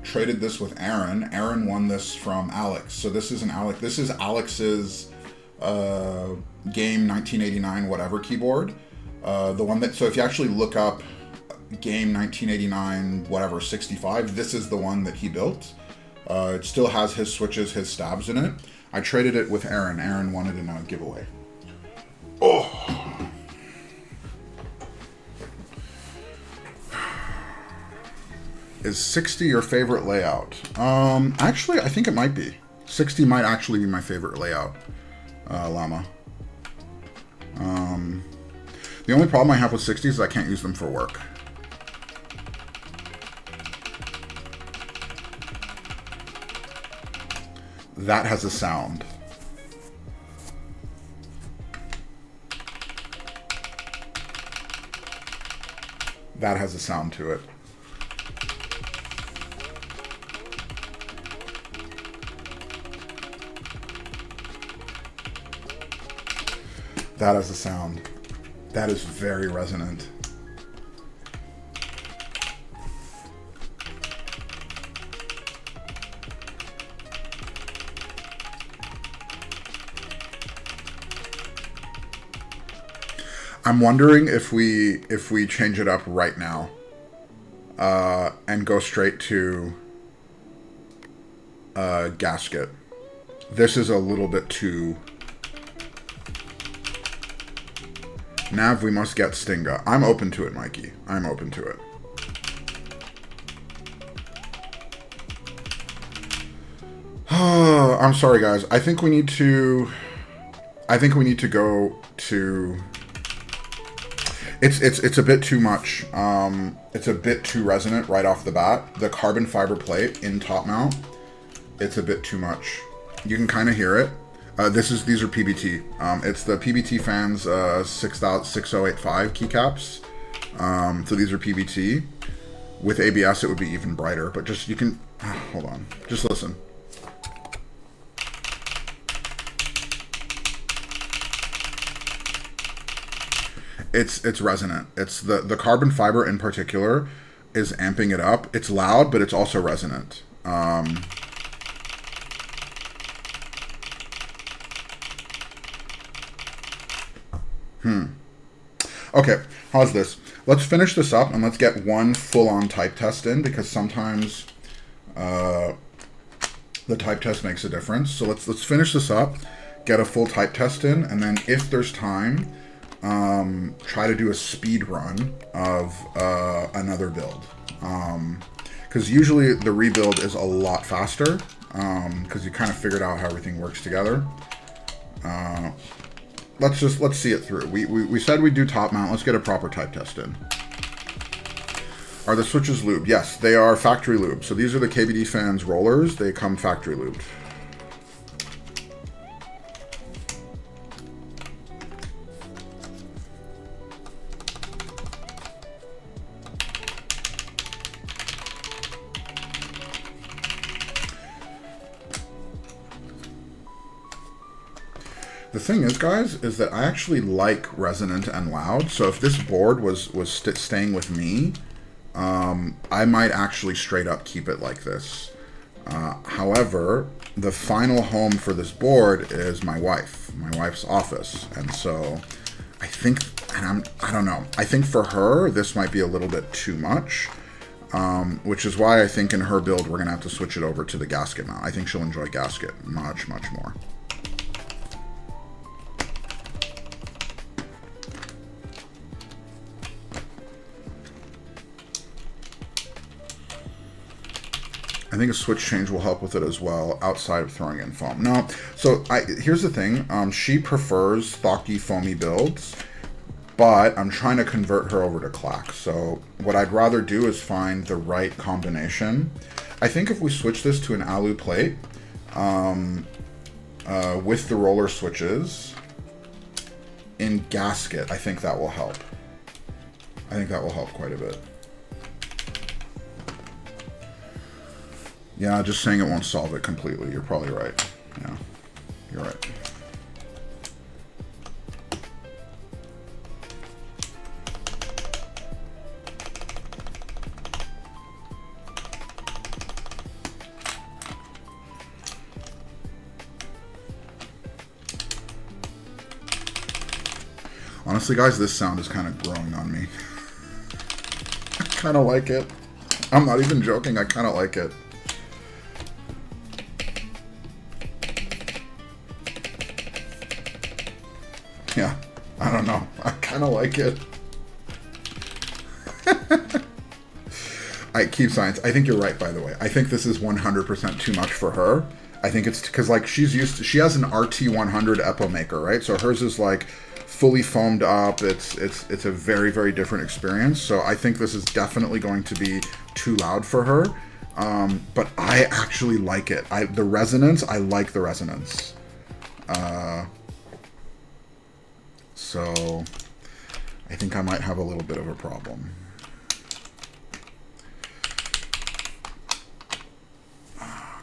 traded this with Aaron. Aaron won this from Alex. So this is Alex's Game 1989 whatever keyboard. The one that, so if you actually look up Game 1989 whatever 65, this is the one that he built. It still has his switches, his stabs in it. I traded it with Aaron. Aaron won it in a giveaway. Oh. Is 60 your favorite layout? Actually, I think it might be. 60 might actually be my favorite layout, Llama. The only problem I have with 60s is I can't use them for work. That has a sound. That has a sound to it. That is a sound. That is very resonant. I'm wondering if we change it up right now and go straight to gasket. This is a little bit too... Nav, we must get Stinga. I'm open to it, Mikey. I'm open to it. I'm sorry, guys. I think we need to go to... It's a bit too much. It's a bit too resonant right off the bat. The carbon fiber plate in top mount, it's a bit too much. You can kind of hear it. These are PBT. It's the KBDFans 6085 keycaps. So these are PBT. With ABS, it would be even brighter. But just, you can... Hold on. Just listen. It's resonant. It's the carbon fiber in particular is amping it up. It's loud, but it's also resonant. Okay, how's this? Let's finish this up and let's get one full-on type test in, because sometimes the type test makes a difference. So let's finish this up, get a full type test in, and then if there's time, try to do a speed run of another build. Because usually the rebuild is a lot faster, because you kind of figured out how everything works together. Let's see it through. We said we'd do top mount. Let's get a proper type test in. Are the switches lubed? Yes, they are factory lubed. So these are the KBDFans rollers. They come factory lubed. The thing is, guys, is that I actually like resonant and loud. So if this board was staying with me, I might actually straight up keep it like this. However, the final home for this board is my wife's office. And so I think, and I don't know, I think for her, this might be a little bit too much. Which is why I think in her build, we're going to have to switch it over to the gasket mount. I think she'll enjoy gasket much, much more. I think a switch change will help with it as well, outside of throwing in foam. No, so here's the thing. She prefers thocky, foamy builds, but I'm trying to convert her over to clack. So what I'd rather do is find the right combination. I think if we switch this to an alu plate with the roller switches in gasket, I think that will help. I think that will help quite a bit. Yeah, just saying it won't solve it completely. You're probably right. Yeah, you're right. Honestly, guys, this sound is kind of growing on me. I kind of like it. I'm not even joking. I kind of like it. Yeah, I don't know. I kind of like it. I keep science. I think you're right, by the way. I think this is 100% too much for her. I think it's because, like, she has an RT100 Epo maker, right? So hers is like fully foamed up. It's a very, very different experience. So I think this is definitely going to be too loud for her. But I actually like it. The resonance, I like the resonance. So I think I might have a little bit of a problem.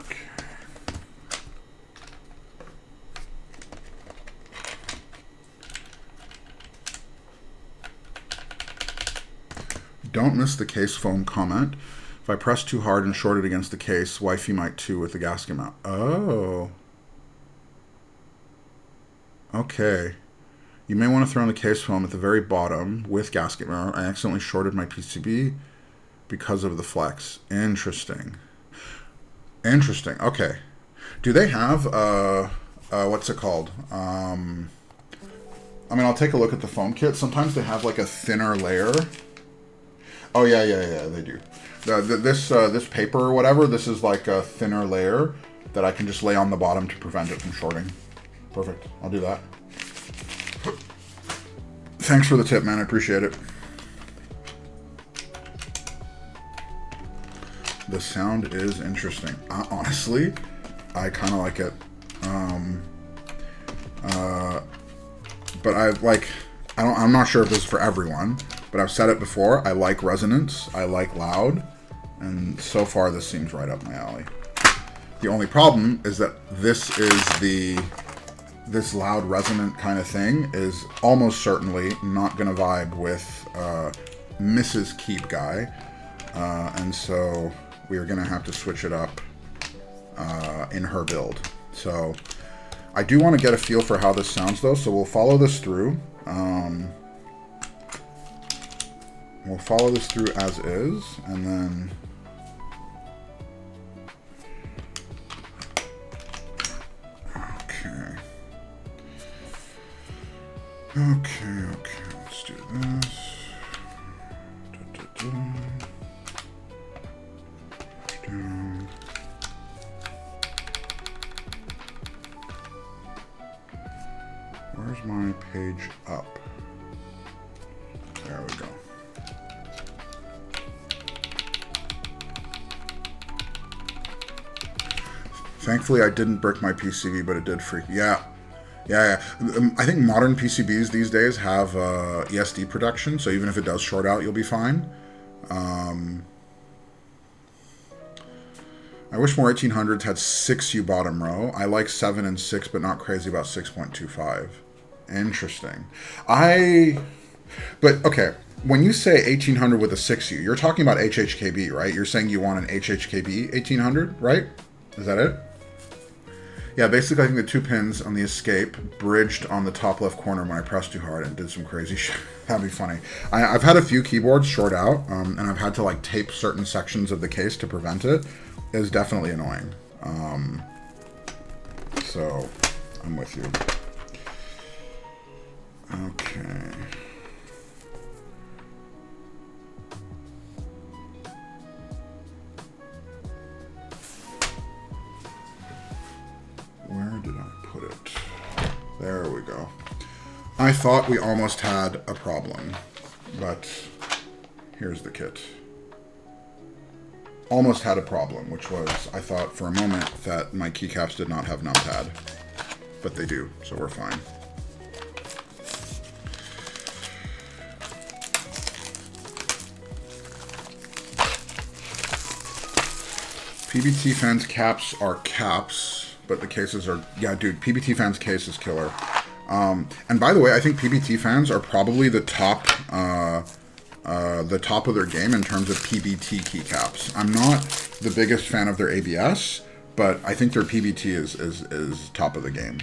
Okay. Don't miss the case foam comment. If I press too hard and short it against the case, wifey might too with the gasket mount. Oh. Okay. You may want to throw in the case foam at the very bottom with gasket mount. I accidentally shorted my PCB because of the flex. Interesting. Interesting. Okay. Do they have, what's it called? I mean, I'll take a look at the foam kit. Sometimes they have like a thinner layer. Oh, yeah, they do. This paper or whatever, this is like a thinner layer that I can just lay on the bottom to prevent it from shorting. Perfect. I'll do that. Thanks for the tip, man. I appreciate it. The sound is interesting. Honestly, I kind of like it. But I'm not sure if this is for everyone, but I've said it before. I like resonance. I like loud. And so far, this seems right up my alley. The only problem is that this loud resonant kind of thing is almost certainly not going to vibe with Mrs. Keep Guy. And so we are going to have to switch it up in her build. So I do want to get a feel for how this sounds though, so we'll follow this through. We'll follow this through as is, and then Okay, let's do this. Down. Where's my page up? There we go. Thankfully, I didn't brick my PCB, but it did freak. Yeah. I think modern PCBs these days have ESD protection, so even if it does short out, you'll be fine. I wish more 1800s had 6U bottom row. I like 7 and 6, but not crazy about 6.25. Interesting. But okay, when you say 1800 with a 6U, you're talking about HHKB, right? You're saying you want an HHKB 1800, right? Is that it? Yeah, basically I think the 2 pins on the escape bridged on the top left corner when I pressed too hard and did some crazy shit. That'd be funny. I've had a few keyboards short out, and I've had to like tape certain sections of the case to prevent it. It was definitely annoying. So, I'm with you. Okay. Where did I put it? There we go. I thought we almost had a problem, but here's the kit. Almost had a problem, which was, I thought for a moment that my keycaps did not have numpad, but they do, so we're fine. PBT fans caps are caps, but the cases are, yeah, dude, PBT fans case is killer. And by the way, I think PBT fans are probably the top of their game in terms of PBT keycaps. I'm not the biggest fan of their ABS, but I think their PBT is top of the game.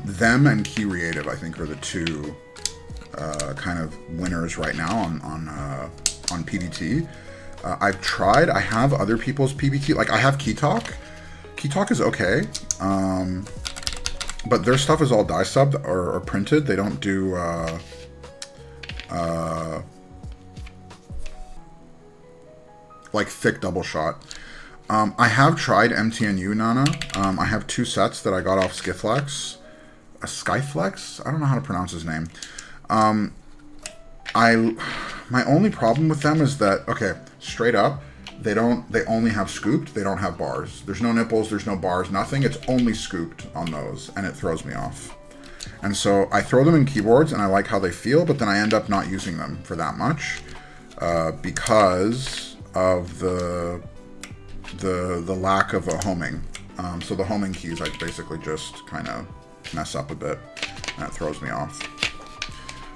Them and Key Creative, I think, are the two kind of winners right now on PBT. I've tried. I have other people's PBT. Like, I have Keytalk. Keytalk is okay. But their stuff is all die subbed or printed. They don't do like thick double shot. I have tried MTNU Nana. I have 2 sets that I got off Skyflex. Skyflex? I don't know how to pronounce his name. My only problem with them is that, okay, straight up, they only have scooped, they don't have bars. There's no nipples, there's no bars, nothing. It's only scooped on those, and it throws me off. And so I throw them in keyboards, and I like how they feel, but then I end up not using them for that much because of the lack of a homing. So the homing keys, I basically just kind of mess up a bit, and it throws me off.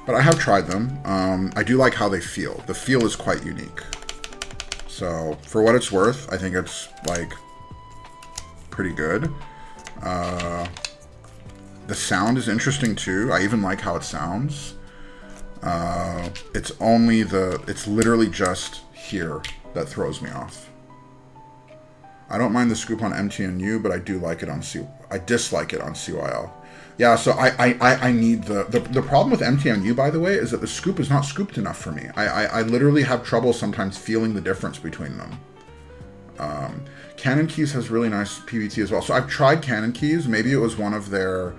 But I have tried them. I do like how they feel. The feel is quite unique. So for what it's worth, I think it's like pretty good. The sound is interesting too. I even like how it sounds. It's literally just here that throws me off. I don't mind the scoop on MTNU, but I do like it on I dislike it on CYL. Yeah, so I need the problem with MTNU, by the way, is that the scoop is not scooped enough for me. I literally have trouble sometimes feeling the difference between them. Canon Keys has really nice PVT as well. So I've tried Canon Keys. Maybe it was one of their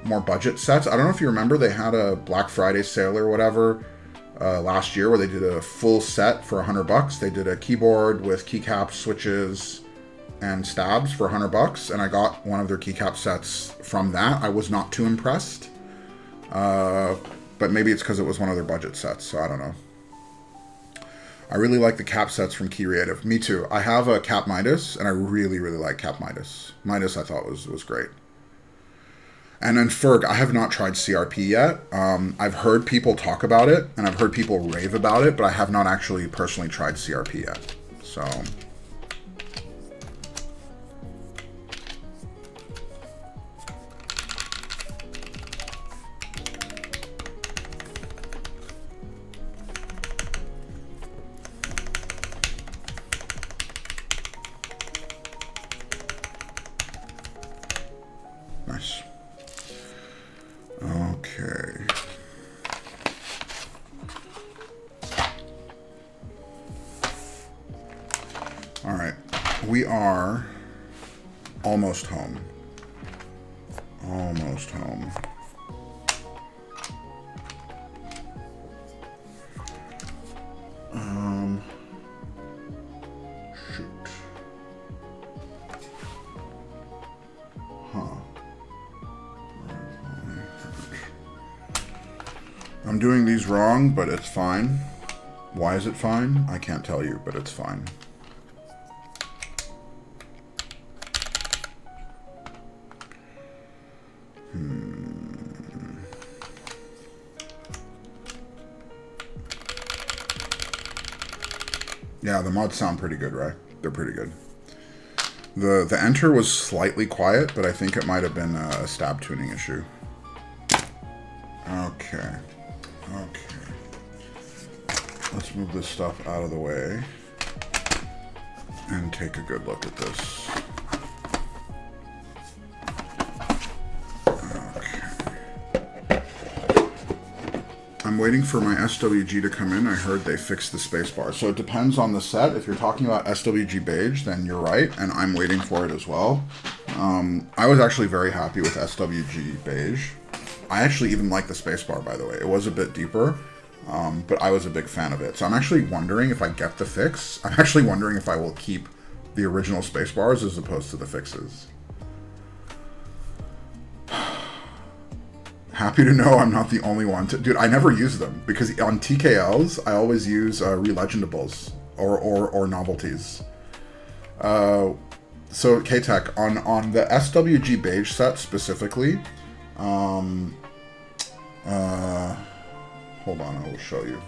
more budget sets. I don't know if you remember, they had a Black Friday sale or whatever last year where they did a full set for $100. They did a keyboard with keycaps, switches, and stabs for $100, and I got one of their keycap sets from that. I was not too impressed, but maybe it's because it was one of their budget sets, so I don't know. I really like the cap sets from Keyreative. Me too. I have a Cap Midas, and I really, really like Cap Midas. Midas I thought was great. And then Ferg, I have not tried CRP yet. I've heard people talk about it, and I've heard people rave about it, but I have not actually personally tried CRP yet. So nice. Okay. All right. We are almost home. Almost home. Shoot. Huh. I'm doing these wrong, but it's fine. Why is it fine? I can't tell you, but it's fine. Yeah, the mods sound pretty good, right? They're pretty good. The enter was slightly quiet, but I think it might have been a stab tuning issue. Okay. Okay. Let's move this stuff out of the way and take a good look at this. I'm waiting for my SWG to come in. I heard they fixed the spacebar. So it depends on the set. If you're talking about SWG beige, then you're right, and I'm waiting for it as well. I was actually very happy with SWG beige. I actually even like the spacebar, by the way. It was a bit deeper, but I was a big fan of it. So I'm actually wondering if I get the fix. I'm actually wondering if I will keep the original spacebars as opposed to the fixes. Happy to know I'm not the only one to... Dude, I never use them, because on TKLs, I always use relegendables or novelties. So, K-Tech, on the SWG beige set specifically, hold on, I will show you.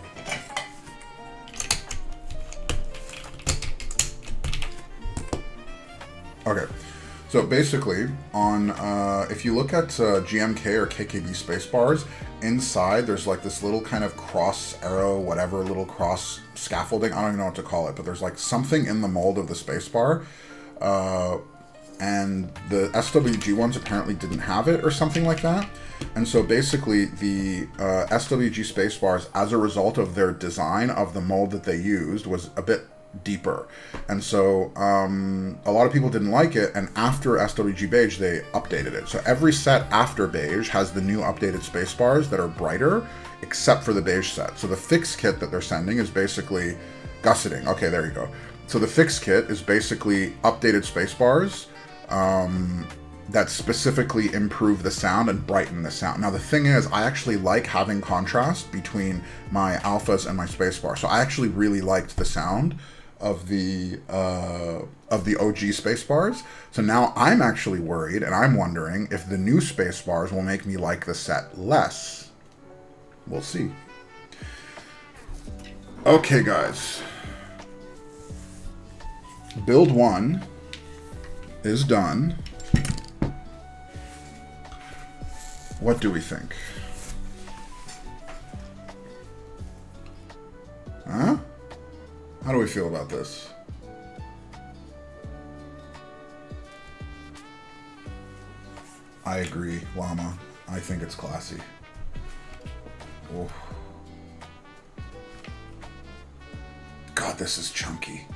Okay. So basically, on if you look at GMK or KKB spacebars, inside there's like this little kind of cross arrow, whatever, little cross scaffolding. I don't even know what to call it, but there's like something in the mold of the spacebar. And the SWG ones apparently didn't have it or something like that. And so basically the SWG spacebars, as a result of their design of the mold that they used, was a bit deeper, and so a lot of people didn't like it, and after SWG beige they updated it. So every set after beige has the new updated spacebars that are brighter, except for the beige set. So the fix kit that they're sending is basically gusseting. Okay, there you go. So the fix kit is basically updated spacebars that specifically improve the sound and brighten the sound. Now the thing is, I actually like having contrast between my alphas and my spacebar. So I actually really liked the sound of the OG spacebars. So now I'm actually worried, and I'm wondering if the new spacebars will make me like the set less. We'll see. Okay, guys. Build 1 is done. What do we think? Huh? How do we feel about this? I agree, Llama. I think it's classy. Oh. God, this is chunky.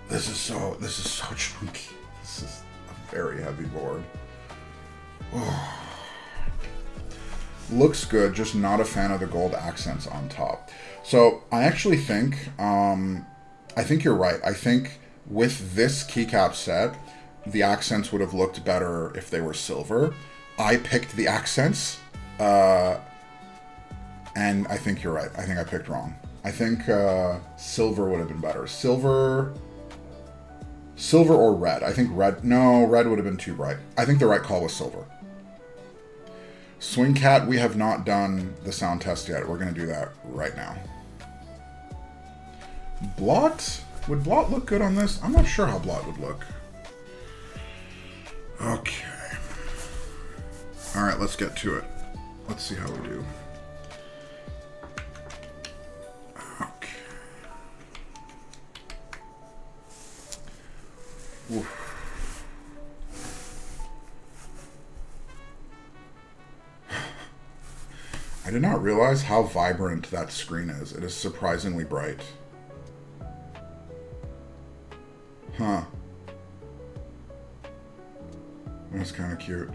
This is so chunky. This is a very heavy board. Oh. Looks good, just not a fan of the gold accents on top. So I actually think, I think you're right. I think with this keycap set, the accents would have looked better if they were silver. I picked the accents, and I think you're right. I think I picked wrong. I think silver would have been better. Silver or red. I think red. No, red would have been too bright. I think the right call was silver. Swing Cat, we have not done the sound test yet. We're going to do that right now. Blot? Would Blot look good on this? I'm not sure how Blot would look. Okay. All right, let's get to it. Let's see how we do. Okay. Oof. I did not realize how vibrant that screen is. It is surprisingly bright. Huh. That's kind of cute.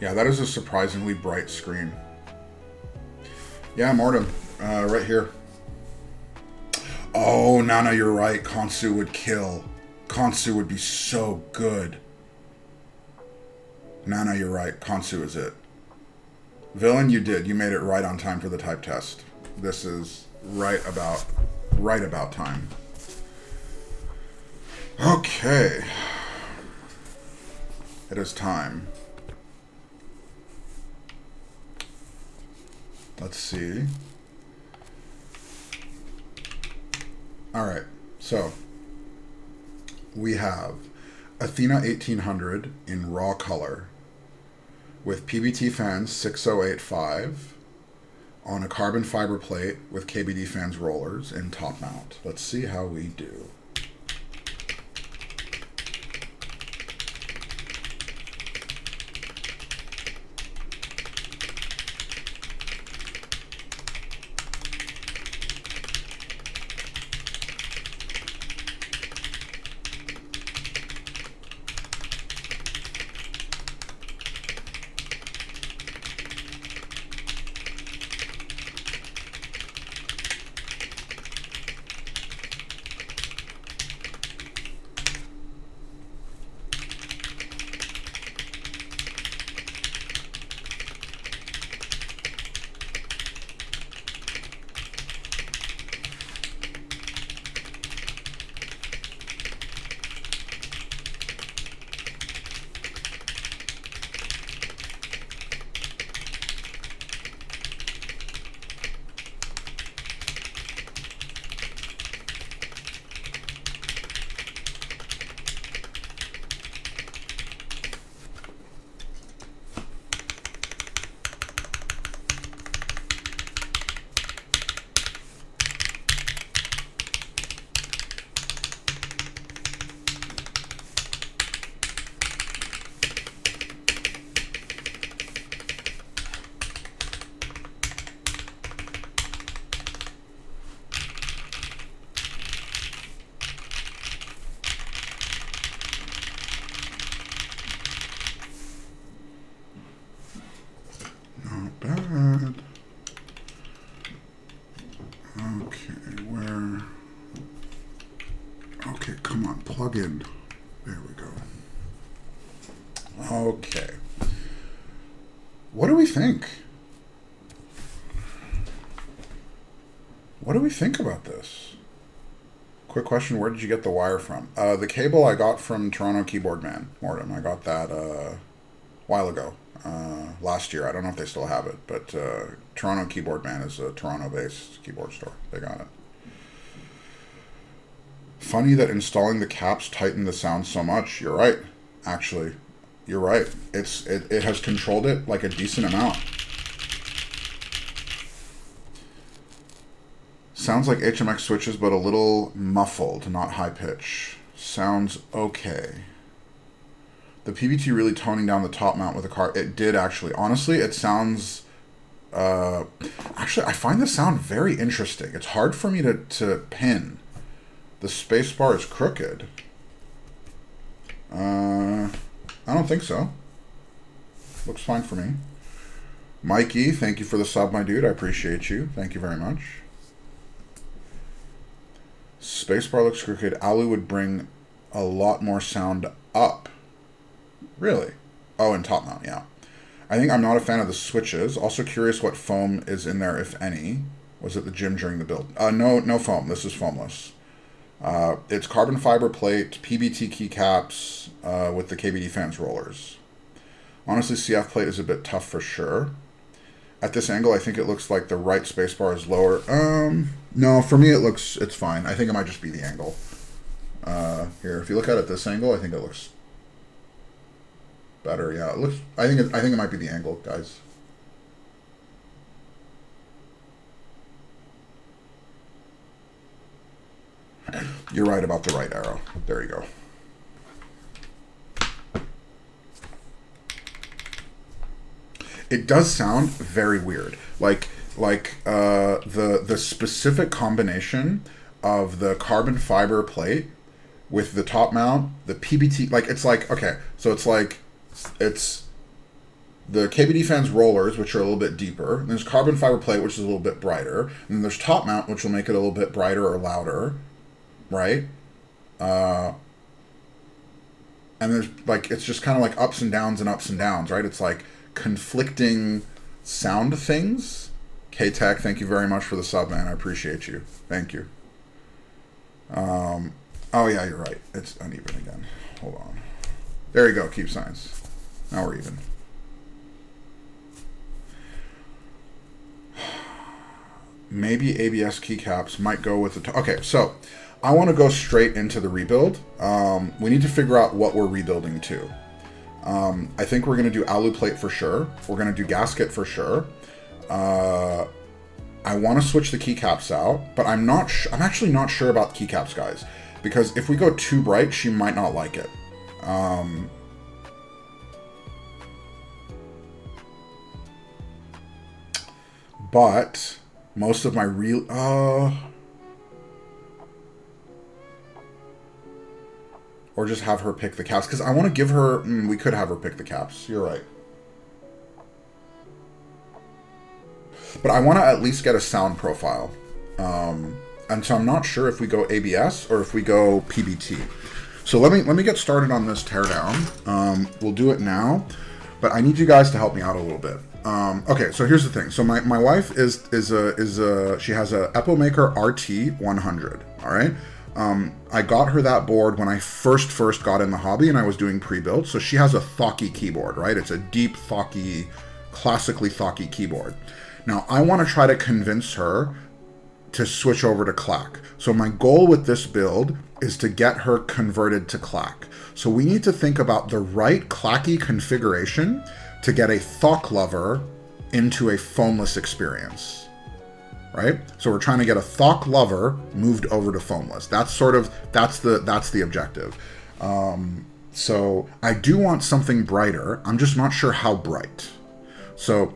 Yeah, that is a surprisingly bright screen. Yeah, Mortem. Right here. Oh, Nana, you're right. Konsu would kill. Konsu would be so good. Nana, you're right. Konsu is it. Villain, you did. You made it right on time for the type test. This is right about time. Okay. It is time. Let's see. All right. So we have Athena1800 in raw color, with KBDFans 6085 on a carbon fiber plate with KBDFans rollers in top mount. Let's see how we do. Bad. Okay, where? Okay, come on, plug in. There we go. Okay. What do we think? What do we think about this? Quick question, where did you get the wire from? The cable I got from Toronto Keyboard Man, Mortem. I got that while ago, last year. I don't know if they still have it, but Toronto Keyboard Man is a Toronto-based keyboard store. They got it. Funny that installing the caps tightened the sound so much. You're right, actually. You're right. It has controlled it like a decent amount. Sounds like HMX switches, but a little muffled, not high pitch. Sounds okay. The PBT really toning down the top mount with the car. It did actually. Honestly, it sounds... actually, I find the sound very interesting. It's hard for me to pin. The spacebar is crooked. I don't think so. Looks fine for me. Mikey, thank you for the sub, my dude. I appreciate you. Thank you very much. Spacebar looks crooked. Alu would bring a lot more sound up. Really? Oh, and top mount, yeah. I think I'm not a fan of the switches. Also curious what foam is in there, if any. Was it the gym during the build? No foam. This is foamless. It's carbon fiber plate, PBT keycaps with the KBDFans rollers. Honestly, CF plate is a bit tough for sure. At this angle, I think it looks like the right spacebar is lower. No, for me it's fine. I think it might just be the angle. Here, if you look at it this angle, I think it looks better. Yeah, it looks. I think it might be the angle, guys. You're right about the right arrow. There you go. It does sound very weird. Like the specific combination of the carbon fiber plate with the top mount, the PBT, like it's like, okay, so it's like, it's the KBDFans rollers, which are a little bit deeper. And there's carbon fiber plate, which is a little bit brighter. And then there's top mount, which will make it a little bit brighter or louder, right? And there's like, it's just kind of like ups and downs, right? It's like conflicting sound things. K-Tech, thank you very much for the sub, man. I appreciate you. Thank you. Oh yeah, you're right. It's uneven again. Hold on. There you go, keep signs. Now we're even. Maybe ABS keycaps might go with the... Okay, so I want to go straight into the rebuild. We need to figure out what we're rebuilding to. I think we're going to do alu plate for sure. We're going to do gasket for sure. I want to switch the keycaps out, but I'm actually not sure about keycaps, guys, because if we go too bright, she might not like it. But most of my real... or just have her pick the caps, because I want to give her... we could have her pick the caps. You're right. But I want to at least get a sound profile. And so I'm not sure if we go ABS or if we go PBT. So let me get started on this teardown. We'll do it now, but I need you guys to help me out a little bit. Okay, so here's the thing. So my wife she has a Epomaker RT100. All right. I got her that board when I first got in the hobby and I was doing pre-build. So she has a Thocky keyboard, right? It's a deep Thocky, classically Thocky keyboard. Now I want to try to convince her to switch over to clack. So my goal with this build is to get her converted to clack. So we need to think about the right clacky configuration to get a Thock lover into a foamless experience, right? So we're trying to get a Thock lover moved over to foamless. That's the objective. So I do want something brighter. I'm just not sure how bright. So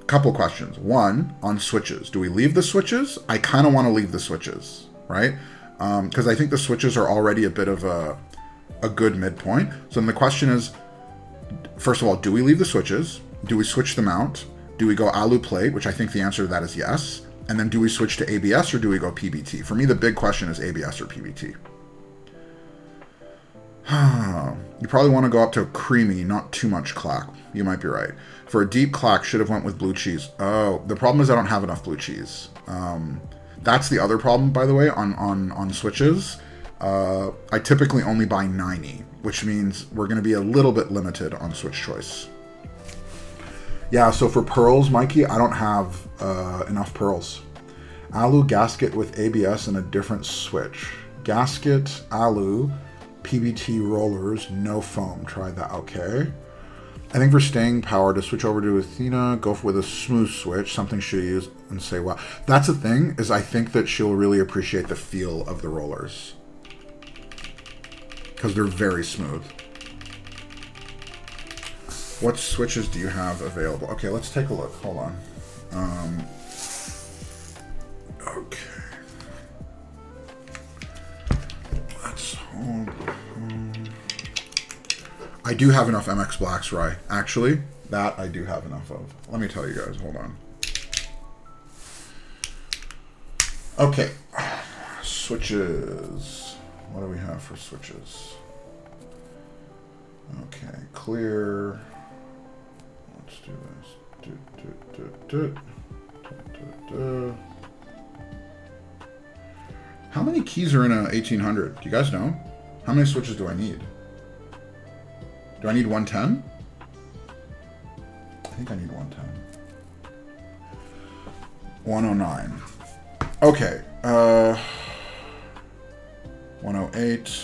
couple questions. One, on switches. Do we leave the switches? I kind of want to leave the switches, right? Because I think the switches are already a bit of a good midpoint. So then the question is, first of all, do we leave the switches? Do we switch them out? Do we go alu plate, which I think the answer to that is yes. And then do we switch to ABS or do we go PBT? For me, the big question is ABS or PBT. You probably want to go up to creamy, not too much clack. You might be right. For a deep clack, should have went with blue cheese. Oh, the problem is I don't have enough blue cheese. That's the other problem, by the way, on switches. I typically only buy 90, which means we're going to be a little bit limited on switch choice. Yeah, so for pearls, Mikey, I don't have enough pearls. Alu gasket with ABS and a different switch. Gasket, alu, PBT rollers, no foam. Try that. Okay. I think for staying power, to switch over to Athena, go with a smooth switch, something she'll use and say, wow. That's the thing, is I think that she'll really appreciate the feel of the rollers. Because they're very smooth. What switches do you have available? Okay, let's take a look. Hold on. Okay. Let's hold on. I do have enough MX Blacks, Rye. Actually, that I do have enough of. Let me tell you guys. Hold on. Okay. Switches. What do we have for switches? Okay. Clear. Let's do this. How many keys are in a 1800? Do you guys know? How many switches do I need? Do I need 110? I think I need 110. 109. Okay. 108.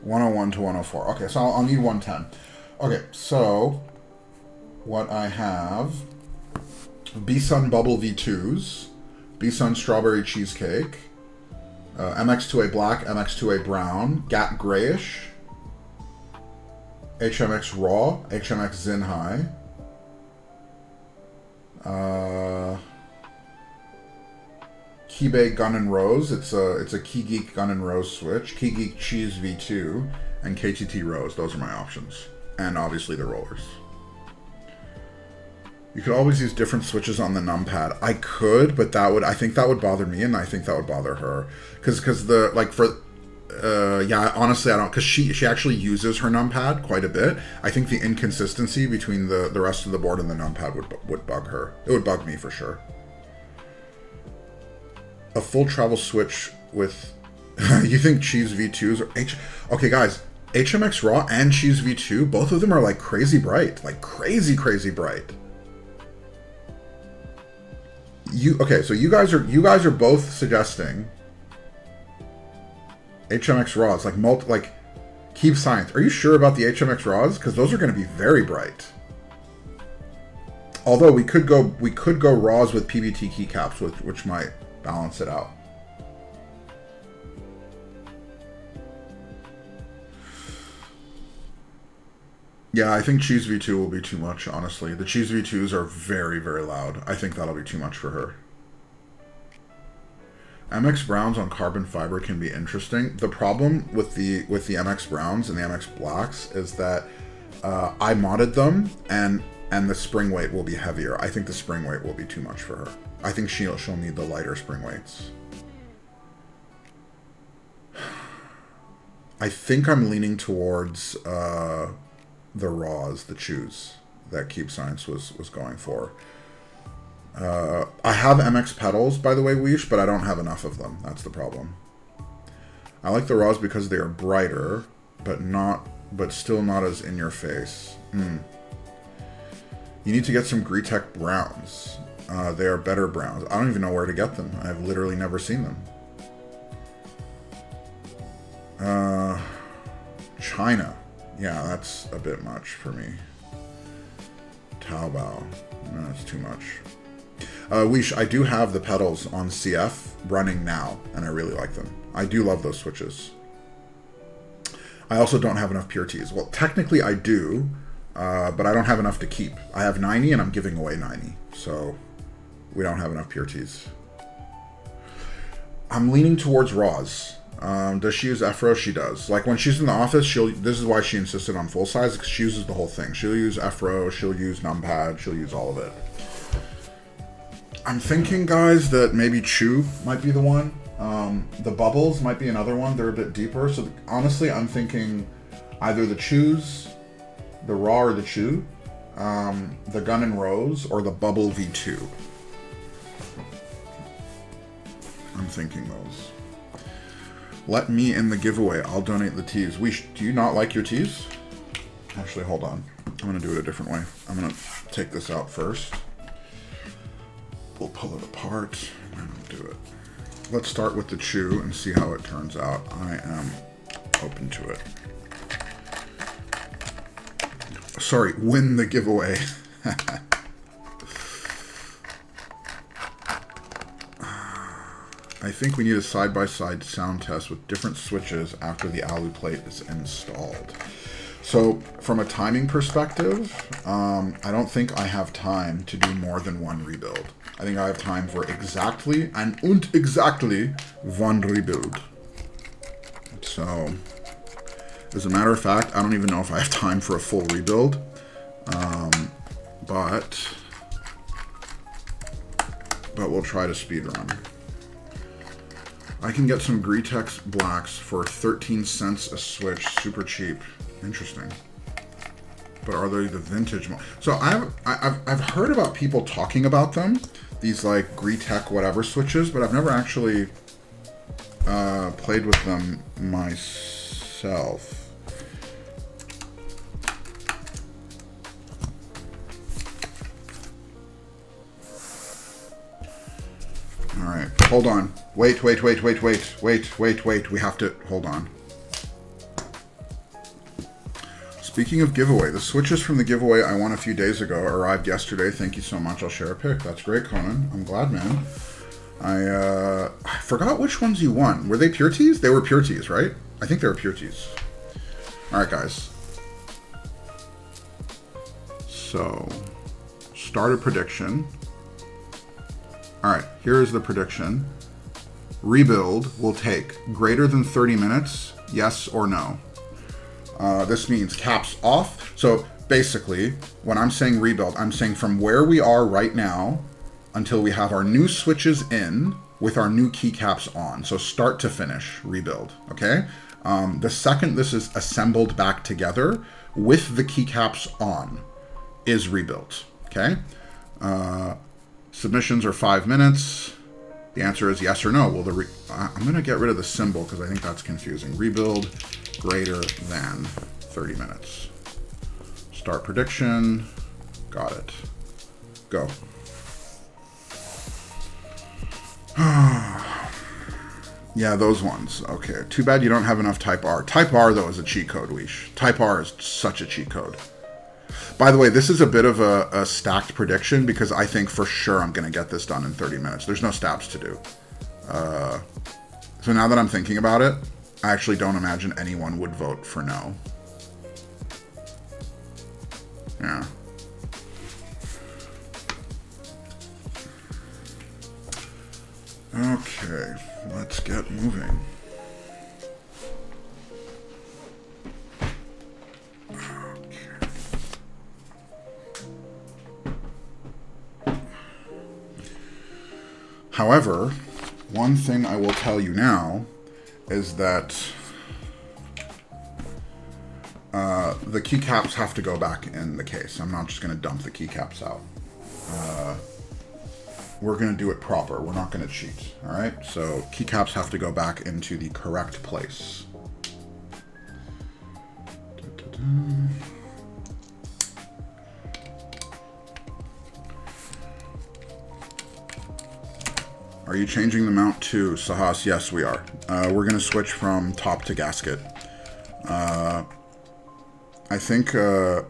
101 to 104. Okay, so I'll need 110. Okay, so what I have, B-Sun Bubble V2s, B-Sun Strawberry Cheesecake, MX2A Black, MX2A Brown, GAT Grayish, HMX Raw, HMX Zin High, Keybay Gun and Rose. It's a Key Geek Gun and Rose switch, Key Geek Cheese V2, and KTT Rose. Those are my options, and obviously the rollers. You could always use different switches on the numpad. I could, but I think that would bother me, and I think that would bother her, because the yeah, honestly, I don't, because she actually uses her numpad quite a bit. I think the inconsistency between the rest of the board and the numpad would bug her. It would bug me for sure. A full travel switch with, you think Cheese V2s are okay, guys, HMX Raw and Cheese V2, both of them are like crazy bright, like crazy bright. Okay, so you guys are both suggesting HMX Raws, like Keep Science. Are you sure about the HMX Raws? Because those are going to be very bright. Although we could go Raws with PBT keycaps, which might balance it out. Yeah, I think Cheese V2 will be too much, honestly. The Cheese V2s are very loud. I think that'll be too much for her. MX Browns on carbon fiber can be interesting. The problem with the MX Browns and the MX Blacks is that I modded them, and the spring weight will be heavier. I think the spring weight will be too much for her. I think she'll need the lighter spring weights. I think I'm leaning towards the Raws, the Chews that Keep Science was going for. I have MX pedals, by the way, Weesh, but I don't have enough of them. That's the problem. I like the Raws because they are brighter, but still not as in your face. You need to get some Greetech Browns. They are better browns. I don't even know where to get them. I've literally never seen them. China. Yeah, that's a bit much for me. Taobao. No, that's too much. Weesh, I do have the pedals on CF running now, and I really like them. I do love those switches. I also don't have enough pure teas. Well, technically I do, but I don't have enough to keep. I have 90, and I'm giving away 90, so we don't have enough pure teas. I'm leaning towards Raws. Does she use Efro? She does. Like when she's in the office, this is why she insisted on full size, because she uses the whole thing. She'll use Efro, she'll use numpad, she'll use all of it. I'm thinking, guys, that maybe Chew might be the one. The Bubbles might be another one. They're a bit deeper. So honestly, I'm thinking either the Chews, the Raw or the Chew, the Gun and Rose, or the Bubble V2. I'm thinking those. Let me in the giveaway. I'll donate the teas. Do you not like your teas? Actually, hold on. I'm going to do it a different way. I'm going to take this out first. We'll pull it apart and do it. Let's start with the chew and see how it turns out. I am open to it. Sorry, win the giveaway. I think we need a side-by-side sound test with different switches after the alu plate is installed. So, from a timing perspective, I don't think I have time to do more than one rebuild. I think I have time for exactly one rebuild. So, as a matter of fact, I don't even know if I have time for a full rebuild. But we'll try to speed run. I can get some Gretex blacks for 13 cents a switch, super cheap. Interesting. But are they the vintage model? So I've heard about people talking about them, these like Gretex whatever switches, but I've never actually played with them myself. All right, hold on. Wait. We have to, hold on. Speaking of giveaway, the switches from the giveaway I won a few days ago arrived yesterday. Thank you so much. I'll share a pic. That's great, Conan. I'm glad, man. I forgot which ones you won. Were they pure teas? They were pure teas, right? I think they were pure teas. All right, guys. So, start a prediction. All right, here is the prediction. Rebuild will take greater than 30 minutes, yes or no. This means caps off. So basically, when I'm saying rebuild, I'm saying from where we are right now until we have our new switches in with our new keycaps on. So start to finish, rebuild, okay? The second this is assembled back together with the keycaps on is rebuilt, okay? Submissions are 5 minutes. The answer is yes or no. Well, I'm going to get rid of the symbol because I think that's confusing. Rebuild greater than 30 minutes. Start prediction. Got it. Go. Yeah, those ones. Okay. Too bad you don't have enough Type R. Type R, though, is a cheat code, Weesh. Type R is such a cheat code. By the way, this is a bit of a stacked prediction because I think for sure I'm going to get this done in 30 minutes. There's no stabs to do. So now that I'm thinking about it, I actually don't imagine anyone would vote for no. Yeah. Okay, let's get moving. However, one thing I will tell you now is that the keycaps have to go back in the case. I'm not just going to dump the keycaps out. We're going to do it proper. We're not going to cheat. All right? So keycaps have to go back into the correct place. Are you changing the mount to Sahas? Yes, we are. We're going to switch from top to gasket. I think... so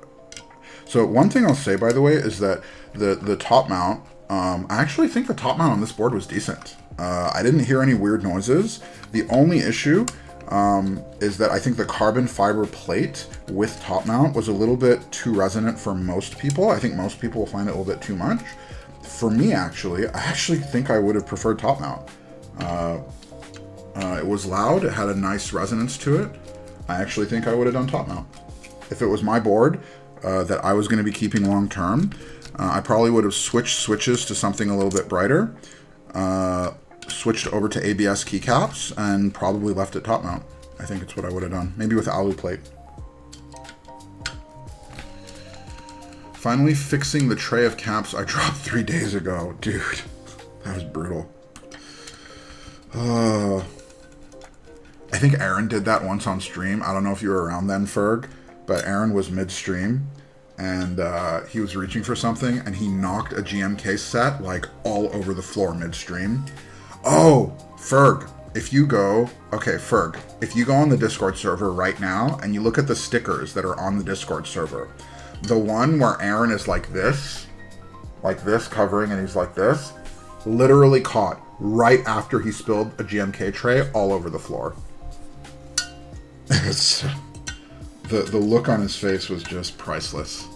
one thing I'll say, by the way, is that the top mount... I actually think the top mount on this board was decent. I didn't hear any weird noises. The only issue is that I think the carbon fiber plate with top mount was a little bit too resonant for most people. I think most people will find it a little bit too much. For me, actually, I actually think I would have preferred top mount. It was loud. It had a nice resonance to it. I actually think I would have done top mount. If it was my board that I was going to be keeping long term, I probably would have switched switches to something a little bit brighter, switched over to ABS keycaps, and probably left it top mount. I think it's what I would have done. Maybe with alu plate. Finally fixing the tray of caps I dropped 3 days ago. Dude, that was brutal. I think Aaron did that once on stream. I don't know if you were around then, Ferg, but Aaron was mid-stream, and he was reaching for something, and he knocked a GMK set like all over the floor midstream. Oh, Ferg, if you go on the Discord server right now and you look at the stickers that are on the Discord server, the one where Aaron is like this covering, and he's like this, literally caught right after he spilled a GMK tray all over the floor. The look on his face was just priceless.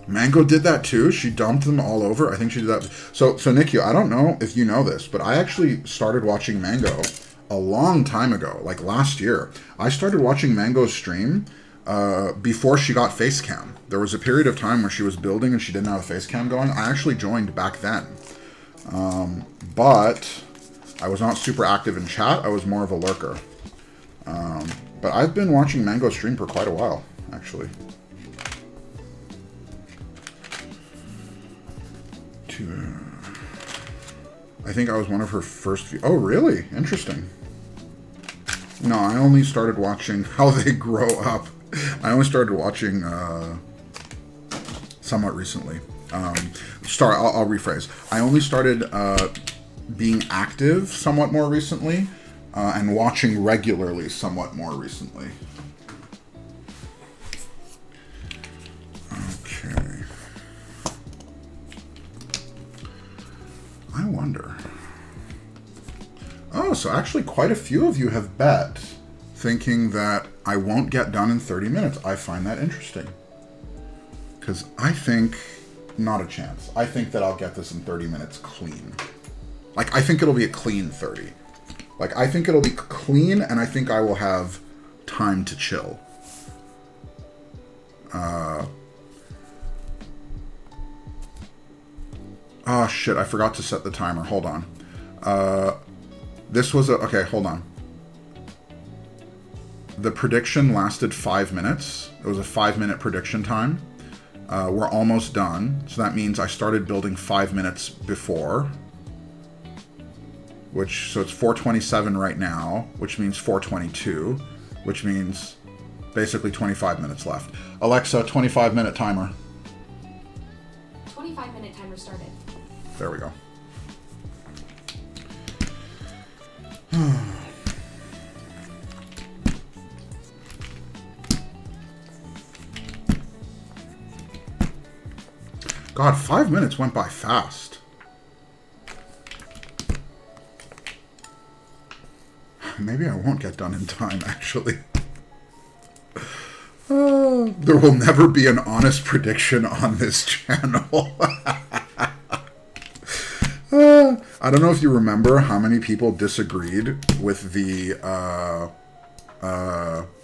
Mango did that too. She dumped them all over. I think she did that. So Nikki, I don't know if you know this, but I actually started watching Mango a long time ago, like last year. I started watching Mango's stream before she got face cam. There was a period of time where she was building and she didn't have a face cam going. I actually joined back then. But I was not super active in chat. I was more of a lurker. But I've been watching Mango stream for quite a while, actually. I think I was one of her first few. Oh, really? Interesting. No, I only started watching how they grow up. I only started watching somewhat recently. I'll rephrase. I only started being active somewhat more recently, and watching regularly somewhat more recently. Okay. I wonder. Oh, so actually quite a few of you have bet, thinking that I won't get done in 30 minutes. I find that interesting. Because I think, not a chance. I think that I'll get this in 30 minutes clean. Like, I think it'll be a clean 30. Like, I think it'll be clean, and I think I will have time to chill. Oh, shit, I forgot to set the timer. Hold on. Okay, hold on. The prediction lasted 5 minutes. It was a 5-minute prediction time. We're almost done. So that means I started building 5 minutes before. So it's 4:27 right now, which means 4:22, which means basically 25 minutes left. Alexa, 25-minute timer. 25-minute timer started. There we go. God, 5 minutes went by fast. Maybe I won't get done in time, actually. There will never be an honest prediction on this channel. I don't know if you remember how many people disagreed with the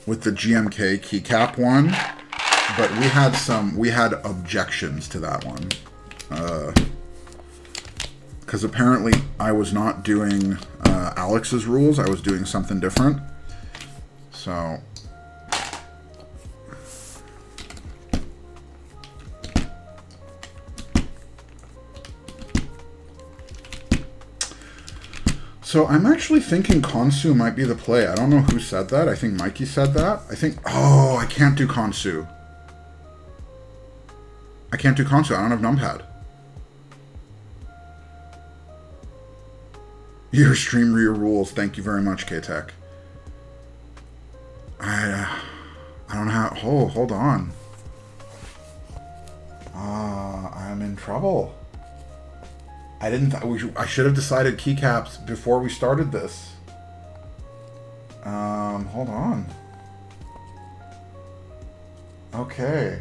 GMK keycap one, but we had objections to that one. Because apparently I was not doing Alex's rules, I was doing something different. So I'm actually thinking Konsu might be the play. I don't know who said that. I think Mikey said that. I can't do Konsu. I can't do Konsu. I don't have numpad. Your stream your rules. Thank you very much, K-Tech. I don't have... Oh, hold on. I'm in trouble. I should have decided keycaps before we started this. Hold on. Okay.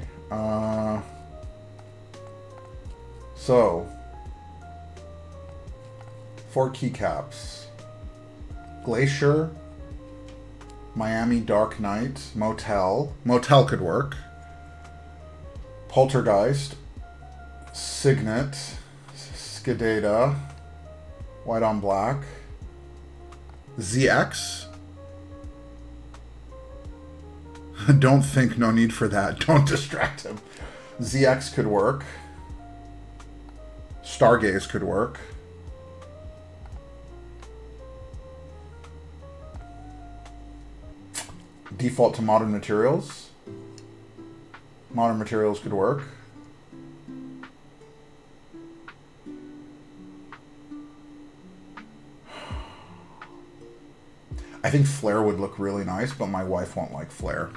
So, for keycaps, Glacier, Miami Dark Knight, Motel could work, Poltergeist, Signet, Skidata, White on Black, ZX. Don't think, no need for that. Don't distract him. ZX could work. Stargaze could work. Default to Modern Materials. Modern materials could work. I think flare would look really nice, but my wife won't like flare.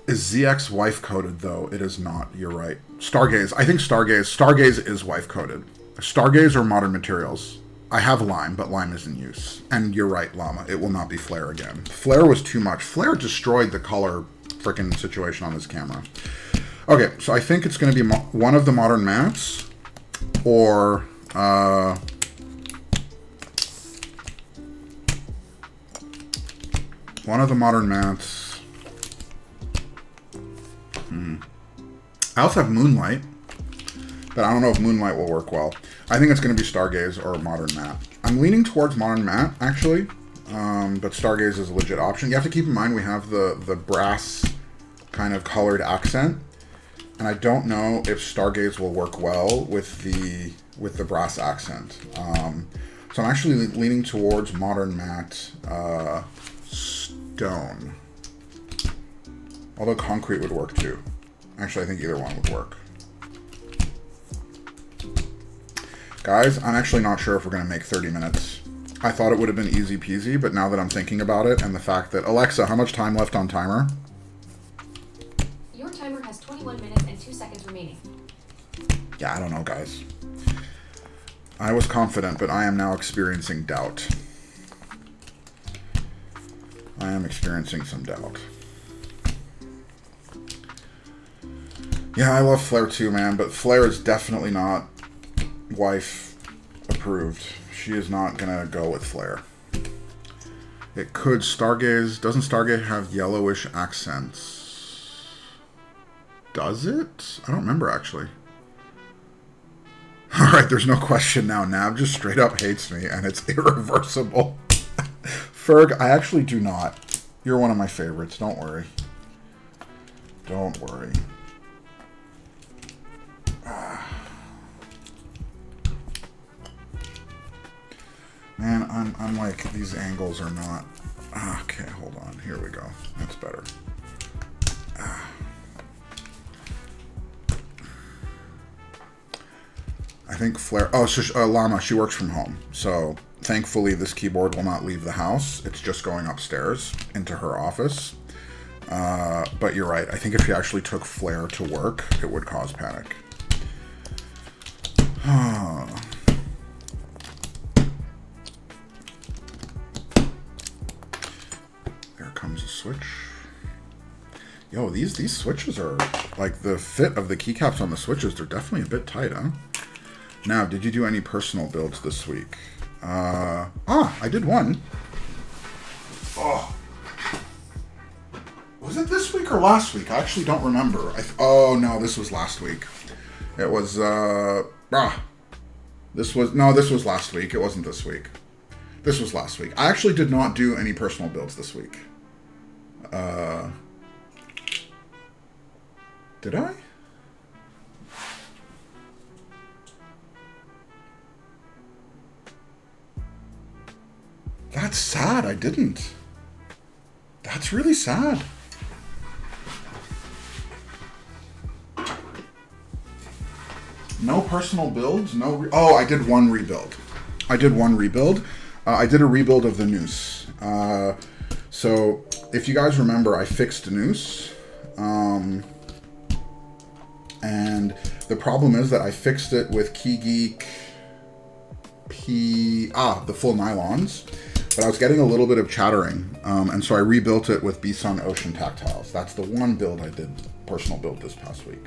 Is ZX wife coated though? It is not. You're right. Stargaze. I think Stargaze is wife coated. Stargaze or modern materials. I have lime, but lime is in use. And you're right, Llama. It will not be flare again. Flare was too much. Flare destroyed the color freaking situation on this camera. Okay, so I think it's going to be one of the modern mattes or one of the modern mattes. I also have Moonlight, but I don't know if Moonlight will work well. I think it's going to be Stargaze or Modern Matte. I'm leaning towards Modern Matte, actually, but Stargaze is a legit option. You have to keep in mind we have the brass kind of colored accent, and I don't know if Stargaze will work well with the brass accent. So I'm actually leaning towards Modern Matte Stone, although Concrete would work too. Actually, I think either one would work. Guys, I'm actually not sure if we're going to make 30 minutes. I thought it would have been easy peasy, but now that I'm thinking about it and the fact that... Alexa, how much time left on timer? Your timer has 21 minutes and 2 seconds remaining. Yeah, I don't know, guys. I was confident, but I am now experiencing doubt. I am experiencing some doubt. Yeah, I love Flare too, man, but Flare is definitely not wife approved. She is not gonna go with Flare. It could Stargaze. Doesn't Stargaze have yellowish accents? Does it? I don't remember, actually. Alright, there's no question now. Nav just straight up hates me, and it's irreversible. Ferg, I actually do not. You're one of my favorites. Don't worry. Don't worry. Man, I'm like, these angles are not... Okay, hold on. Here we go. That's better. I think Flare... Oh, so Llama, she works from home. So, thankfully, this keyboard will not leave the house. It's just going upstairs into her office. But you're right. I think if she actually took Flare to work, it would cause panic. There comes a switch. Yo, these switches are, like, the fit of the keycaps on the switches, they're definitely a bit tight, huh? Now, did you do any personal builds this week? I did one. Oh. Was it this week or last week? I actually don't remember. Oh, no, this was last week. It was, this was last week. It wasn't this week. This was last week. I actually did not do any personal builds this week. Did I? That's sad. I didn't. That's really sad. No personal builds. No. Oh, I did one rebuild. I did a rebuild of the noose. So if you guys remember, I fixed Noose. And the problem is that I fixed it with KeyGeek the full nylons, but I was getting a little bit of chattering, and so I rebuilt it with B-Sun Ocean Tactiles. That's the one build I did, personal build this past week.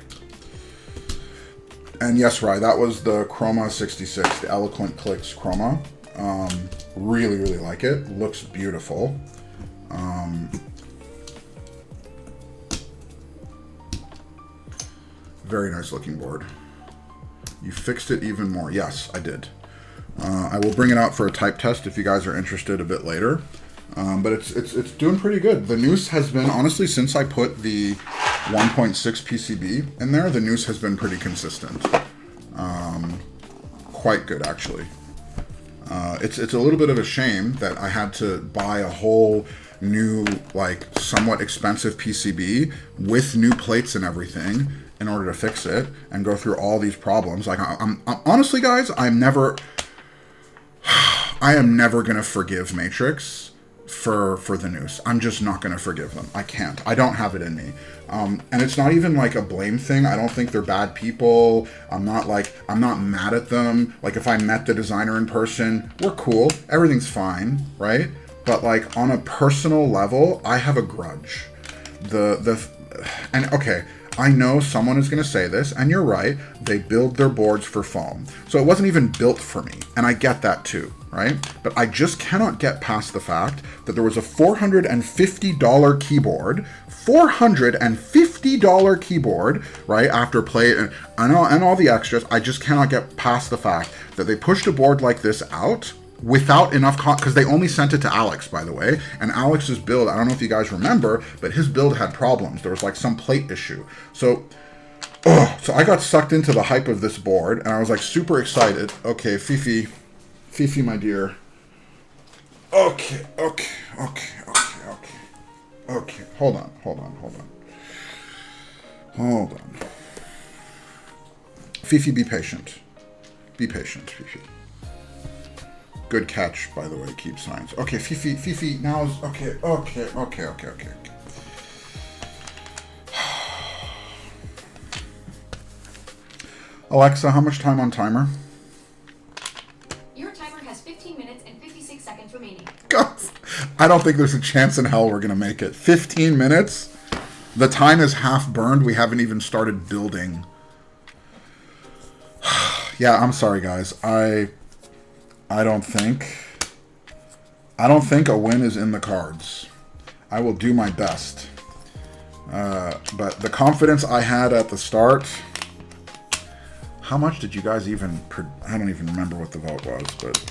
And yes, Rye, that was the Chroma 66, the Eloquent Clicks Chroma. Really, really like it. Looks beautiful. Very nice looking board. You fixed it even more. Yes, I did. I will bring it out for a type test if you guys are interested a bit later. But it's doing pretty good. The noose has been, honestly, since I put the 1.6 PCB in there, the noose has been pretty consistent. Quite good, actually. It's a little bit of a shame that I had to buy a whole new, like, somewhat expensive PCB with new plates and everything in order to fix it and go through all these problems. Like, I'm honestly, guys, I am never going to forgive Matrix for the news. I'm just not going to forgive them. I can't. I don't have it in me. And it's not even like a blame thing. I don't think they're bad people. I'm not mad at them. Like, if I met the designer in person, we're cool. Everything's fine, right? But like on a personal level, I have a grudge. And okay, I know someone is going to say this, and you're right. They build their boards for foam. So it wasn't even built for me. And I get that too, right? But I just cannot get past the fact that there was a $450 keyboard, $450 keyboard, right? After play and all the extras. I just cannot get past the fact that they pushed a board like this out without enough, because they only sent it to Alex, by the way, and Alex's build, I don't know if you guys remember, but his build had problems. There was like some plate issue. So I got sucked into the hype of this board, and I was like super excited. Okay, Fifi, my dear. Okay. Hold on. Fifi, be patient. Be patient, Fifi. Good catch, by the way, keep signs. Okay, Fifi, now is, okay. Alexa, how much time on timer? Your timer has 15 minutes and 56 seconds remaining. God, I don't think there's a chance in hell we're going to make it. 15 minutes? The time is half burned. We haven't even started building. Yeah, I'm sorry, guys. I don't think a win is in the cards. I will do my best. But the confidence I had at the start... How much did you guys even... I don't even remember what the vote was, but...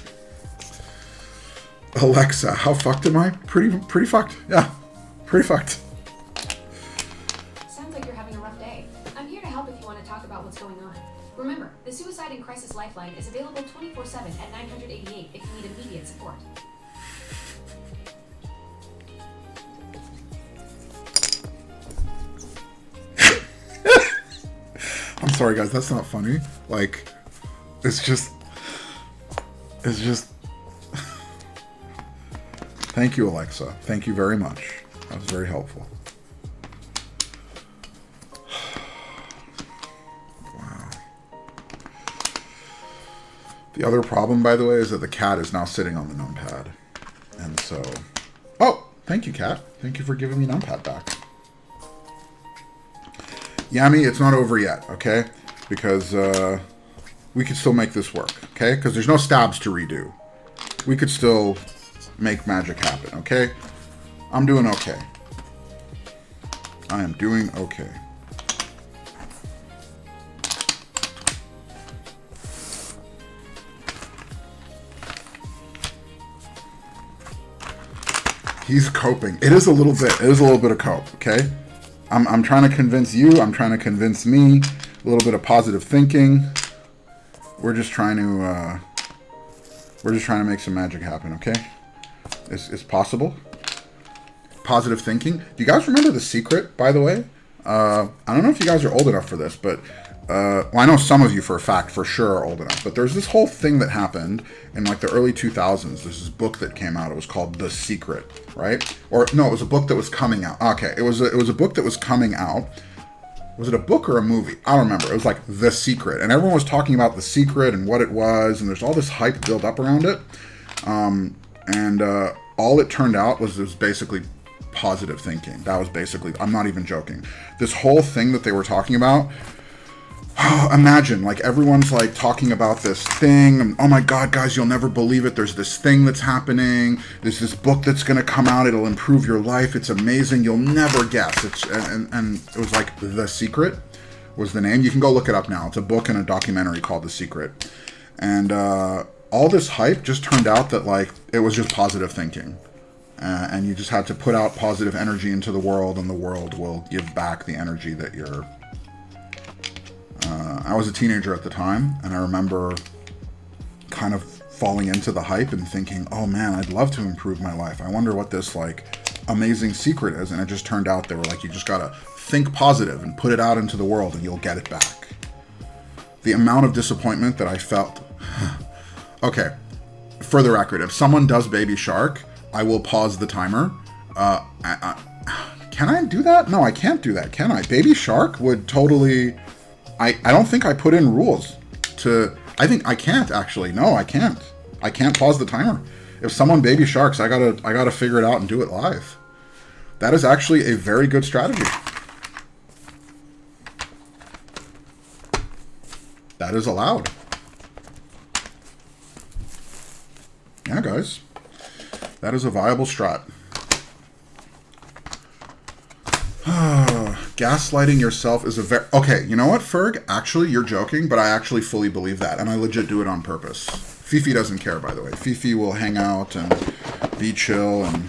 Alexa, how fucked am I? Pretty fucked. Yeah, pretty fucked. Sounds like you're having a rough day. I'm here to help if you want to talk about what's going on. Remember, the Suicide and Crisis Lifeline is available 24/7 at 988 if you need immediate support. I'm sorry, guys. That's not funny. Like, it's just... Thank you, Alexa. Thank you very much. That was very helpful. Wow. The other problem, by the way, is that the cat is now sitting on the numpad. And so... Oh! Thank you, cat. Thank you for giving me numpad back. Yami, it's not over yet, okay? Because we could still make this work, okay? Because there's no stabs to redo. We could still make magic happen, okay? I'm doing okay. I am doing okay. He's coping. It is a little bit of cope, okay? I'm trying to convince you. I'm trying to convince me. A little bit of positive thinking. We're just trying to make some magic happen, okay? It's possible. Positive thinking. Do you guys remember The Secret, by the way? I don't know if you guys are old enough for this, but well, I know some of you for a fact for sure are old enough, but there's this whole thing that happened in like the early 2000s. There's this book that came out. It was called The Secret, right? Or no, it was a book that was coming out. Okay, it was a book that was coming out. Was it a book or a movie? I don't remember. It was like The Secret, and everyone was talking about The Secret and what it was, and there's all this hype built up around it. All it turned out was basically positive thinking. That was basically, I'm not even joking. This whole thing that they were talking about, imagine, like, everyone's like talking about this thing, and oh my god, guys, you'll never believe it, there's this thing that's happening, there's this book that's gonna come out, it'll improve your life, it's amazing, you'll never guess. And it was like The Secret was the name. You can go look it up now. It's a book and a documentary called The Secret. And all this hype just turned out that, like, it was just positive thinking. And you just had to put out positive energy into the world, and the world will give back the energy that you're... I was a teenager at the time, and I remember kind of falling into the hype and thinking, oh man, I'd love to improve my life. I wonder what this, like, amazing secret is, and it just turned out they were like, you just gotta think positive and put it out into the world and you'll get it back. The amount of disappointment that I felt. Okay, for the record, if someone does Baby Shark, I will pause the timer. Can I do that? No, I can't do that, can I? Baby Shark would totally... I don't think I put in rules to... I think I can't, actually. No, I can't. I can't pause the timer. If someone Baby Sharks, I gotta figure it out and do it live. That is actually a very good strategy. That is allowed. Yeah, guys. That is a viable strat. Gaslighting yourself is a very... Okay, you know what, Ferg? Actually, you're joking, but I actually fully believe that, and I legit do it on purpose. Fifi doesn't care, by the way. Fifi will hang out and be chill and...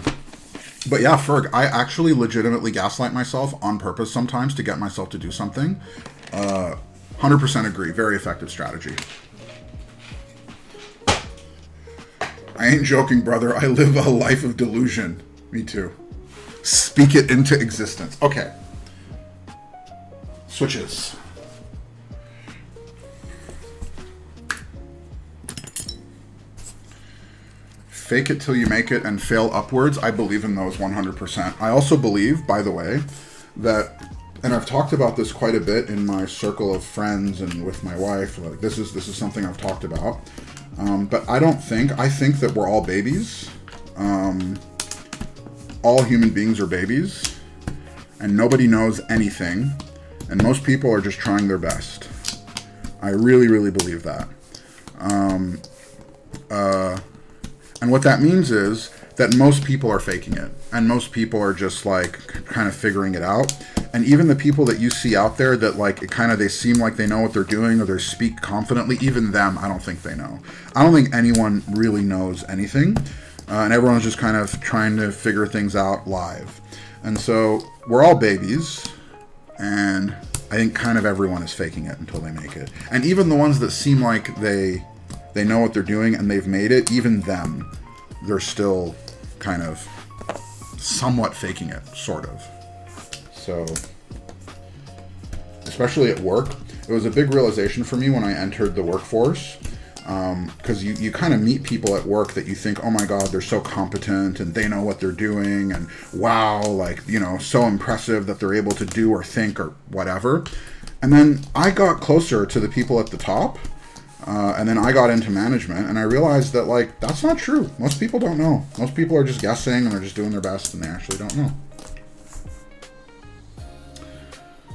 But yeah, Ferg, I actually legitimately gaslight myself on purpose sometimes to get myself to do something. 100% agree. Very effective strategy. I ain't joking, brother. I live a life of delusion. Me too. Speak it into existence. Okay. Switches. Fake it till you make it and fail upwards. I believe in those 100%. I also believe, by the way, that, and I've talked about this quite a bit in my circle of friends and with my wife. Like this is something I've talked about. But I think that we're all babies. All human beings are babies, and nobody knows anything, and most people are just trying their best. I really, really believe that. And what that means is that most people are faking it, and most people are just like kind of figuring it out. And even the people that you see out there that like they seem like they know what they're doing or they speak confidently, even them, I don't think they know. I don't think anyone really knows anything. And everyone's just kind of trying to figure things out live. And so we're all babies, and I think kind of everyone is faking it until they make it. And even the ones that seem like they know what they're doing and they've made it, even them, they're still kind of somewhat faking it, sort of. So, especially at work, it was a big realization for me when I entered the workforce. Because you kind of meet people at work that you think, oh my God, they're so competent and they know what they're doing, and wow, like, you know, so impressive that they're able to do or think or whatever. And then I got closer to the people at the top, and then I got into management, and I realized that, like, that's not true. Most people don't know. Most people are just guessing and they're just doing their best and they actually don't know.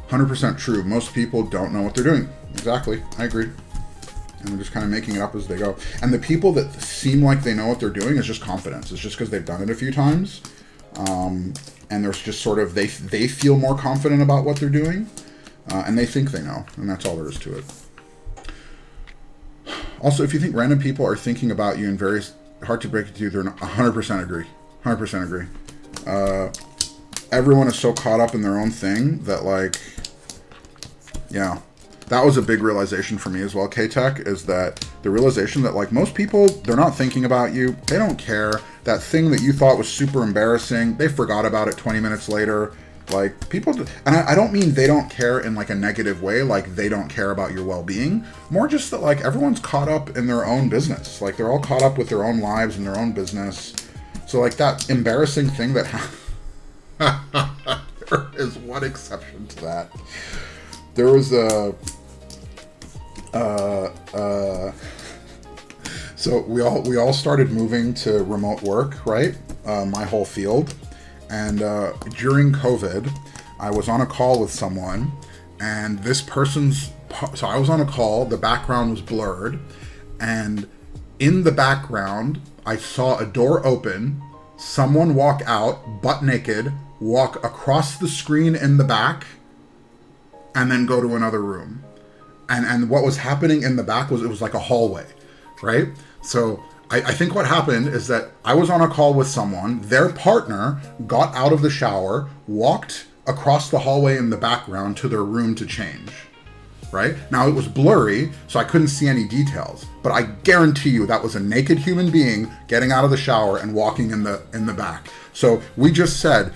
100% true. Most people don't know what they're doing. Exactly. I agree. And they're just kind of making it up as they go. And the people that seem like they know what they're doing is just confidence. It's just because they've done it a few times. And there's just sort of, they feel more confident about what they're doing. And they think they know. And that's all there is to it. Also, if you think random people are thinking about you in various, hard to break it to you, they're not, 100% agree. 100% agree. Everyone is so caught up in their own thing that, like, yeah. That was a big realization for me as well, K-Tech, is that the realization that, like, most people, they're not thinking about you. They don't care. That thing that you thought was super embarrassing, they forgot about it 20 minutes later. Like, people, and I don't mean they don't care in, like, a negative way, like they don't care about your well-being. More just that, like, everyone's caught up in their own business. Like, they're all caught up with their own lives and their own business. So, like, that embarrassing thing that there is one exception to that. There was a... So we all started moving to remote work, right? My whole field. And during COVID, I was on a call with someone, and this person's... So I was on a call, the background was blurred, and in the background, I saw a door open, someone walk out, butt naked, walk across the screen in the back, and then go to another room. And what was happening in the back was, it was like a hallway, right? So I think what happened is that I was on a call with someone, their partner got out of the shower, walked across the hallway in the background to their room to change. right? Now it was blurry, so I couldn't see any details, but I guarantee you that was a naked human being getting out of the shower and walking in the back. So we just said,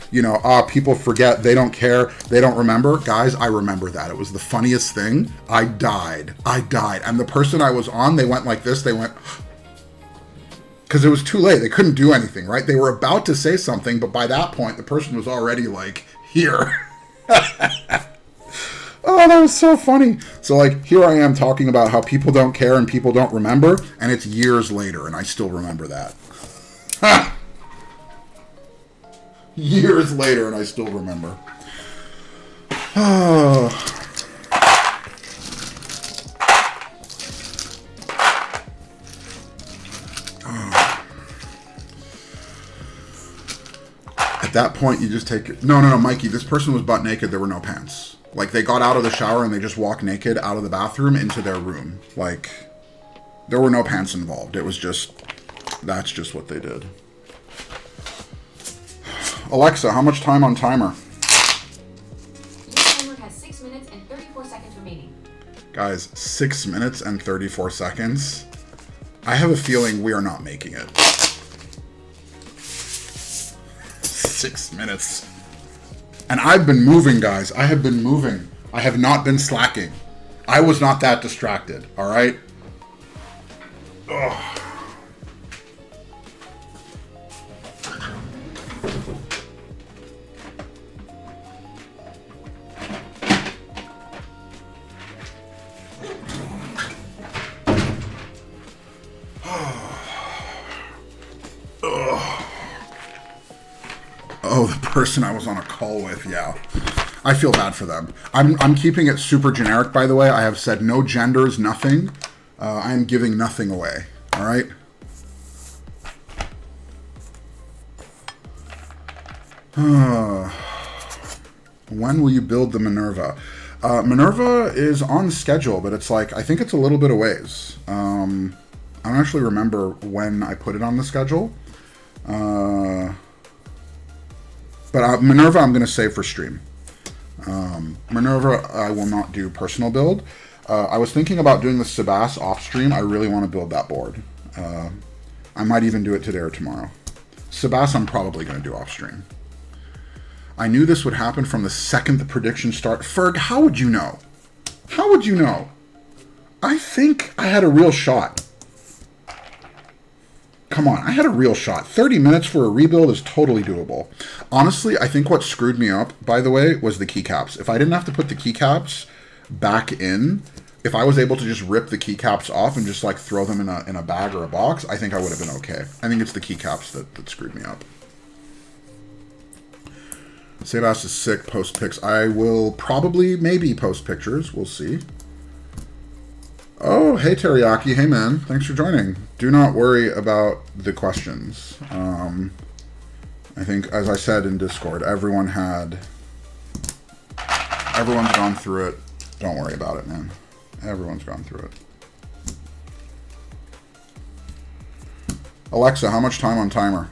people forget, they don't care, they don't remember. Guys, I remember that. It was the funniest thing. I died. And the person I was on, they went like this, they went, because it was too late. They couldn't do anything, right? They were about to say something, but by that point, the person was already like, here. Oh, that was so funny. So, like, here I am talking about how people don't care and people don't remember, and it's years later, and I still remember that. Ha! Years later, and I still remember. Oh. At that point, you just take it. No, Mikey, this person was butt naked. There were no pants. Like, they got out of the shower and they just walked naked out of the bathroom into their room. Like, there were no pants involved. It was just, that's just what they did. Alexa, how much time on timer? Your timer has 6 minutes and 34 seconds remaining. Guys, 6 minutes and 34 seconds. I have a feeling we are not making it. 6 minutes. And I've been moving, guys. I have been moving. I have not been slacking. I was not that distracted, all right? Ugh. Oh, the person I was on a call with, yeah. I feel bad for them. I'm keeping it super generic, by the way. I have said no genders, nothing. I am giving nothing away, all right? When will you build the Minerva? Minerva is on schedule, but it's like, I think it's a little bit of ways. I don't actually remember when I put it on the schedule. But Minerva, I'm going to save for stream. Minerva, I will not do personal build. I was thinking about doing the Sebas off stream. I really want to build that board. I might even do it today or tomorrow. Sebas, I'm probably going to do off stream. I knew this would happen from the second the prediction start. Ferg, how would you know? How would you know? I think I had a real shot. Come on, I had a real shot. 30 minutes for a rebuild is totally doable. Honestly, I think what screwed me up, by the way, was the keycaps. If I didn't have to put the keycaps back in, if I was able to just rip the keycaps off and just like throw them in a bag or a box, I think I would have been okay. I think it's the keycaps that screwed me up. Sebas is sick, post pics. I will probably, maybe post pictures. We'll see. Oh, hey Teriyaki. Hey man, thanks for joining. Do not worry about the questions. I think, as I said in Discord, everyone's gone through it. Don't worry about it, man. Everyone's gone through it. Alexa, how much time on timer?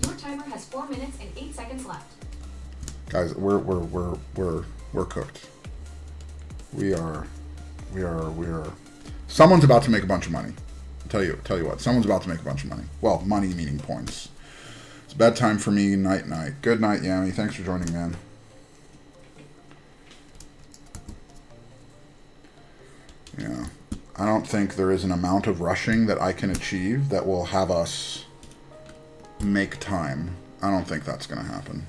Your timer has 4 minutes and 8 seconds left. Guys, we're cooked. We are. Someone's about to make a bunch of money. Tell you what. Someone's about to make a bunch of money. Well, money meaning points. It's bedtime for me. Night. Good night, Yami. Thanks for joining, man. Yeah. I don't think there is an amount of rushing that I can achieve that will have us make time. I don't think that's going to happen.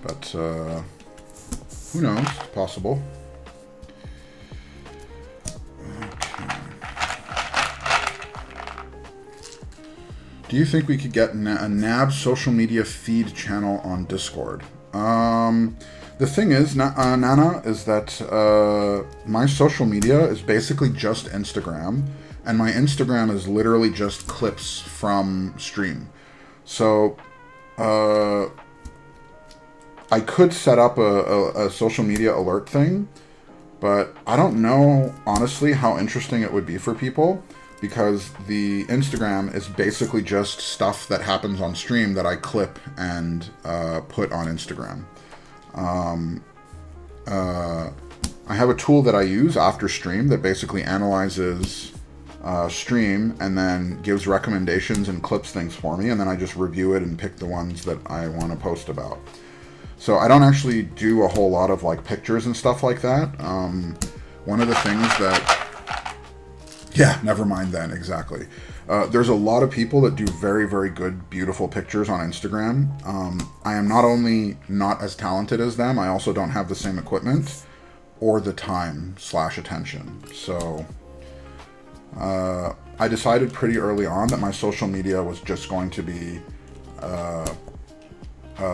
But, who knows? It's possible. Do you think we could get a NAB social media feed channel on Discord? The thing is, Nana, is that my social media is basically just Instagram, and my Instagram is literally just clips from stream. So, I could set up a social media alert thing, but I don't know, honestly, how interesting it would be for people. Because the Instagram is basically just stuff that happens on stream that I clip and put on Instagram. I have a tool that I use after stream that basically analyzes stream and then gives recommendations and clips things for me, and then I just review it and pick the ones that I want to post about. So I don't actually do a whole lot of like pictures and stuff like that. One of the things that, yeah, never mind then, exactly. There's a lot of people that do very, very good, beautiful pictures on Instagram. I am not only not as talented as them, I also don't have the same equipment or the time/attention. So I decided pretty early on that my social media was just going to be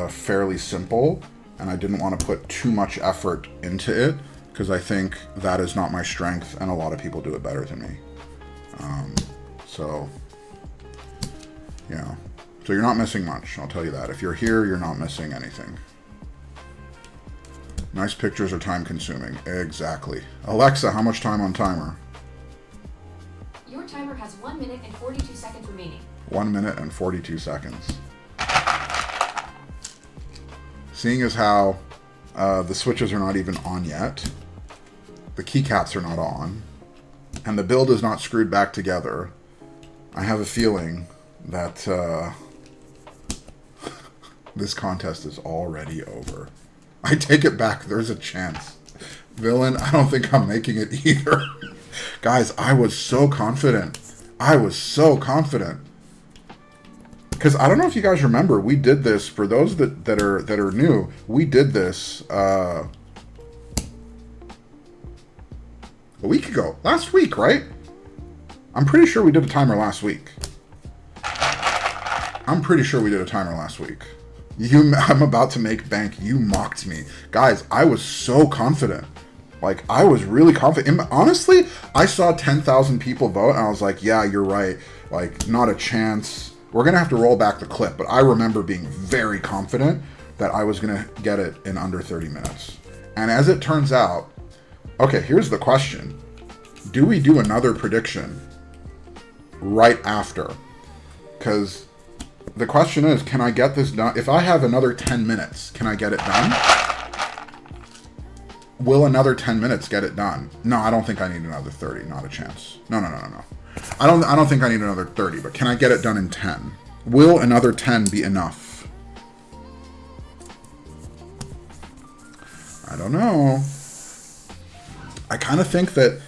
fairly simple, and I didn't want to put too much effort into it because I think that is not my strength, and a lot of people do it better than me. So yeah, so you're not missing much, I'll tell you that. If you're here, you're not missing anything. Nice pictures are time consuming. Exactly. Alexa, how much time on timer? Your timer has 1 minute and 42 seconds remaining. 1 minute and 42 seconds. Seeing as how the switches are not even on yet, the keycaps are not on, and the build is not screwed back together, I have a feeling that this contest is already over. I take it back, there's a chance. Villain, I don't think I'm making it either. Guys, I was so confident. I was so confident. Because I don't know if you guys remember, we did this, for those that are new, we did this a week ago. Last week, right? I'm pretty sure we did a timer last week. I'm pretty sure we did a timer last week. I'm about to make bank. You mocked me. Guys, I was so confident. Like, I was really confident. Honestly, I saw 10,000 people vote, and I was like, yeah, you're right. Like, not a chance. We're going to have to roll back the clip, but I remember being very confident that I was going to get it in under 30 minutes. And as it turns out, okay, here's the question. Do we do another prediction right after? Because the question is, can I get this done? If I have another 10 minutes, can I get it done? Will another 10 minutes get it done? No, I don't think I need another 30. Not a chance. No. I don't think I need another 30, but can I get it done in 10? Will another 10 be enough? I don't know. I kind of think that...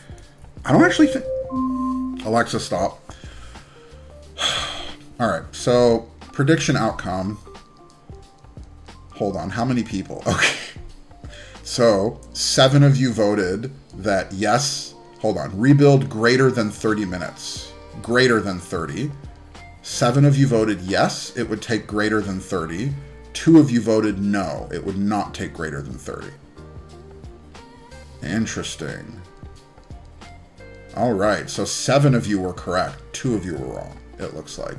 I don't actually think... Alexa, stop. Alright, so prediction outcome. Hold on, how many people? Okay. So, 7 of you voted that yes, hold on, rebuild greater than 30 minutes. Greater than 30. 7 of you voted yes, it would take greater than 30. 2 of you voted no, it would not take greater than 30. Interesting. Alright, so 7 of you were correct, 2 of you were wrong, it looks like.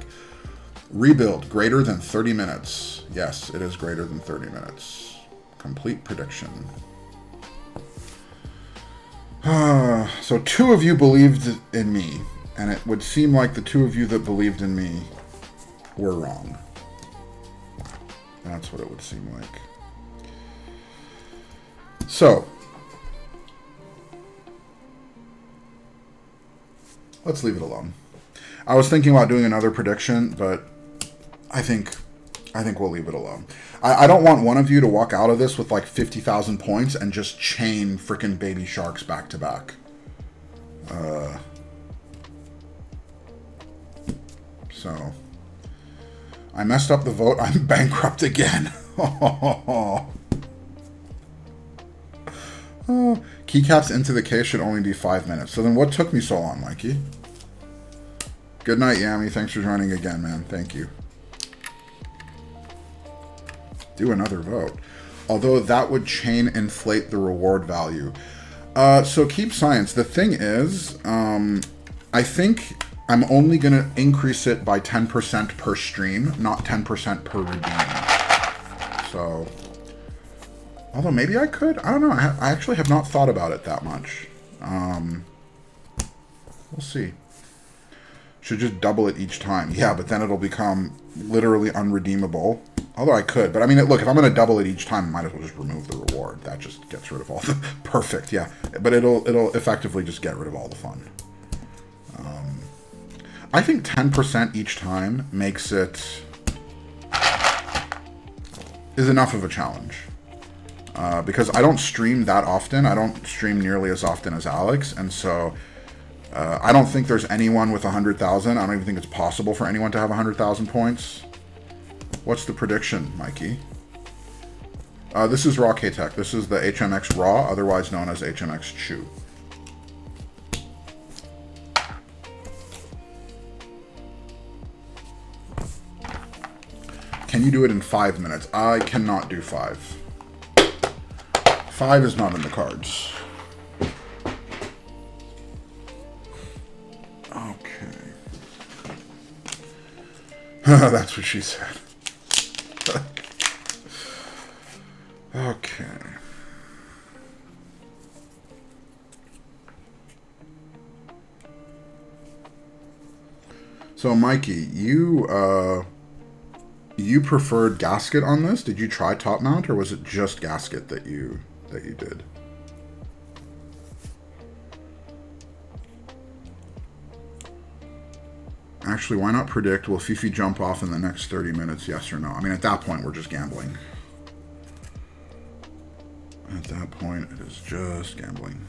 Rebuild greater than 30 minutes. Yes, it is greater than 30 minutes. Complete prediction. So 2 of you believed in me, and it would seem like the 2 of you that believed in me were wrong. That's what it would seem like. So, let's leave it alone. I was thinking about doing another prediction, but I think we'll leave it alone. I don't want one of you to walk out of this with like 50,000 points and just chain freaking baby sharks back to back. So, I messed up the vote. I'm bankrupt again. Keycaps into the case should only be 5 minutes. So then what took me so long, Mikey? Good night, Yami. Thanks for joining again, man. Thank you. Do another vote. Although that would chain inflate the reward value. So keep science. The thing is, I think I'm only going to increase it by 10% per stream, not 10% per redeem. So, although maybe I could. I don't know. I actually have not thought about it that much. We'll see. Should just double it each time. Yeah, but then it'll become literally unredeemable. Although I could. But I mean, look, if I'm going to double it each time, I might as well just remove the reward. That just gets rid of all the... Perfect, yeah. But it'll effectively just get rid of all the fun. I think 10% each time makes it... is enough of a challenge. Because I don't stream that often. I don't stream nearly as often as Alex. And so... I don't think there's anyone with 100,000. I don't even think it's possible for anyone to have 100,000 points. What's the prediction, Mikey? This is Raw K-Tech. This is the HMX Raw, otherwise known as HMX Chew. Can you do it in 5 minutes? I cannot do 5. 5 is not in the cards. Okay. That's what she said. Okay. So, Mikey, you preferred gasket on this? Did you try top mount, or was it just gasket that you did? Actually, why not predict, will Fifi jump off in the next 30 minutes, yes or no? I mean, at that point, we're just gambling. At that point, it is just gambling.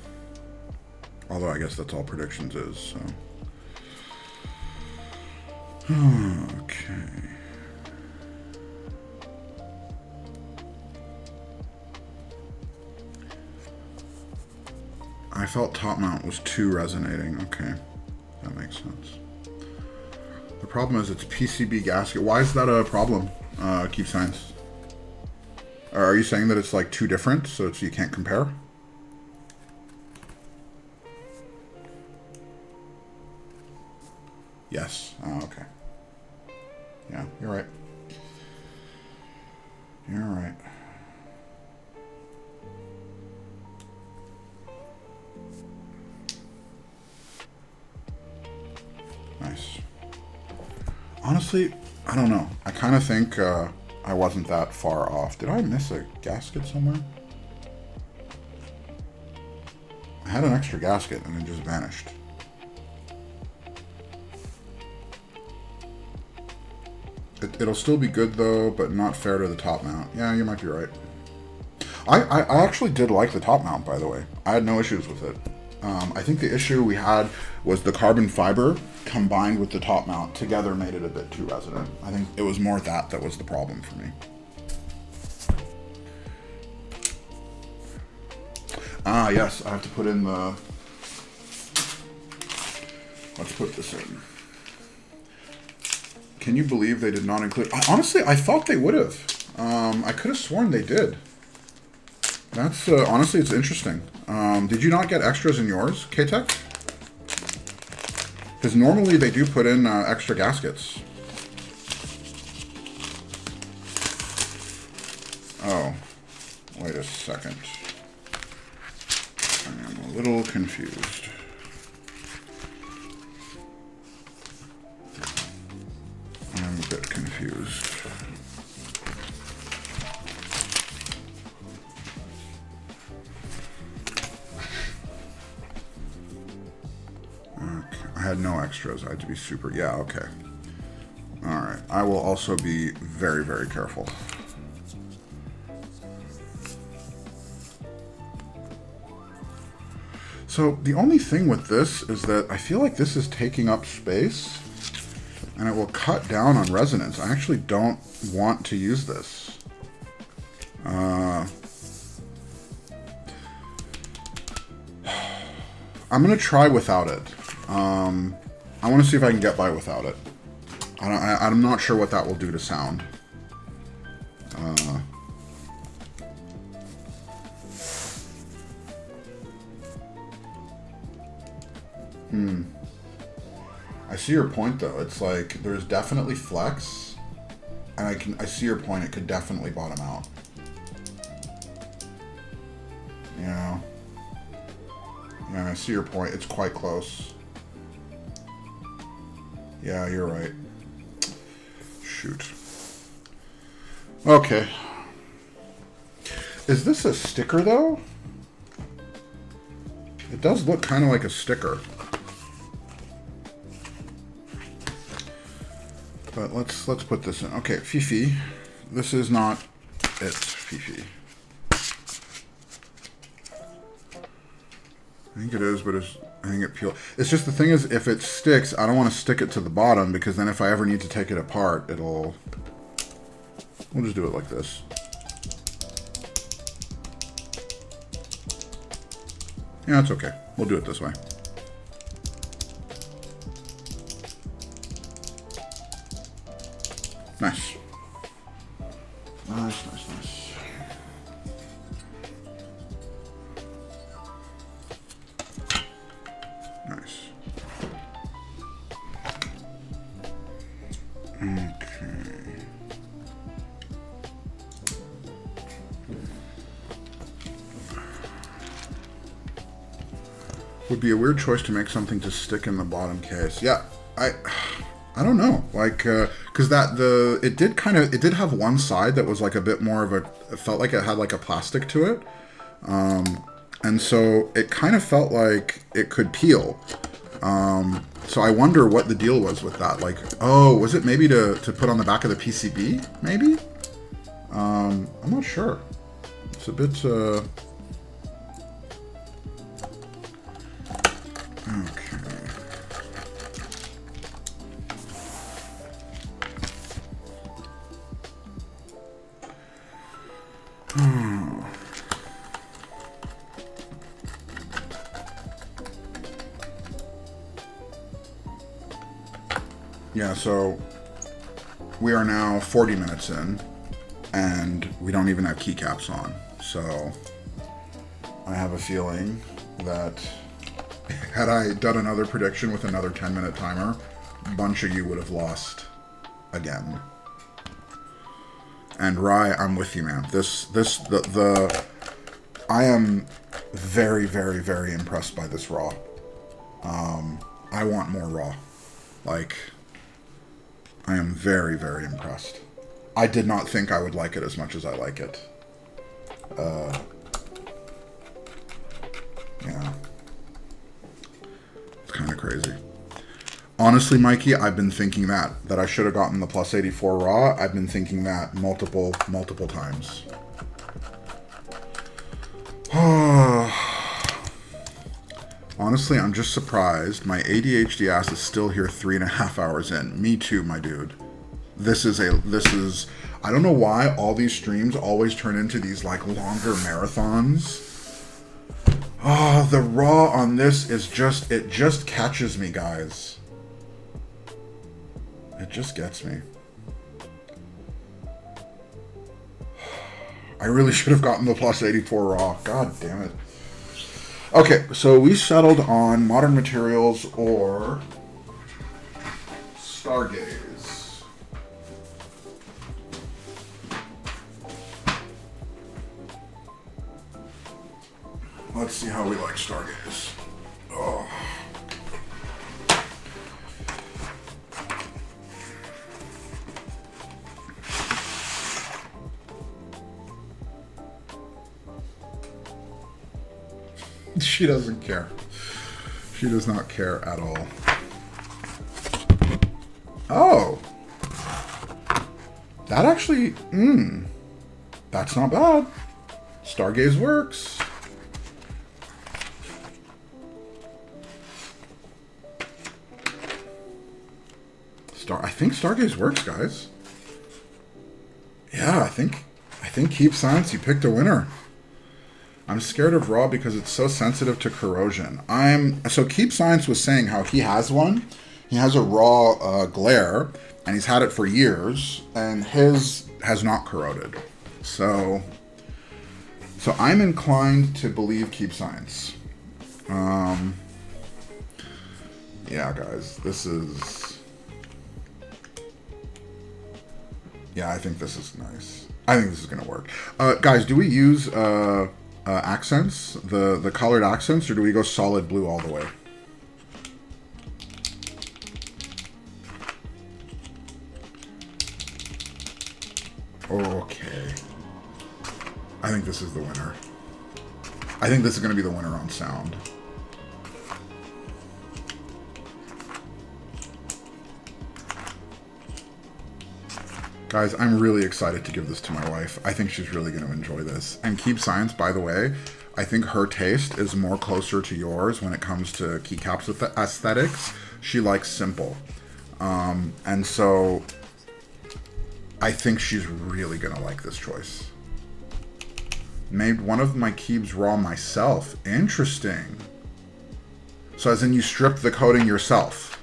Although, I guess that's all predictions is, so... Okay. I felt top mount was too resonating. Okay, that makes sense. The problem is it's PCB gasket. Why is that a problem, Keep Science? Are you saying that it's like too different, so you can't compare? Yes. Oh, okay. Yeah, you're right. You're right. Nice. Honestly, I don't know. I kind of think I wasn't that far off. Did I miss a gasket somewhere? I had an extra gasket and it just vanished. It'll still be good though, but not fair to the top mount. Yeah, you might be right. I actually did like the top mount, by the way. I had no issues with it. I think the issue we had was the carbon fiber combined with the top mount together made it a bit too resonant. I think it was more that was the problem for me. Ah, yes, I have to put in the... Let's put this in. Can you believe they did not include... Honestly, I thought they would have. I could have sworn they did. That's, honestly, it's interesting. Did you not get extras in yours, K-Tech? Because normally they do put in extra gaskets. Oh, wait a second. I am a little confused. I'm a bit confused. Okay, I had no extras. I had to be super... Yeah, okay. Alright, I will also be very, very careful. So the only thing with this is that I feel like this is taking up space and it will cut down on resonance. I actually don't want to use this. I'm going to try without it. I want to see if I can get by without it. I'm not sure what that will do to sound. I see your point though. It's like there's definitely flex, and I see your point. It could definitely bottom out. Yeah, I see your point. It's quite close. Yeah, you're right. Shoot. Okay. Is this a sticker, though? It does look kind of like a sticker. But let's put this in. Okay, Fifi. This is not it, Fifi. I think it is, but I think it peels. It's just the thing is, if it sticks, I don't want to stick it to the bottom, because then if I ever need to take it apart, it'll... We'll just do it like this. Yeah, it's okay. We'll do it this way. Nice. Nice, nice, nice. Nice. Okay. Would be a weird choice to make something to stick in the bottom case. Yeah, I don't know, like, because it did have one side that was like a bit more of it felt like it had like a plastic to it, and so it kind of felt like it could peel. So I wonder what the deal was with that. Like, oh, was it maybe to put on the back of the PCB? Maybe. I'm not sure. It's a bit. Okay. Yeah, so we are now 40 minutes in, and we don't even have keycaps on. So I have a feeling that had I done another prediction with another 10-minute timer, a bunch of you would have lost again. And Rye, I'm with you, man. I am very, very, very impressed by this raw. I want more raw. Like, I am very, very impressed. I did not think I would like it as much as I like it. Yeah. It's kind of crazy. Honestly, Mikey, I've been thinking that I should have gotten the plus 84 raw. I've been thinking that multiple times. Honestly, I'm just surprised. My ADHD ass is still here 3.5 hours in. Me too, my dude. This is, I don't know why all these streams always turn into these like longer marathons. Oh, the raw on this is it just catches me, guys. It just gets me. I really should have gotten the plus 84 raw. God damn it. Okay, so we settled on Modern Materials or Stargaze. Let's see how we like Stargaze. Oh. She doesn't care. She does not care at all. Oh. That actually, that's not bad. Stargaze works. I think Stargaze works, guys. Yeah, I think Keep Science, you picked a winner. I'm scared of raw because it's so sensitive to corrosion. So Keep Science was saying how he has one. He has a raw glare, and he's had it for years, and his has not corroded. So I'm inclined to believe Keep Science. Yeah, guys, this is... Yeah, I think this is nice. I think this is gonna work. Guys, do we use accents, the colored accents, or do we go solid blue all the way? Okay. I think this is the winner. I think this is going to be the winner on sound. Guys, I'm really excited to give this to my wife. I think she's really going to enjoy this. And Keep Science, by the way, I think her taste is more closer to yours when it comes to keycaps with the aesthetics. She likes simple. And so I think she's really going to like this choice. Made one of my keys raw myself. Interesting. So as in you stripped the coating yourself.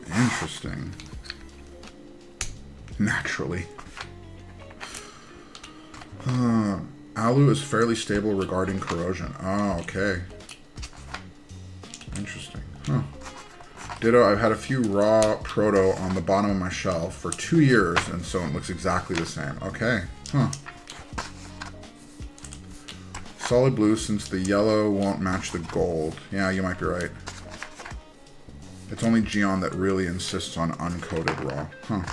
Interesting. Naturally. Alu is fairly stable regarding corrosion. Oh, okay. Interesting. Huh. Ditto, I've had a few raw proto on the bottom of my shelf for 2 years, and so it looks exactly the same. Okay. Huh. Solid blue, since the yellow won't match the gold. Yeah, you might be right. It's only Gion that really insists on uncoated raw. Huh.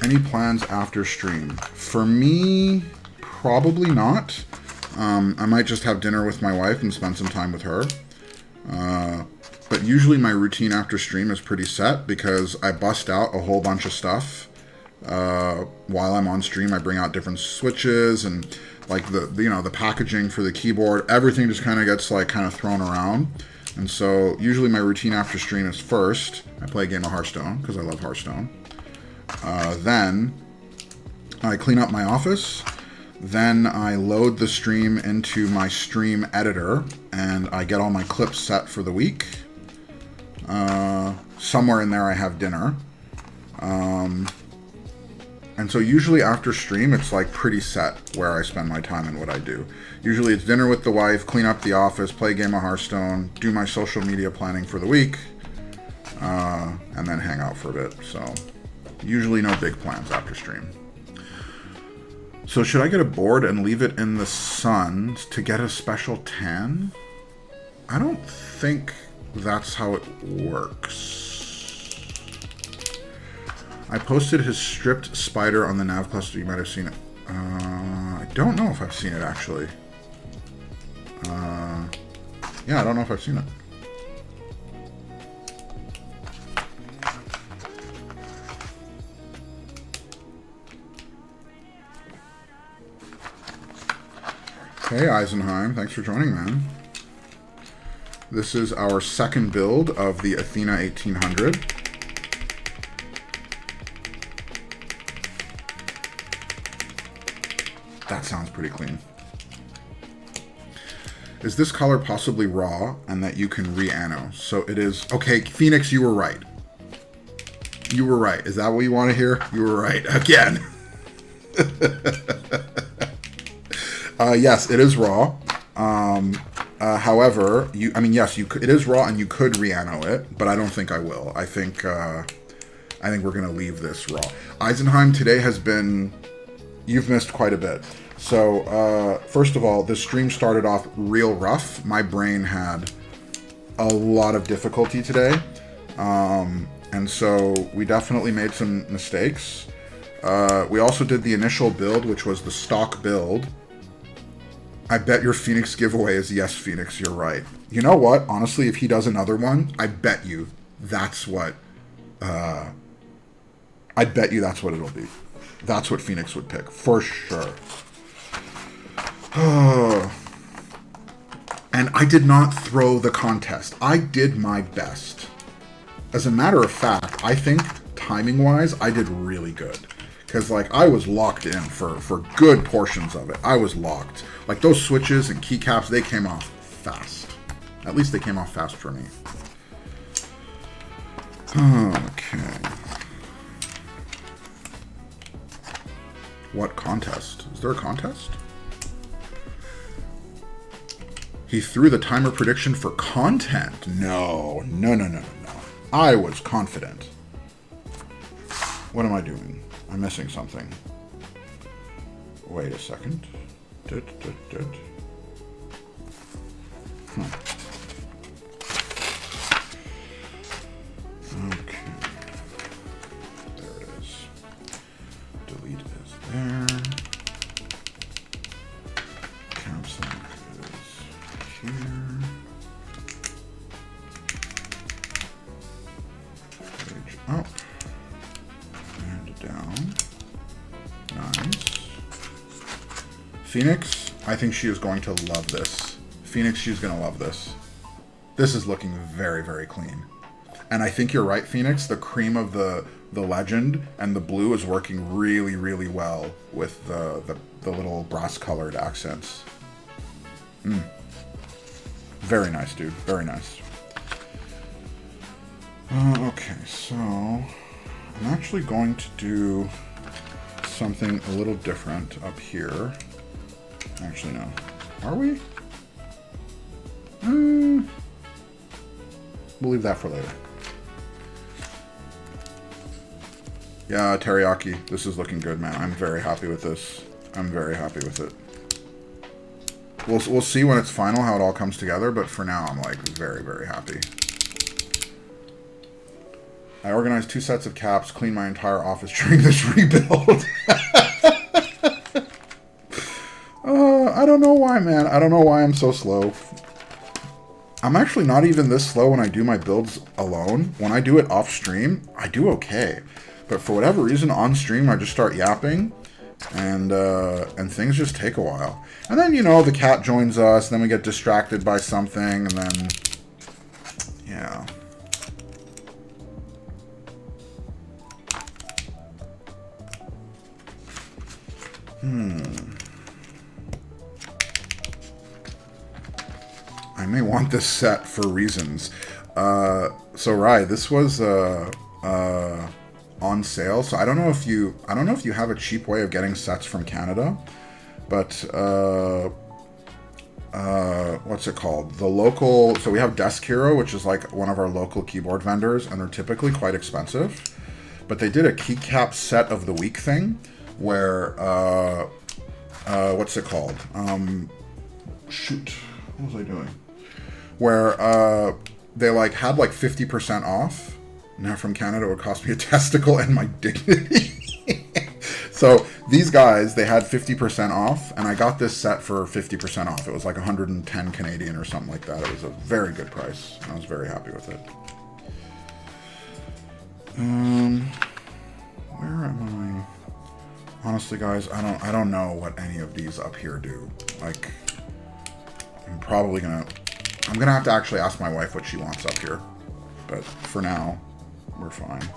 Any plans after stream? For me, probably not. I might just have dinner with my wife and spend some time with her. But usually my routine after stream is pretty set because I bust out a whole bunch of stuff. While I'm on stream, I bring out different switches and like the packaging for the keyboard. Everything just kind of gets like kind of thrown around. And so usually my routine after stream is first, I play a game of Hearthstone because I love Hearthstone. Then I clean up my office. Then I load the stream into my stream editor and I get all my clips set for the week. Somewhere in there I have dinner. And so usually after stream it's like pretty set where I spend my time and what I do. Usually it's dinner with the wife, clean up the office, play a game of Hearthstone, do my social media planning for the week, and then hang out for a bit. So usually no big plans after stream. So should I get a board and leave it in the sun to get a special tan? I don't think that's how it works. I posted his stripped spider on the nav cluster. You might have seen it. I don't know if I've seen it actually. Yeah, I don't know if I've seen it. Hey Eisenheim, thanks for joining, man. This is our second build of the Athena1800. That sounds pretty clean. Is this color possibly raw and that you can re-anno? So it is. Okay, Phoenix, you were right. You were right. Is that what you want to hear? You were right again. Yes, it is raw. However, yes, it is raw and you could re-anno it, but I don't think I will. I think we're gonna leave this raw. Eisenheim, today has been, you've missed quite a bit. So, first of all, this stream started off real rough. My brain had a lot of difficulty today. And so we definitely made some mistakes. We also did the initial build, which was the stock build. I bet your Phoenix giveaway is yes, Phoenix, you're right. You know what? Honestly, if he does another one, I bet you that's what it'll be. That's what Phoenix would pick, for sure. And I did not throw the contest. I did my best. As a matter of fact, I think timing-wise, I did really good. Because, like, I was locked in for good portions of it. I was locked. Like, those switches and keycaps, they came off fast. At least they came off fast for me. Okay. What contest? Is there a contest? He threw the timer prediction for content. No. I was confident. What am I doing? I'm missing something. Wait a second. Okay. There it is. Delete is there. Caps lock is here. Page up. And down. Nice. Phoenix, I think she is going to love this. Phoenix, she's going to love this. This is looking very, very clean. And I think you're right, Phoenix. The cream of the legend and the blue is working really, really well with the little brass-colored accents. Very nice, dude. Very nice. Okay, so I'm actually going to do something a little different up here. Actually, no. Are we? We'll leave that for later. Yeah, teriyaki. This is looking good, man. I'm very happy with this. I'm very happy with it. We'll see when it's final how it all comes together, but for now, I'm like very, very happy. I organized 2 sets of caps, cleaned my entire office during this rebuild. I don't know why, man. I don't know why I'm so slow. I'm actually not even this slow when I do my builds alone. When I do it off stream, I do okay. But for whatever reason, on stream, I just start yapping, and things just take a while. And then, you know, the cat joins us, and then we get distracted by something, and then, yeah. I may want this set for reasons. So Rai, this was on sale. So I don't know if you have a cheap way of getting sets from Canada, but what's it called? The local. So we have Desk Hero, which is like one of our local keyboard vendors, and they're typically quite expensive. But they did a keycap set of the week thing, where what's it called? Shoot, what was I doing? Where they like had like 50% off. Now from Canada, it would cost me a testicle and my dignity. So these guys, they had 50% off, and I got this set for 50% off. It was like 110 Canadian or something like that. It was a very good price. I was very happy with it. Where am I? Honestly, guys, I don't know what any of these up here do. Like, I'm gonna have to actually ask my wife what she wants up here. But for now, we're fine.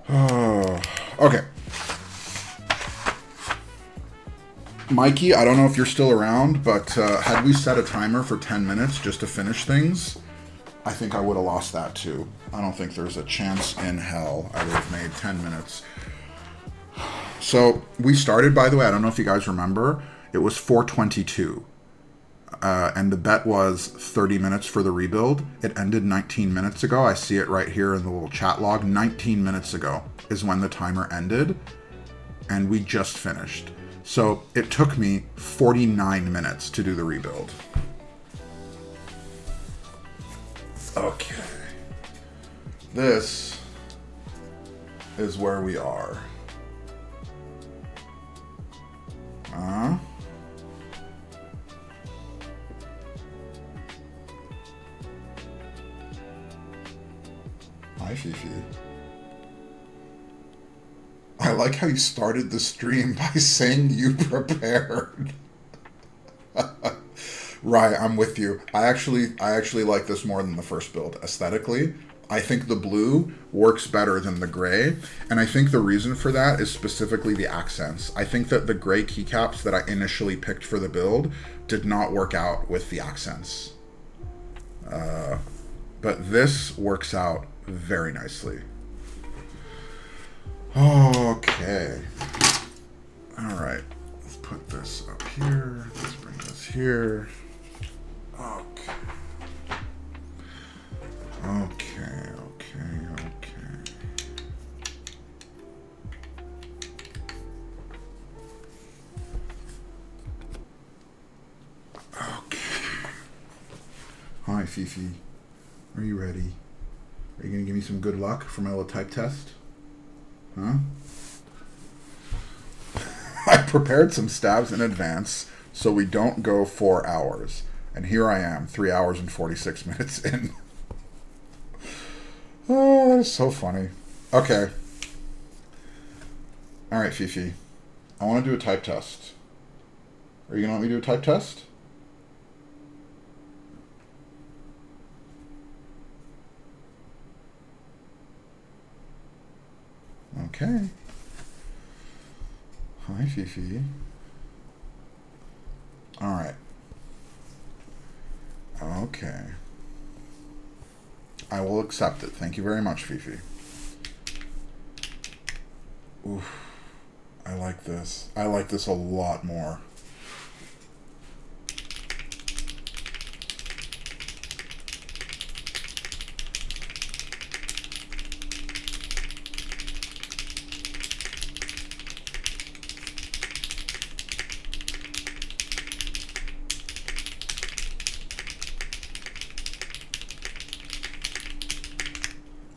Oh, okay. Mikey, I don't know if you're still around, but had we set a timer for 10 minutes just to finish things, I think I would have lost that too. I don't think there's a chance in hell I would have made 10 minutes. So we started, by the way, I don't know if you guys remember, it was 4:22. And the bet was 30 minutes for the rebuild. It ended 19 minutes ago. I see it right here in the little chat log. 19 minutes ago is when the timer ended, and we just finished. So it took me 49 minutes to do the rebuild. Okay. This is where we are. Hi, Fifi. I like how you started the stream by saying you prepared. Right, I'm with you. I actually like this more than the first build. Aesthetically, I think the blue works better than the gray, and I think the reason for that is specifically the accents. I think that the gray keycaps that I initially picked for the build did not work out with the accents. But this works out very nicely. Okay. All right. Let's put this up here. Let's bring this here. Okay. Okay. Okay. Fifi? Are you ready? Are you going to give me some good luck for my little type test? Huh? I prepared some stabs in advance so we don't go 4 hours. And here I am, 3 hours and 46 minutes in. Oh, that is so funny. Okay. All right, Fifi. I want to do a type test. Are you going to let me do a type test? Okay. Hi, Fifi. All right. Okay. I will accept it. Thank you very much, Fifi. Oof. I like this. I like this a lot more.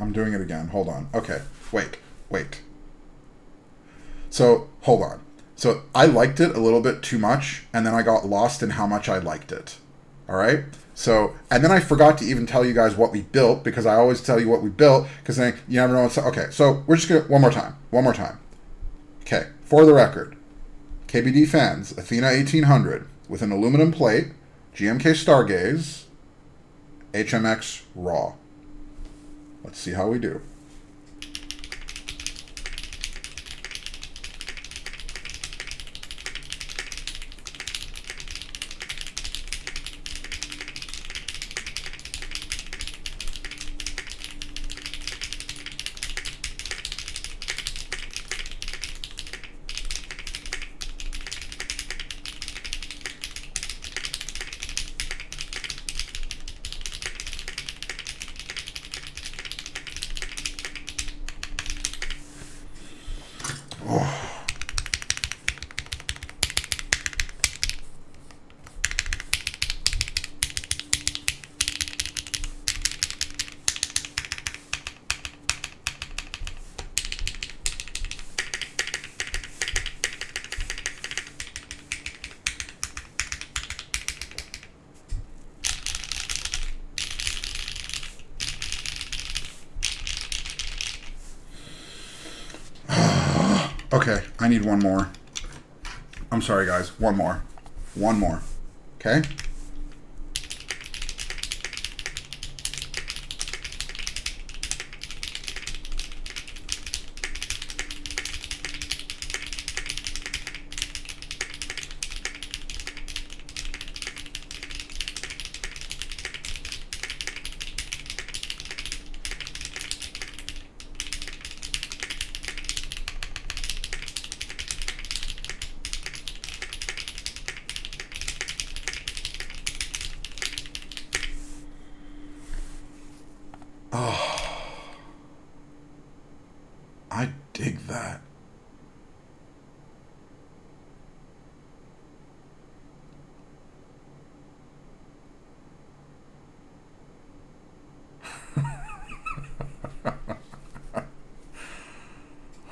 I'm doing it again. Hold on. Okay. Wait. So, hold on. So, I liked it a little bit too much, and then I got lost in how much I liked it. All right? So, and then I forgot to even tell you guys what we built, because I always tell you what we built, because then you never know what's... Okay, so we're just going to... One more time. Okay, for the record, KBDFans Athena1800 with an aluminum plate, GMK Stargaze, HMX Raw. Let's see how we do. Okay, I need one more. I'm sorry, guys. One more. Okay? Oh, I dig that.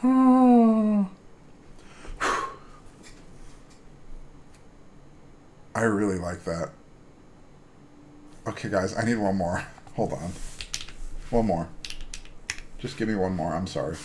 Oh. I really like that. Okay, guys, I need one more. Hold on. One more. Just give me one more. I'm sorry.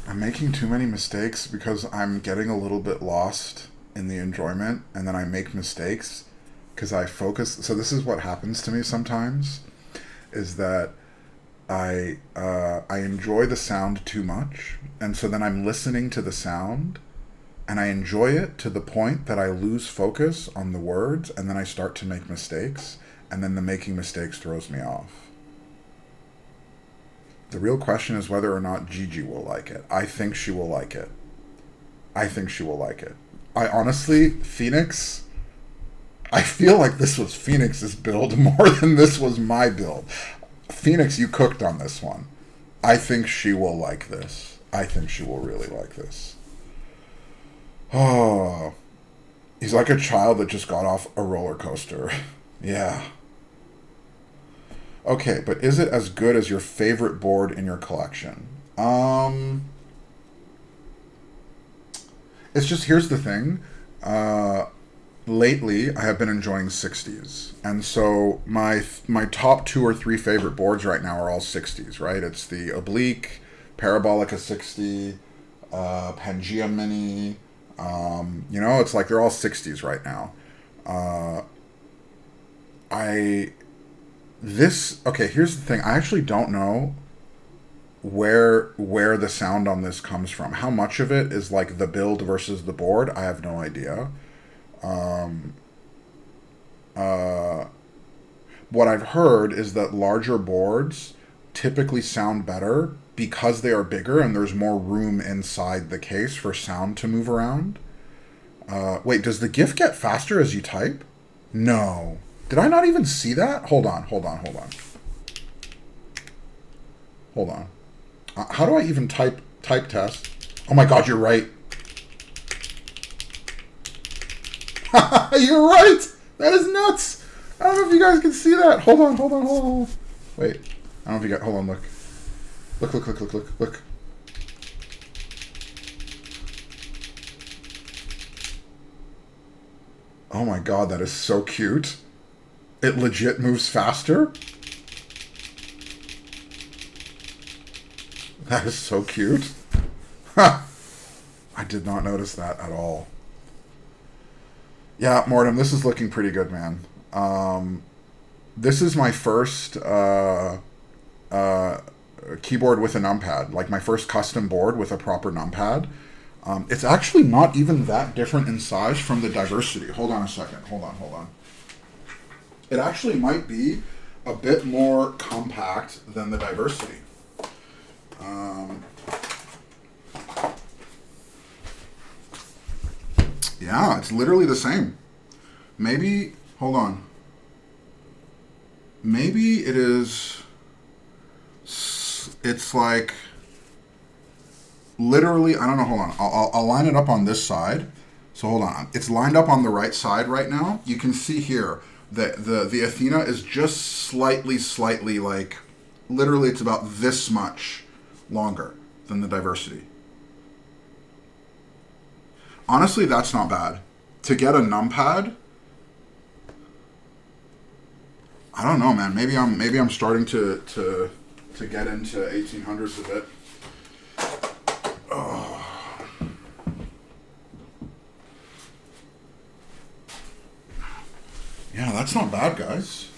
I'm making too many mistakes because I'm getting a little bit lost in the enjoyment, and then I make mistakes because I focus. So this is what happens to me sometimes, is that I enjoy the sound too much, and so then I'm listening to the sound and I enjoy it to the point that I lose focus on the words, and then I start to make mistakes, and then the making mistakes throws me off. The real question is whether or not Gigi will like it. I think she will like it. I think she will like it. I honestly, Phoenix, I feel like this was Phoenix's build more than this was my build. Phoenix, you cooked on this one. I think she will like this. I think she will really like this. Oh, he's like a child that just got off a roller coaster. Yeah. Okay, but is it as good as your favorite board in your collection? It's just, here's the thing. Lately, I have been enjoying 60s. And so my top 2 or 3 favorite boards right now are all 60s, right? It's the Oblique, Parabolica 60, Pangea Mini. It's like they're all 60s right now. Okay, here's the thing. I actually don't know where the sound on this comes from. How much of it is like the build versus the board? I have no idea. What I've heard is that larger boards typically sound better because they are bigger and there's more room inside the case for sound to move around. Wait, does the GIF get faster as you type? No. Did I not even see that? Hold on. Hold on. How do I even type test? Oh my god, you're right. You're right! That is nuts! I don't know if you guys can see that. Hold on. Wait. I don't know if you got... Hold on, look. Look. Oh my god, that is so cute. It legit moves faster. That is so cute. Ha! I did not notice that at all. Yeah, Mortem, this is looking pretty good, man. This is my first keyboard with a numpad. Like my first custom board with a proper numpad. It's actually not even that different in size from the Diversity. Hold on a second. Hold on. It actually might be a bit more compact than the Diversity. Yeah, it's literally the same. Maybe, hold on. Maybe it is, it's like, literally, I don't know, hold on. I'll line it up on this side. So hold on. It's lined up on the right side right now. You can see here that the Athena is just slightly like, literally it's about this much longer than the Diversity. Honestly, that's not bad. To get a numpad, I don't know, man. Maybe I'm starting to get into 1800s a bit. Oh. Yeah, that's not bad, guys.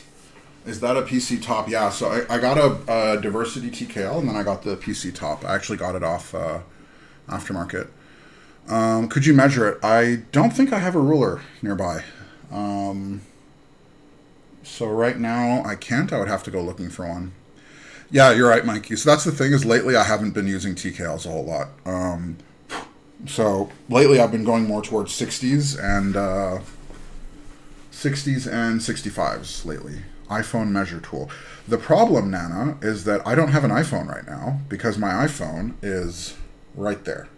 Is that a PC top? Yeah, so I got a Diversity TKL, and then I got the PC top. I actually got it off aftermarket. Could you measure it? I don't think I have a ruler nearby. So right now I can't. I would have to go looking for one. Yeah, you're right, Mikey. So that's the thing, is lately I haven't been using TKLs a whole lot. So lately I've been going more towards 60s and 65s lately. iPhone measure tool. The problem, Nana, is that I don't have an iPhone right now because my iPhone is right there.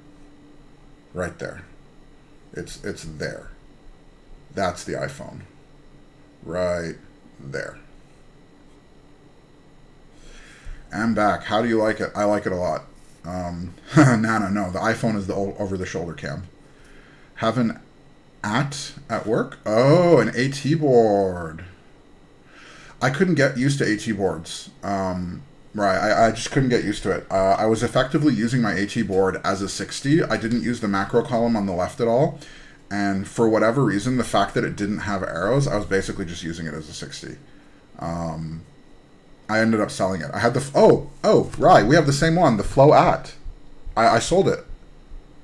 Right there. It's there. That's the iPhone. Right there. I'm back. How do you like it? I like it a lot. Nana, no. The iPhone is the over-the-shoulder cam. Have an at work? Oh, an AT board. I couldn't get used to AT boards. Right, I just couldn't get used to it. I was effectively using my AT board as a 60. I didn't use the macro column on the left at all. And for whatever reason, the fact that it didn't have arrows, I was basically just using it as a 60. I ended up selling it. I had the... Oh, right, we have the same one, the Flow At. I sold it.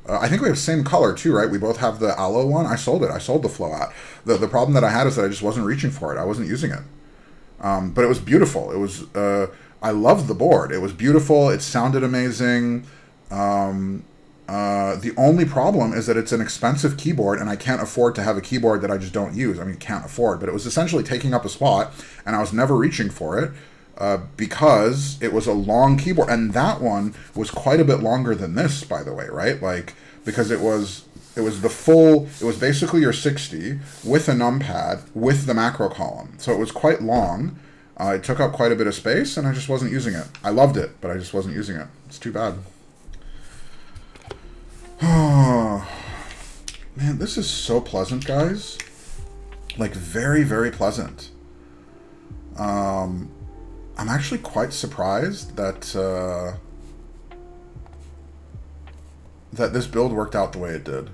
I think we have the same color too, right? We both have the aloe one. I sold it. I sold the Float. The problem that I had is that I just wasn't reaching for it. I wasn't using it. But it was beautiful. It was, I loved the board. It was beautiful. It sounded amazing. The only problem is that it's an expensive keyboard, and I can't afford to have a keyboard that I just don't use. I mean, can't afford, but it was essentially taking up a spot, and I was never reaching for it because it was a long keyboard. And that one was quite a bit longer than this, by the way, right? Like, because it was the full, it was basically your 60 with a numpad with the macro column. So it was quite long. It took up quite a bit of space, and I just wasn't using it. I loved it, but I just wasn't using it. It's too bad. Oh, man, this is so pleasant, guys. Like, very, very pleasant. I'm actually quite surprised that that this build worked out the way it did.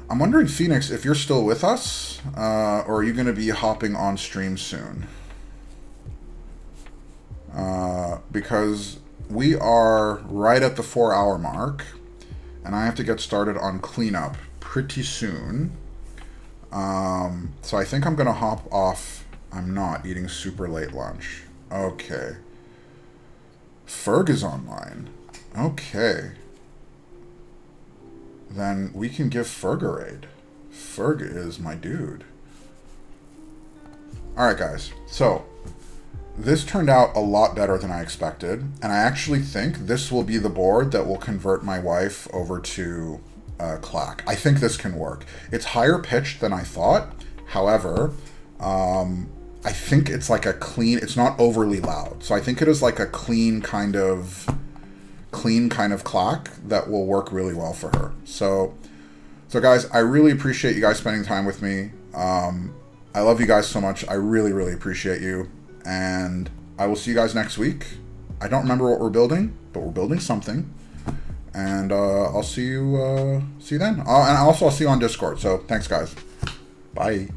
I'm wondering, Phoenix, if you're still with us, or are you going to be hopping on stream soon? Because we are right at the 4-hour mark, and I have to get started on cleanup pretty soon. So I think I'm going to hop off. I'm not eating super late lunch. Okay. Ferg is online. Okay. Then we can give Ferg a raid. Ferg is my dude. Alright, guys. So, this turned out a lot better than I expected, and I actually think this will be the board that will convert my wife over to Clack. I think this can work. It's higher pitched than I thought. However, I think it's like a clean, it's not overly loud. So I think it is like a clean kind of Clack that will work really well for her. So guys, I really appreciate you guys spending time with me. I love you guys so much. I really, really appreciate you. And I will see you guys next week. I don't remember what we're building, but we're building something. And I'll see you then. And also I'll see you on Discord. So thanks, guys. Bye.